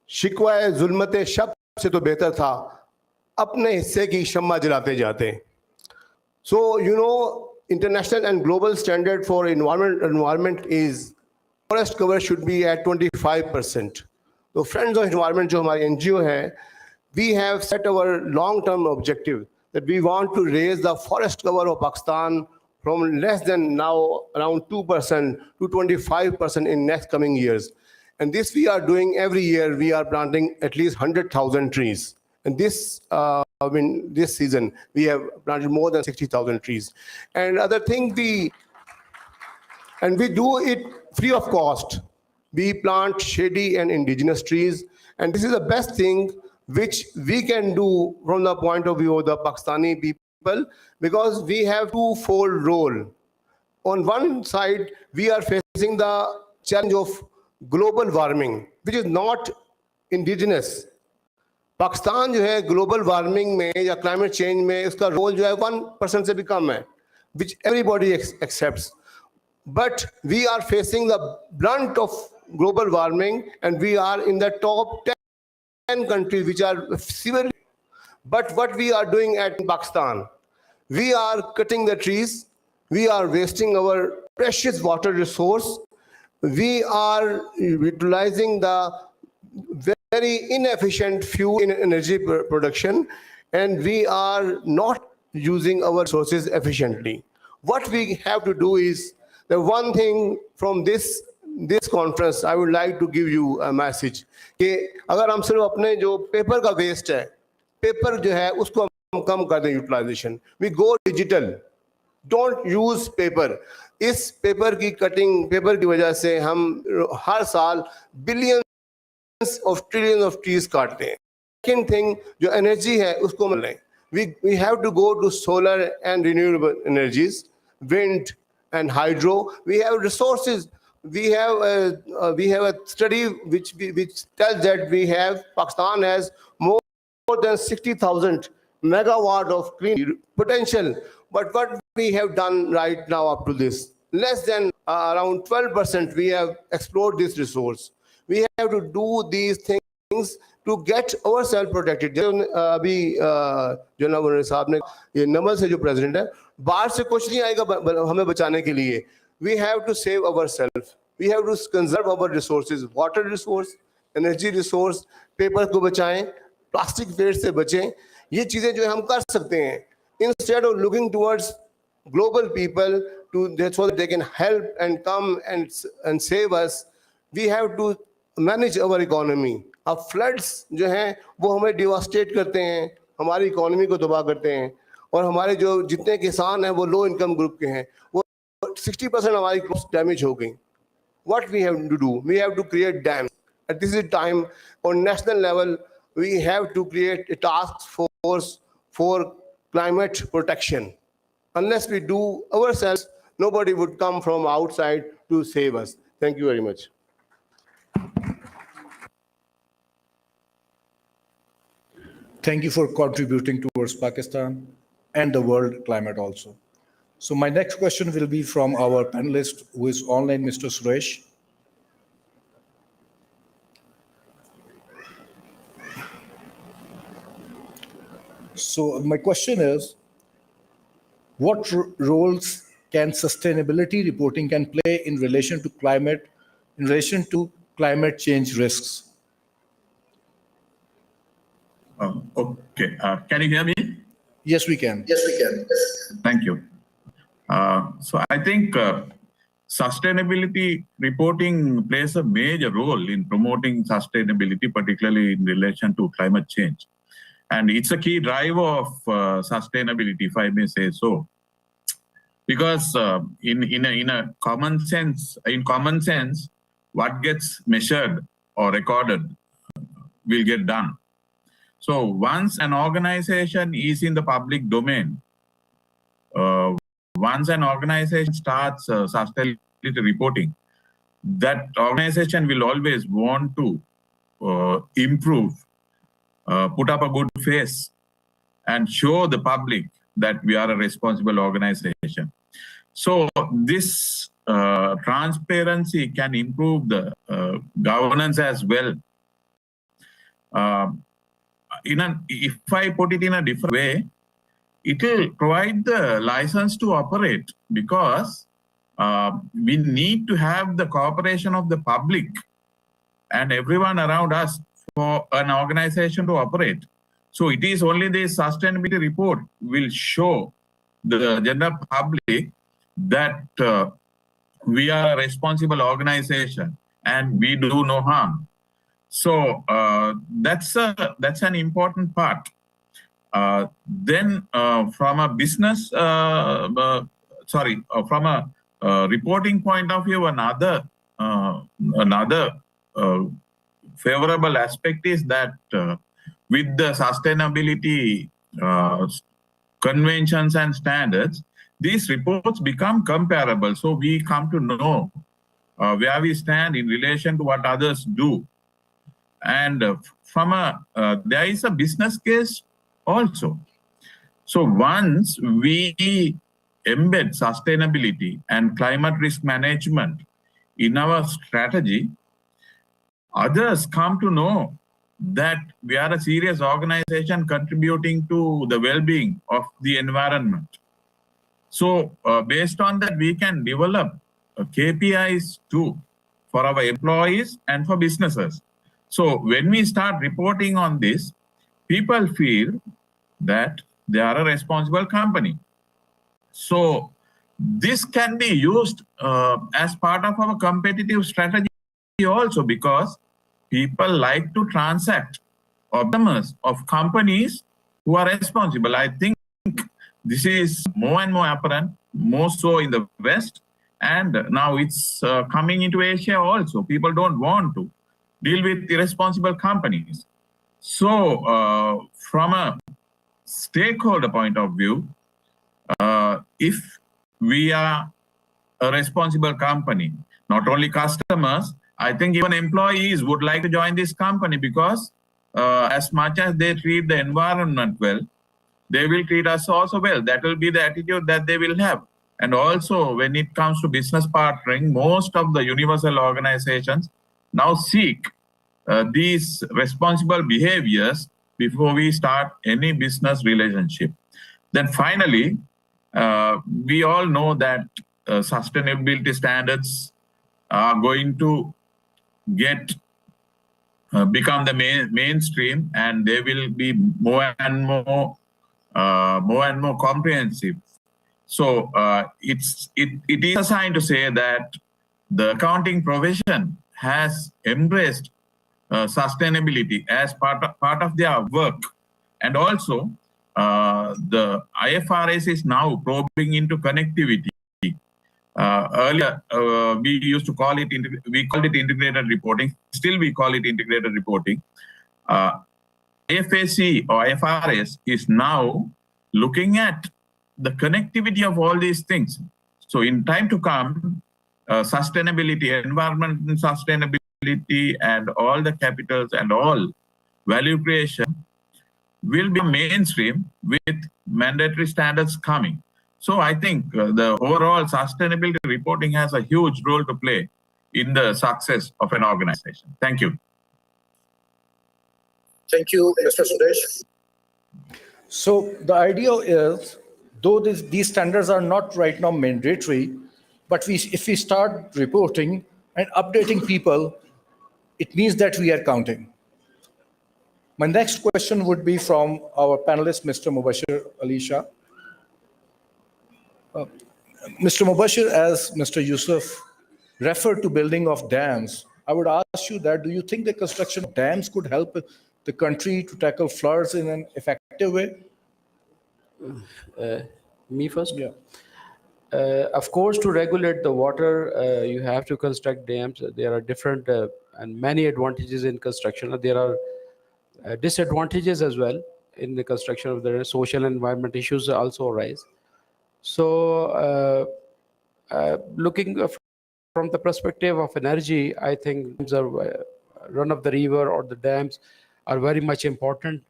शिकवाए जुल्मते शब से तो बेहतर था, अपने हिस्से की शम्मा जलाते जाते. So international and global standard for environment is forest cover should be at 25%. So Friends of Environment जो हमारी NGO है, we have set our long-term objective that we want to raise the forest cover of Pakistan from less than now around 2% to 25% in next coming years. And this we are doing every year. We are planting at least 100,000 trees. And this season, we have planted more than 60,000 trees. And other thing, And we do it free of cost. We plant shady and indigenous trees, and this is the best thing which we can do from the point of view of the Pakistani people, because we have two-fold role. On one side, we are facing the challenge of global warming, which is not indigenous. Pakistan जो है global warming में या climate change में उसका role जो है 1% से भी कम है, which everybody accepts. But we are facing the brunt of global warming, and we are in the top 10 countries which are severely. But what we are doing at Pakistan, we are cutting the trees, we are wasting our precious water resource, we are utilizing the very inefficient fuel in energy production, and we are not using our resources efficiently. What we have to do is, the one thing from this conference, I would like to give you a message कि अगर हम सिर्फ अपने जो paper का waste है, paper जो है उसको हम कम कर दें utilisation, we go digital, don't use paper. इस पेपर की कटिंग, पेपर की वजह से हम हर साल billions of trillions of trees काटते हैं. Second thing, जो energy है उसको मिलें. We have to go to solar and renewable energies, wind and hydro. We have resources. We have a study which tells that Pakistan has more than 60,000 megawatt of clean potential. But what we have done right now up to this, less than around 12% we have explored this resource. We have to do these things to get ourselves protected. अभी जनाब साहब ने ये नमल से जो president है, बाहर से कुछ नहीं आएगा हमें बचाने के लिए. We have to save ourselves. We have to conserve our resources, water resource, energy resource, paper को बचाएं, plastic waste से बचें. ये चीजें जो हम कर सकते हैं. Instead of looking towards global people so that they can help and come and save us, we have to manage our economy. अब floods जो हैं वो हमें devastate करते हैं, हमारी economy को तबाह करते हैं, और हमारे जो जितने किसान हैं वो low income group के हैं, वो 60% हमारी crops damage हो गई. What we have to do? We have to create dams. At this time, on national level, we have to create a task force for climate protection. Unless we do ourselves, nobody would come from outside to save us. Thank you very much. Thank you for contributing towards Pakistan and the world climate also. So my next question will be from our panelist who is online, Mr. Suresh. So my question is, what roles can sustainability reporting can play in relation to climate change risks? Okay, can you hear me? Yes, we can. Yes, we can. Thank you. So I think sustainability reporting plays a major role in promoting sustainability, particularly in relation to climate change. And it's a key driver of sustainability, if I may say so. Because in common sense, what gets measured or recorded will get done. So once an organization is in the public domain, once an organization starts sustainability reporting, that organization will always want to improve, put up a good face, and show the public that we are a responsible organization. So this transparency can improve the governance as well. If I put it in a different way, it will provide the license to operate, because we need to have the cooperation of the public and everyone around us for an organization to operate. So it is only the sustainability report will show the general public that we are a responsible organization and we do no harm. So that's an important part. Then from a business, from a reporting point of view, another favorable aspect is that with the sustainability conventions and standards, these reports become comparable. So we come to know where we stand in relation to what others do. And there is a business case also. So once we embed sustainability and climate risk management in our strategy, others come to know that we are a serious organization contributing to the well-being of the environment. So based on that, we can develop KPIs too for our employees and for businesses. So when we start reporting on this, people feel that they are a responsible company. So this can be used as part of our competitive strategy also, because people like to transact customers of companies who are responsible. I think this is more and more apparent, more so in the West, and now it's coming into Asia also. People don't want to deal with irresponsible companies. So from a stakeholder point of view, if we are a responsible company, not only customers, I think even employees would like to join this company, because as much as they treat the environment well, they will treat us also well. That will be the attitude that they will have. And also, when it comes to business partnering, most of the universal organizations now seek these responsible behaviors before we start any business relationship. Then finally, we all know that sustainability standards are going to become the mainstream, and they will be more and more comprehensive. So it is a sign to say that the accounting profession has embraced sustainability as part of their work. And also, the IFRS is now probing into connectivity. Earlier, we used to call it integrated reporting. Still, we call it integrated reporting. IFAC or IFRS is now looking at the connectivity of all these things. So in time to come, sustainability, environmental sustainability, and all the capitals and all value creation will be mainstream with mandatory standards coming. So I think the overall sustainability reporting has a huge role to play in the success of an organization. Thank you. Thank you, Mr. Suresh. So the idea is, though these standards are not right now mandatory, but if we start reporting and updating people, it means that we are counting. My next question would be from our panelist, Mr. Mubashir Ali Shah. Mr. Mubashir, as Mr. Yusuf referred to building of dams, I would ask you that, do you think the construction of dams could help the country to tackle floods in an effective way? Me first? Yeah. Of course, to regulate the water, you have to construct dams. There are different and many advantages in construction. There are disadvantages as well in the construction of the social and environment issues also arise. So looking from the perspective of energy, I think run of the river or the dams are very much important,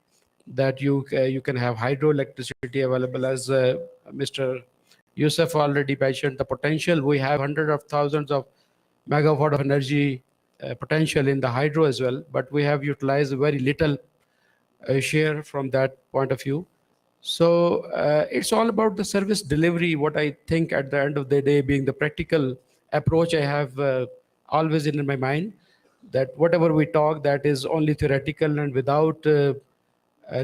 that you can have hydroelectricity available. As Mr. Yusuf already mentioned, the potential, we have hundreds of thousands of megawatt of energy potential in the hydro as well, but we have utilized very little share from that point of view. So it's all about the service delivery, what I think at the end of the day being the practical approach I have always in my mind, that whatever we talk, that is only theoretical, and without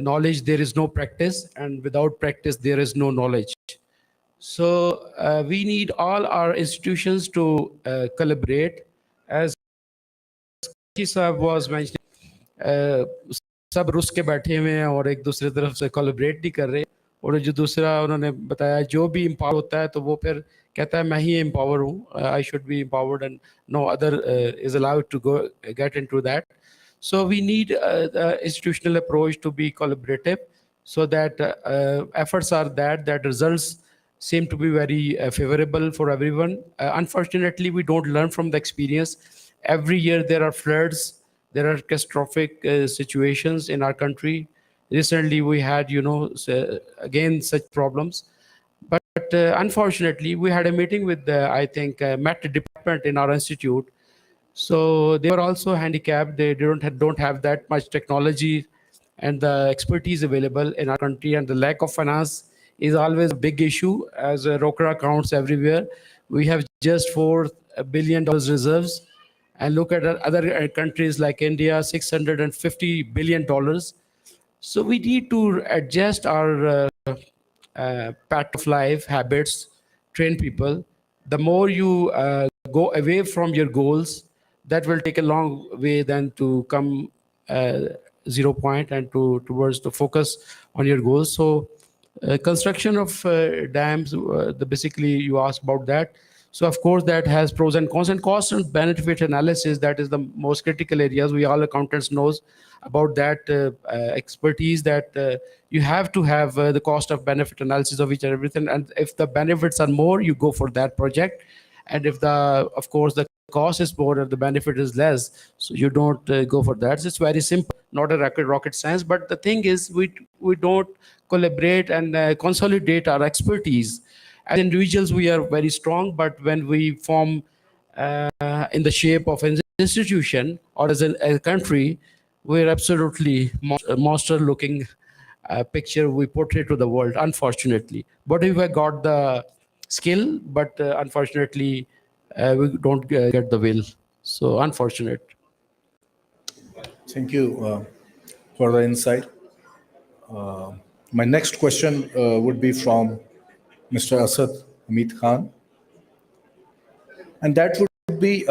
knowledge there is no practice, and without practice there is no knowledge. So we need all our institutions to collaborate. As Sahab was mentioning, सब रुस के बैठे हुए हैं और एक दूसरे तरफ से कोलैबोरेट नहीं कर रहे, और जो दूसरा उन्होंने बताया, जो भी empower होता है तो वो फिर कहता है मैं ही empower हूँ, I should be empowered and no other is allowed to go get into that. So we need the institutional approach to be collaborative, so that efforts are that results seem to be very favorable for everyone. Unfortunately, we don't learn from the experience. Every year there are floods, there are catastrophic situations in our country. Recently, we had, again such problems. But unfortunately, we had a meeting with the, I think, Met department in our institute. So they were also handicapped. They don't have that much technology and the expertise available in our country, and the lack of finance is always a big issue, as ROKRA accounts everywhere. We have just $4 billion reserves, and look at other countries like India, $650 billion. So we need to adjust our pattern of life habits, train people. The more you go away from your goals, that will take a long way than to come 0 point and towards to focus on your goals. So construction of dams, basically you asked about that. So of course that has pros and cons, and cost and benefit analysis, that is the most critical areas. We all accountants knows about that expertise, that you have to have the cost of benefit analysis of each and everything, and if the benefits are more, you go for that project, and if of course the cost is more and the benefit is less, so you don't go for that. So it's very simple, not a rocket science. But the thing is, we don't collaborate and consolidate our expertise. As individuals, we are very strong, but when we form in the shape of an institution or as a country, we're absolutely monster-looking picture we portray to the world, unfortunately. But we have got the skill, but unfortunately, we don't get the will. So unfortunate. Thank you for the insight. My next question would be from Mr. Asad Hamid Khan. And that would be,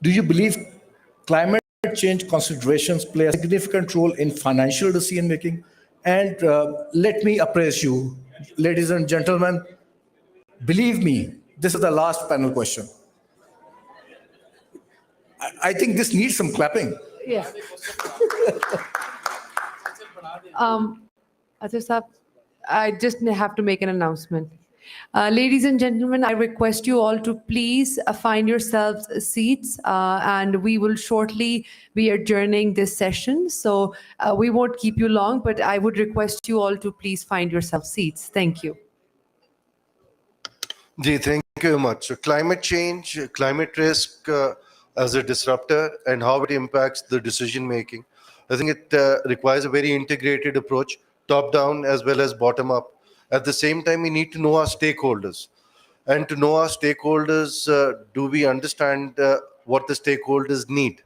do you believe climate change considerations play a significant role in financial decision making? And let me appraise you, ladies and gentlemen, believe me, this is the last panel question. I think this needs some clapping. Yeah. Atif Saab, I just have to make an announcement. Ladies and gentlemen, I request you all to please find yourselves seats, and we will shortly be adjourning this session. So we won't keep you long, but I would request you all to please find yourselves seats. Thank you. Ji, thank you very much. So climate change, climate risk as a disruptor, and how it impacts the decision making. I think it requires a very integrated approach, top down as well as bottom up. At the same time, we need to know our stakeholders. And to know our stakeholders, do we understand what the stakeholders need?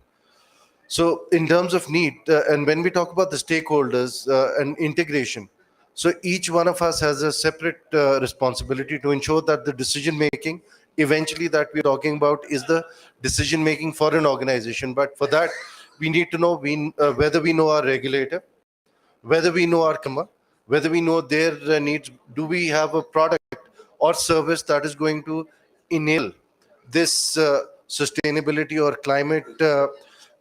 So in terms of need, and when we talk about the stakeholders and integration, so each one of us has a separate responsibility to ensure that the decision making eventually that we're talking about is the decision making for an organization. But for that, we need to know whether we know our regulator, whether we know our customer, whether we know their needs. Do we have a product or service that is going to enable this sustainability or climate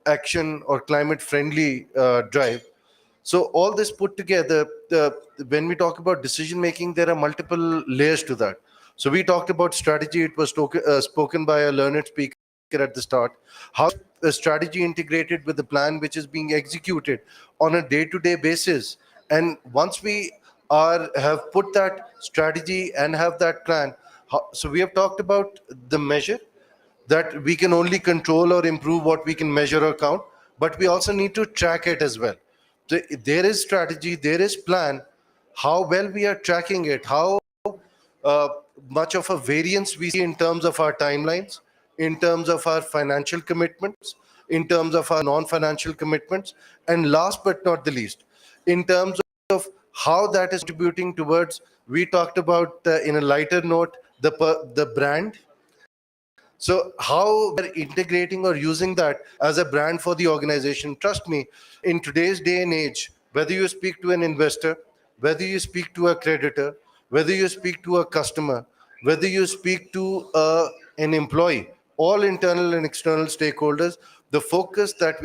action or climate friendly drive? So all this put together, when we talk about decision making, there are multiple layers to that. So we talked about strategy. It was spoken by a learned speaker at the start. How a strategy integrated with the plan which is being executed on a day-to-day basis. And once we have put that strategy and have that plan, so we have talked about the measure, that we can only control or improve what we can measure or count, but we also need to track it as well. So there is strategy, there is plan. How well we are tracking it, how much of a variance we see in terms of our timelines, in terms of our financial commitments, in terms of our non-financial commitments, and last but not the least, in terms of how that is contributing towards, we talked about in a lighter note, the brand. So how we're integrating or using that as a brand for the organization. Trust me, in today's day and age, whether you speak to an investor, whether you speak to a creditor, whether you speak to a customer, whether you speak to an employee, all internal and external stakeholders, the focus that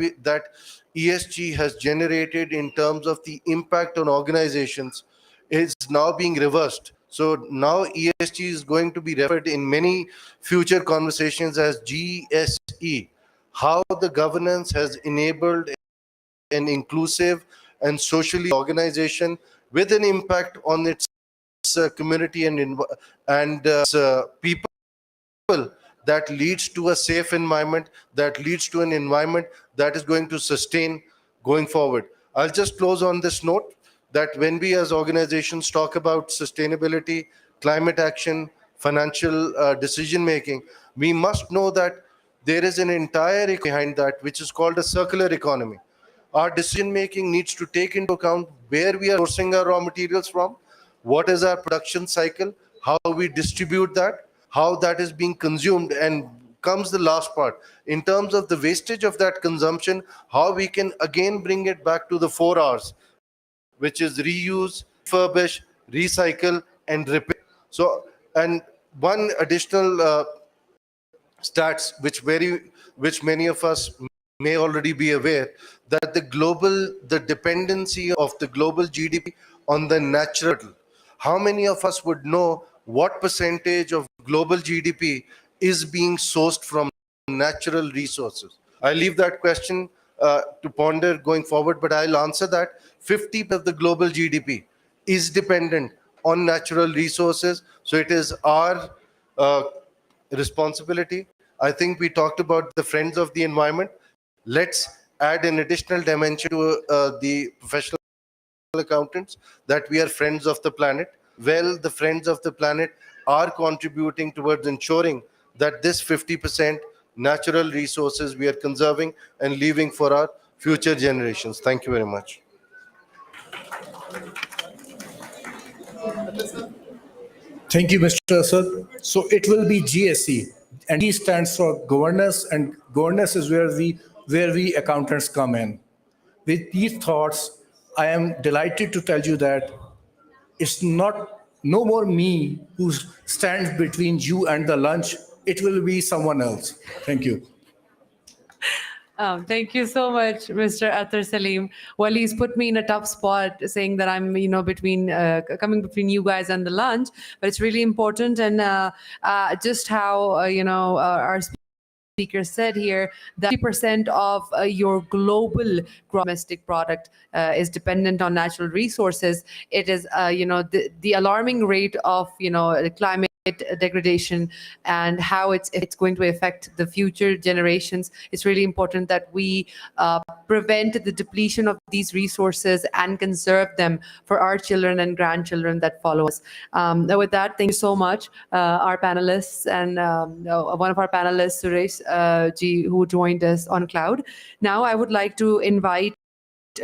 ESG has generated in terms of the impact on organizations is now being reversed. So now ESG is going to be referred in many future conversations as GSE, how the governance has enabled an inclusive and socially organization with an impact on its community and people, that leads to a safe environment, that leads to an environment that is going to sustain going forward. I'll just close on this note that when we as organizations talk about sustainability, climate action, financial decision making, we must know that there is an entire economy behind that, which is called a circular economy. Our decision making needs to take into account where we are sourcing our raw materials from, what is our production cycle, how we distribute that, how that is being consumed, and comes the last part. In terms of the wastage of that consumption, how we can again bring it back to the 4 Rs, which is reuse, refurbish, recycle, and repair. So, and one additional stats which many of us may already be aware, that the dependency of the global GDP on the natural, how many of us would know what percentage of global GDP is being sourced from natural resources? I leave that question to ponder going forward, but I'll answer that. 50% of the global GDP is dependent on natural resources, so it is our responsibility. I think we talked about the friends of the environment. Let's add an additional dimension to the professional accountants, that we are friends of the planet. Well, the friends of the planet are contributing towards ensuring that this 50% natural resources we are conserving and leaving for our future generations. Thank you very much. Thank you, Mr. Asad. So it will be GSE, and G stands for governance, and governance is where we accountants come in. With these thoughts, I am delighted to tell you that it's no more me who stands between you and the lunch. It will be someone else. Thank you. Thank you so much, Mr. Athar Salim. Well, he's put me in a tough spot saying that I'm, coming between you guys and the lunch, but it's really important. And just how, our speaker said here, that 50% of your global domestic product is dependent on natural resources. It is, the alarming rate of, climate degradation and how it's going to affect the future generations. It's really important that we prevent the depletion of these resources and conserve them for our children and grandchildren that follow us. With that, thank you so much, our panelists, and one of our panelists, Suresh ji, who joined us on Cloud. Now I would like to invite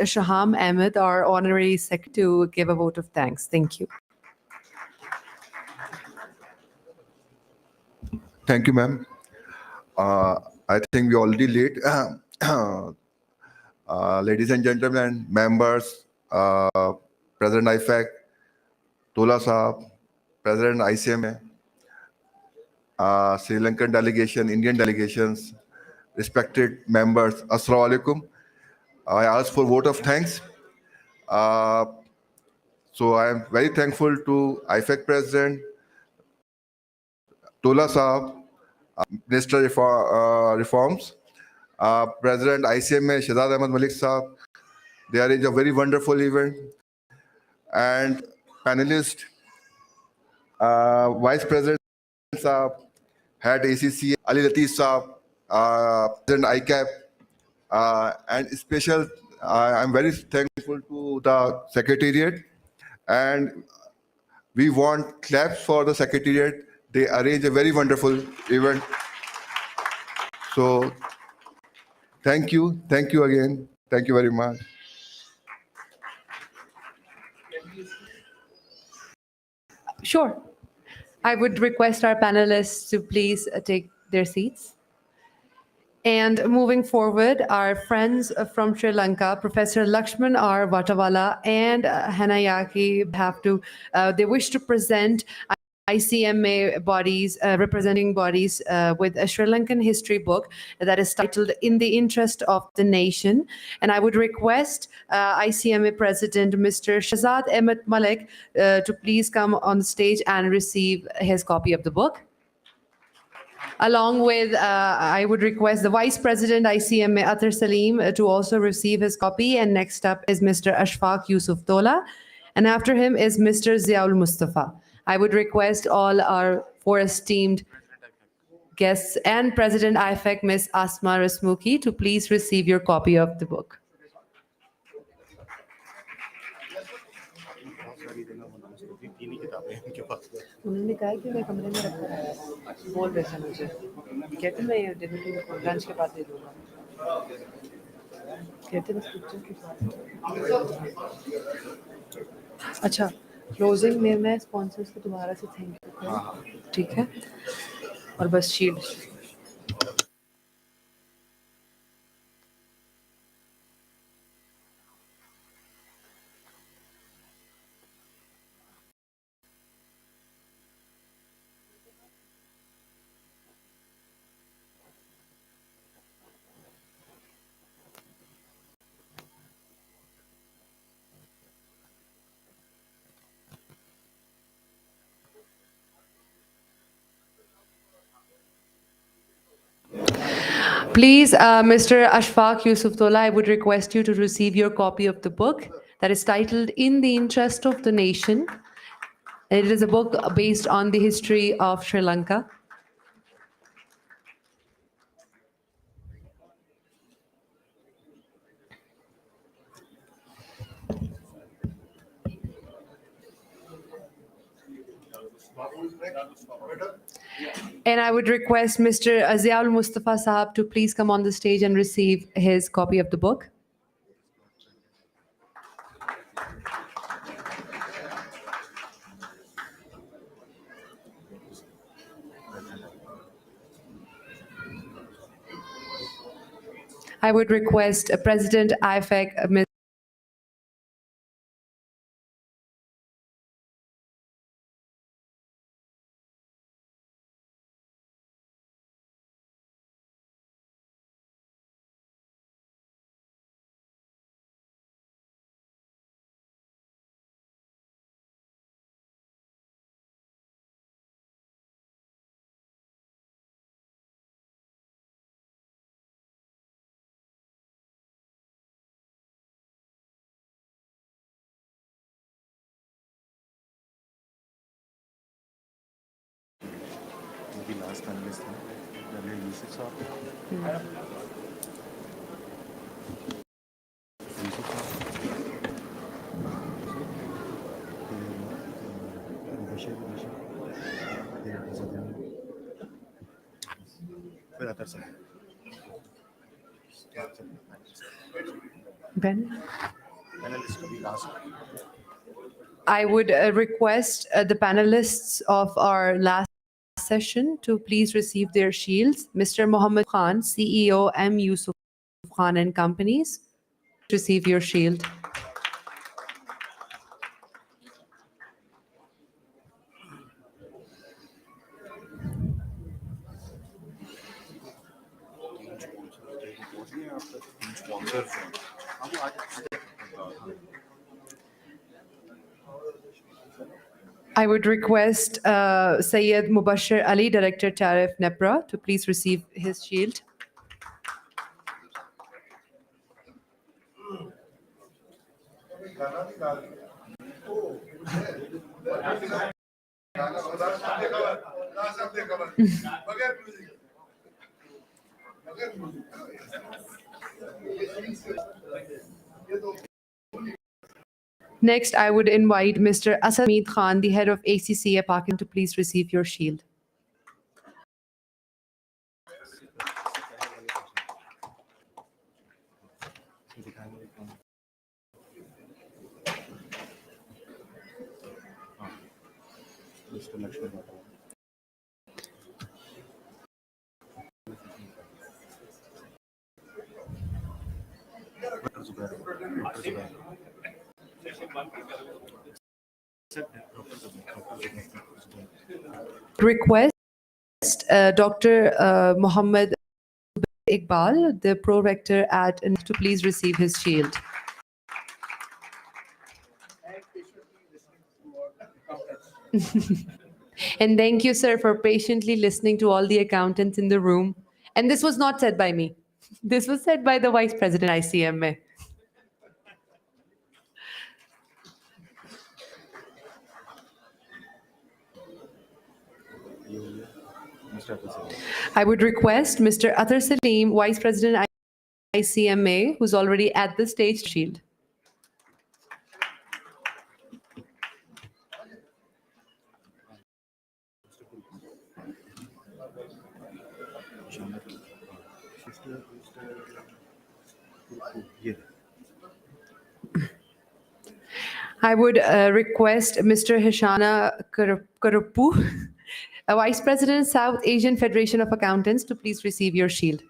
Shaham Ahmed, our honorary secretary, to give a vote of thanks. Thank you. Thank you, ma'am. I think we're already late. Ladies and gentlemen, members, President IFAC, Tola Saab, President ICMA, Sri Lankan delegation, Indian delegations, respected members, Assalamu alaikum. I ask for vote of thanks. So I am very thankful to IFAC President, Tola Saab, Minister Reforms, President ICMA, Shahzad Ahmed Malik Saab. They arranged a very wonderful event. And panelist, Vice President Saab, Head ACC, Ali Latif Saab, President ICAP, and special, I'm very thankful to the Secretariat. And we want claps for the Secretariat. They arrange a very wonderful event. So thank you again. Thank you very much. Sure. I would request our panelists to please take their seats. And moving forward, our friends from Sri Lanka, Professor Lakshman R. Vatawala and Hanayaki they wish to present ICMA bodies, representing bodies with a Sri Lankan history book that is titled In the Interest of the Nation. And I would request ICMA President Mr. Shahzad Ahmed Malik to please come on stage and receive his copy of the book. Along with, I would request the Vice President ICMA Athar Salim to also receive his copy. And next up is Mr. Ashfaq Yusuf Tola. And after him is Mr. Ziaul Mustafa. I would request all our four esteemed guests and President IFEC, Ms. Asma Rasmuki, to please receive your copy of the book. उन्होंने कहा कि मैं कमरे में रखा है बोल रहे थे मुझे कहते मैं लंच के बाद दे दूंगा कहते बस पिक्चर के साथ अच्छा क्लोजिंग में मैं स्पॉन्सर्स को दोबारा से थैंक यू ठीक है और बस shield Please, Mr. Ashfaq Yusuf Tola, I would request you to receive your copy of the book that is titled In the Interest of the Nation. It is a book based on the history of Sri Lanka. And I would request Mr. Ziaul Mustafa Sahab to please come on the stage and receive his copy of the book. I would request President IFEC, Ms. Ben? I would request the panelists of our last session to please receive their shields. Mr. Mohammed Khan, CEO, M. Yusuf Khan and Companies, receive your shield. I would request Syed Mubashir Ali, Director Tariff NEPRA, to please receive his shield. Next, I would invite Mr. Asad Hamid Khan, the head of ACCA Pakistan, to please receive your shield. Request Dr. Mohammed Iqbal, the pro-rector at to please receive his shield. And thank you, sir, for patiently listening to all the accountants in the room. And this was not said by me. This was said by the Vice President ICMA. I would request Mr. Athar Salim, Vice President ICMA, who's already at the stage, shield. I would request Mr. Hishana Karupu, a Vice President, South Asian Federation of Accountants, to please receive your shield.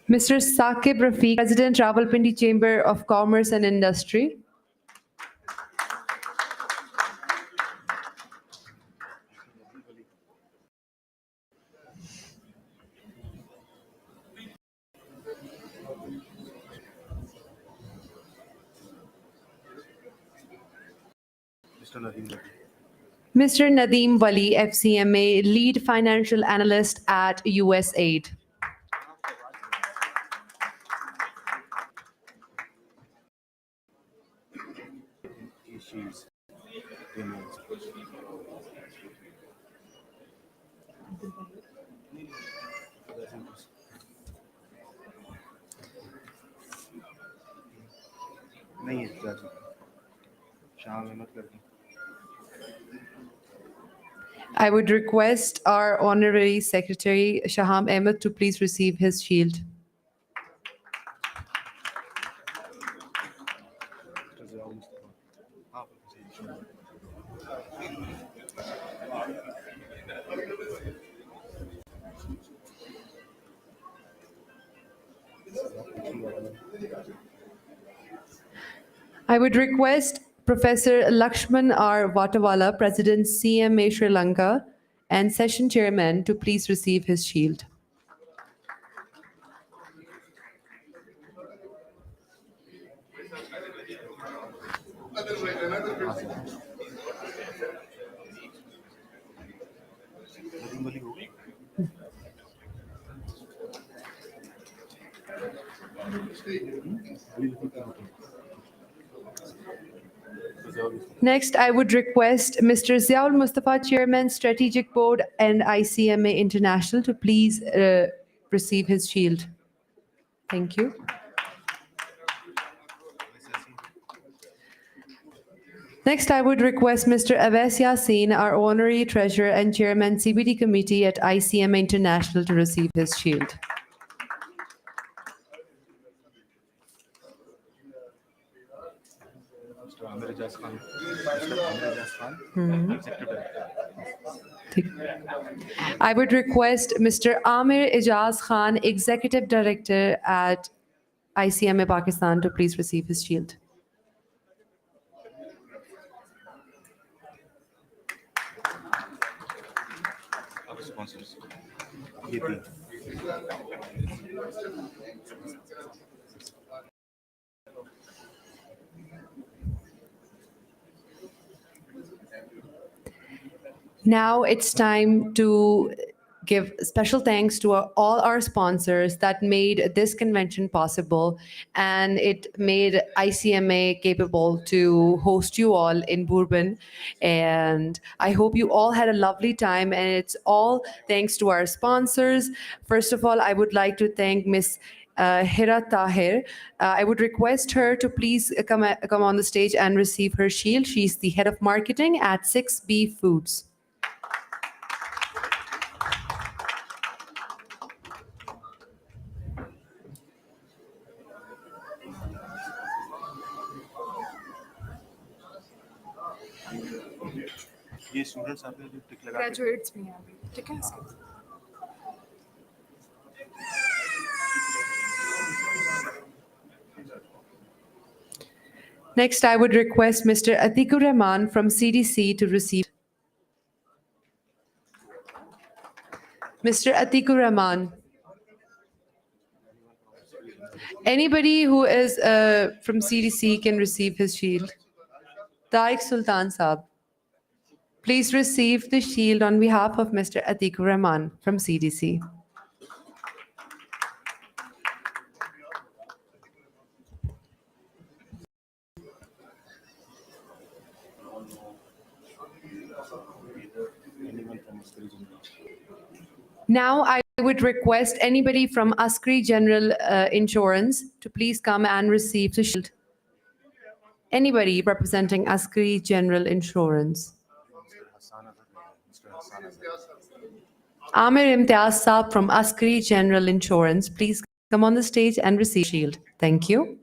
Mr. Saqib Rafiq, President, Rawalpindi Chamber of Commerce and Industry. Mr. Nadeem Wali, FCMA, Lead Financial Analyst at USAID. I would request our Honorary Secretary, Shaham Ahmed, to please receive his shield. I would request Professor Lakshman R. Vatawala, President, CMA Sri Lanka, and Session Chairman, to please receive his shield. Next, I would request Mr. Ziaul Mustafa, Chairman, Strategic Board and ICMA International, to please receive his shield. Thank you. Next, I would request Mr. Awais Yassin, our Honorary Treasurer and Chairman, CBD Committee at ICMA International, to receive his shield. I would request Mr. Amir Ijaz Khan, Executive Director at ICMA Pakistan, to please receive his shield. Now it's time to give special thanks to all our sponsors that made this convention possible, and it made ICMA capable to host you all in Bhurban. And I hope you all had a lovely time, and it's all thanks to our sponsors. First of all, I would like to thank Ms. Hira Tahir. I would request her to please come on the stage and receive her shield. She's the head of marketing at 6B Foods. Graduates भी हैं अभी, ठीक है इसके। Next, I would request Mr. Atikur Rahman from CDC to receive. Mr. Atikur Rahman. Anybody who is from CDC can receive his shield. Tariq Sultan Saab. Please receive the shield on behalf of Mr. Atikur Rahman from CDC. Now, I would request anybody from Askri General Insurance to please come and receive the shield. Anybody representing Askri General Insurance. Amir Imtiaz Saab from Askri General Insurance, please come on the stage and receive shield. Thank you.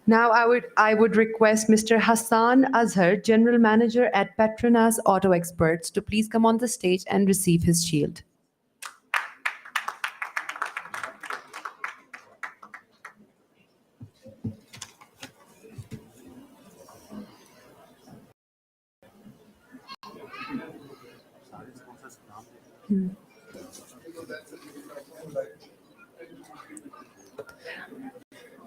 Now I would request Mr. Hassan Azhar, General Manager at Petronas Auto Experts, to please come on the stage and receive his shield.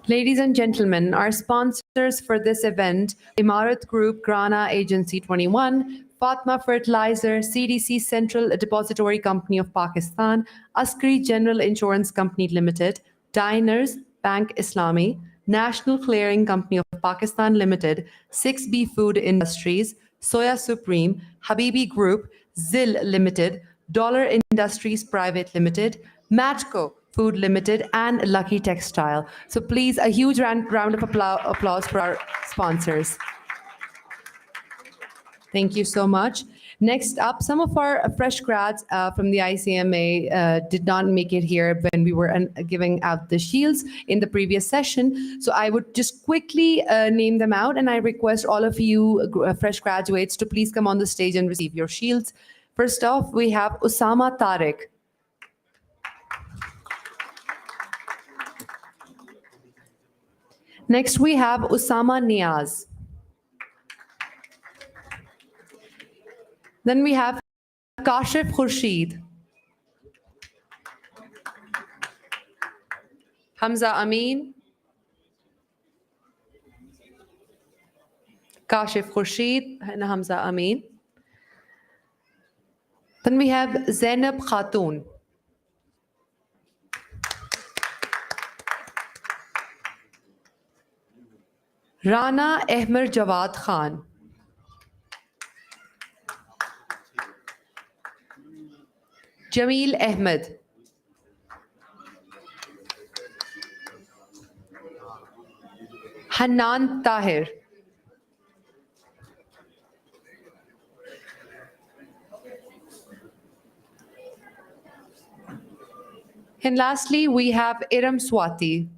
Ladies and gentlemen, our sponsors for this event, Imarat Group, Grana Agency 21, Fatma Fertilizer, CDC Central Depository Company of Pakistan, Askri General Insurance Company Limited, Diners, Bank Islami, National Clearing Company of Pakistan Limited, 6B Food Industries, Soya Supreme, Habibi Group, ZIL Limited, Dollar Industries Private Limited, Matco Food Limited, and Lucky Textile. So please, a huge round of applause for our sponsors. Thank you so much. Next up, some of our fresh grads from the ICMA did not make it here when we were giving out the shields in the previous session. So I would just quickly name them out, and I request all of you fresh graduates to please come on the stage and receive your shields. First off, we have Usama Tariq. Next, we have Usama Niaz. Then we have Kashif Khurshid. Hamza Amin. Kashif Khurshid and Hamza Amin. Then we have Zainab Khatoon. Rana Ahmer Jawad Khan. Jameel Ahmed. Hanan Tahir. And lastly, we have Iram Swati.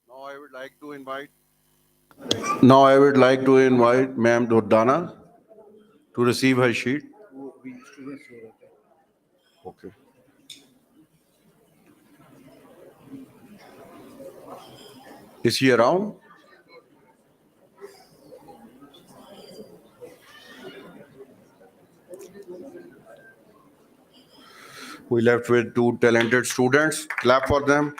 Now I would like to invite Ma'am Durdana to receive her sheet. Okay. Is he around? We left with two talented students. Clap for them.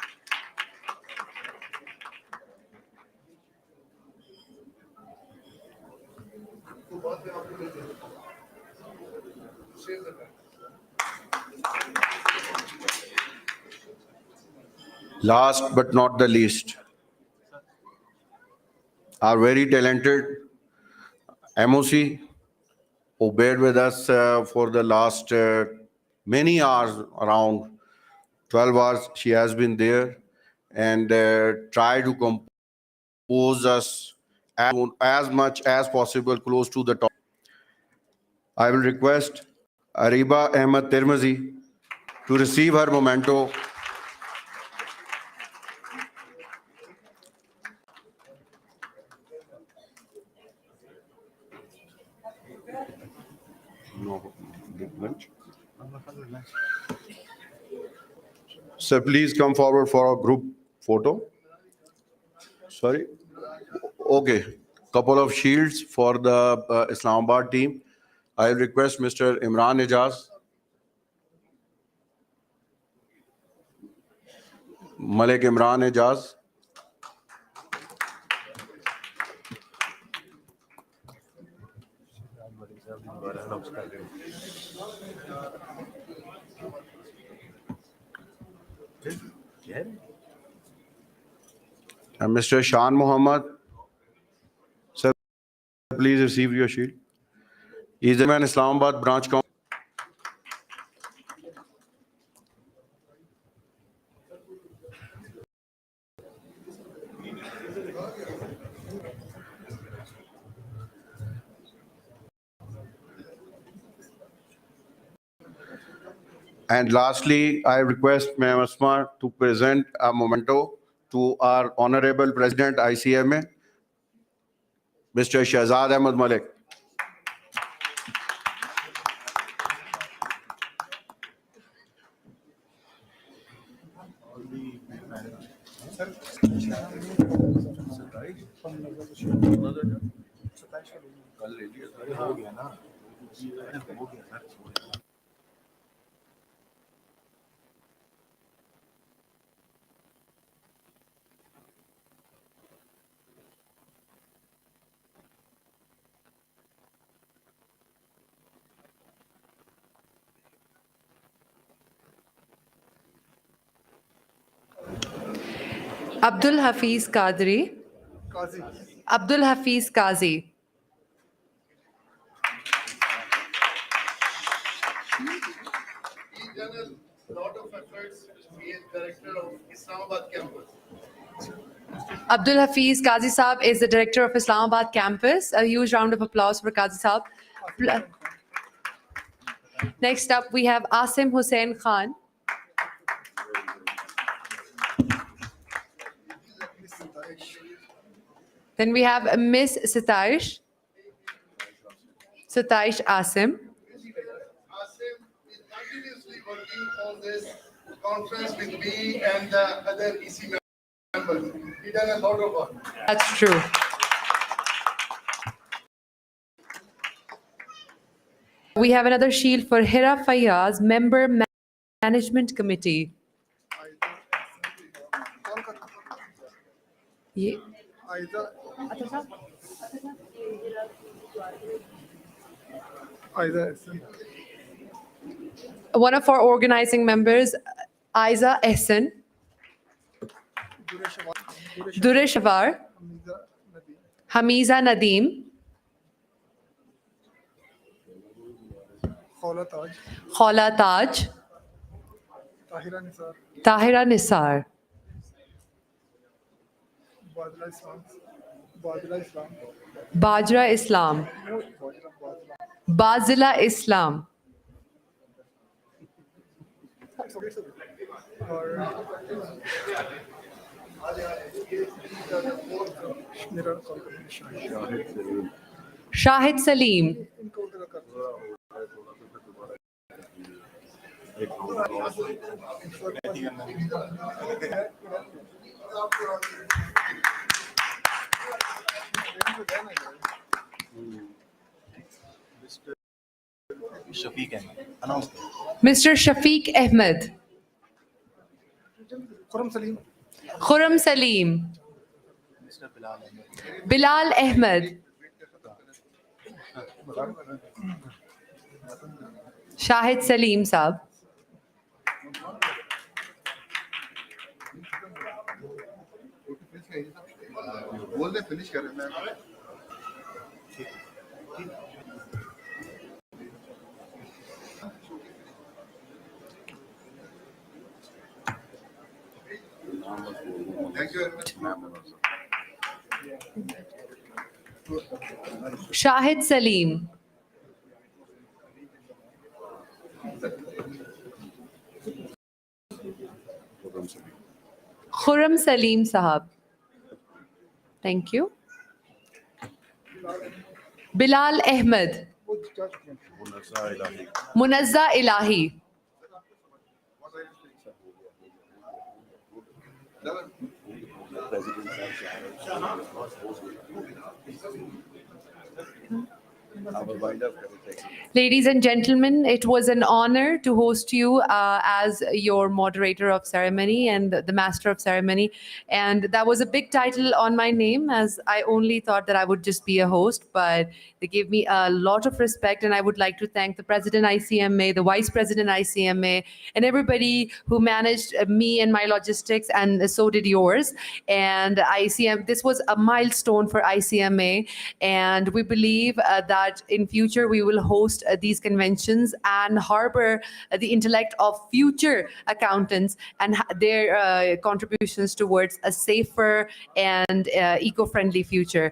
Last but not the least, our very talented MOC who bear with us for the last many hours, around 12 hours. She has been there and tried to compose us as much as possible close to the top. I will request Ariba Ahmed Tirmizi to receive her memento. Sir, please come forward for a group photo. Sorry. Okay. Couple of shields for the Islamabad team. I request Mr. Imran Ijaz, Malik Imran Ijaz. And Mr. Shan Muhammad, sir, please receive your shield. He is the man Islamabad branch council. And lastly, I request Ma'am Asma to present a memento to our Honorable President ICMA, Mr. Shahzad Ahmed Malik. Abdul Hafiz Qadri. Abdul Hafiz Qazi. He's done a lot of efforts to be director of Islamabad campus. Abdul Hafiz Qazi Saab is the director of Islamabad campus. A huge round of applause for Qazi Saab. Next up, we have Asim Hussain Khan. Then we have Miss Sitaish. Sitaish Asim. Asim is continuously working on this conference with me and the other EC members. He done a lot of work. That's true. We have another shield for Hira Fayyaz, Member Management Committee. Ye- One of our organizing members, Aiza Ehsan. Dureshavar. Hamiza Nadeem. Khola Taj. Tahira Nisar. Bajra Islam. Bazila Islam. Shahid Salim. Mr. Shafiq Ahmed. Khurram Salim. Bilal Ahmed. Shahid Salim Saab. Thank you very much, ma'am. Shahid Salim. Khurram Salim Sahab. Thank you. Bilal Ahmed. Munazza Ilahi. Ladies and gentlemen, it was an honor to host you as your moderator of ceremony and the master of ceremony. And that was a big title on my name, as I only thought that I would just be a host, but they gave me a lot of respect. And I would like to thank the President ICMA, the Vice President ICMA, and everybody who managed me and my logistics, and so did yours. And this was a milestone for ICMA. And we believe that in future we will host these conventions and harbor the intellect of future accountants and their contributions towards a safer and eco-friendly future.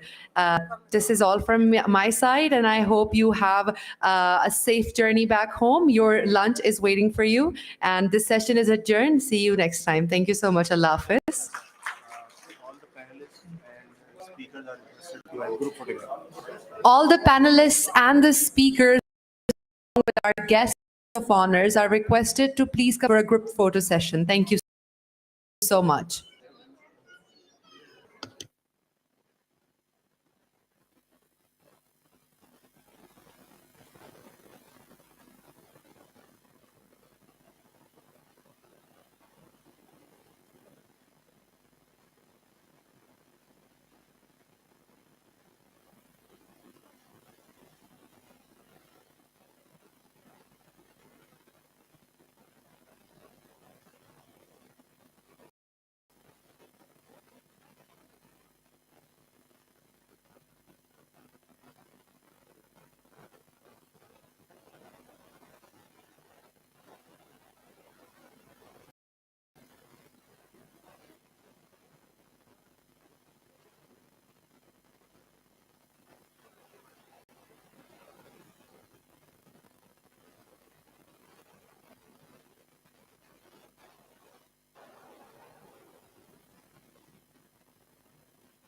This is all from my side, and I hope you have a safe journey back home. Your lunch is waiting for you, and this session is adjourned. See you next time. Thank you so much. Allah Hafiz. All the panelists and the speakers with our guests of honors are requested to please cover a group photo session. Thank you so much.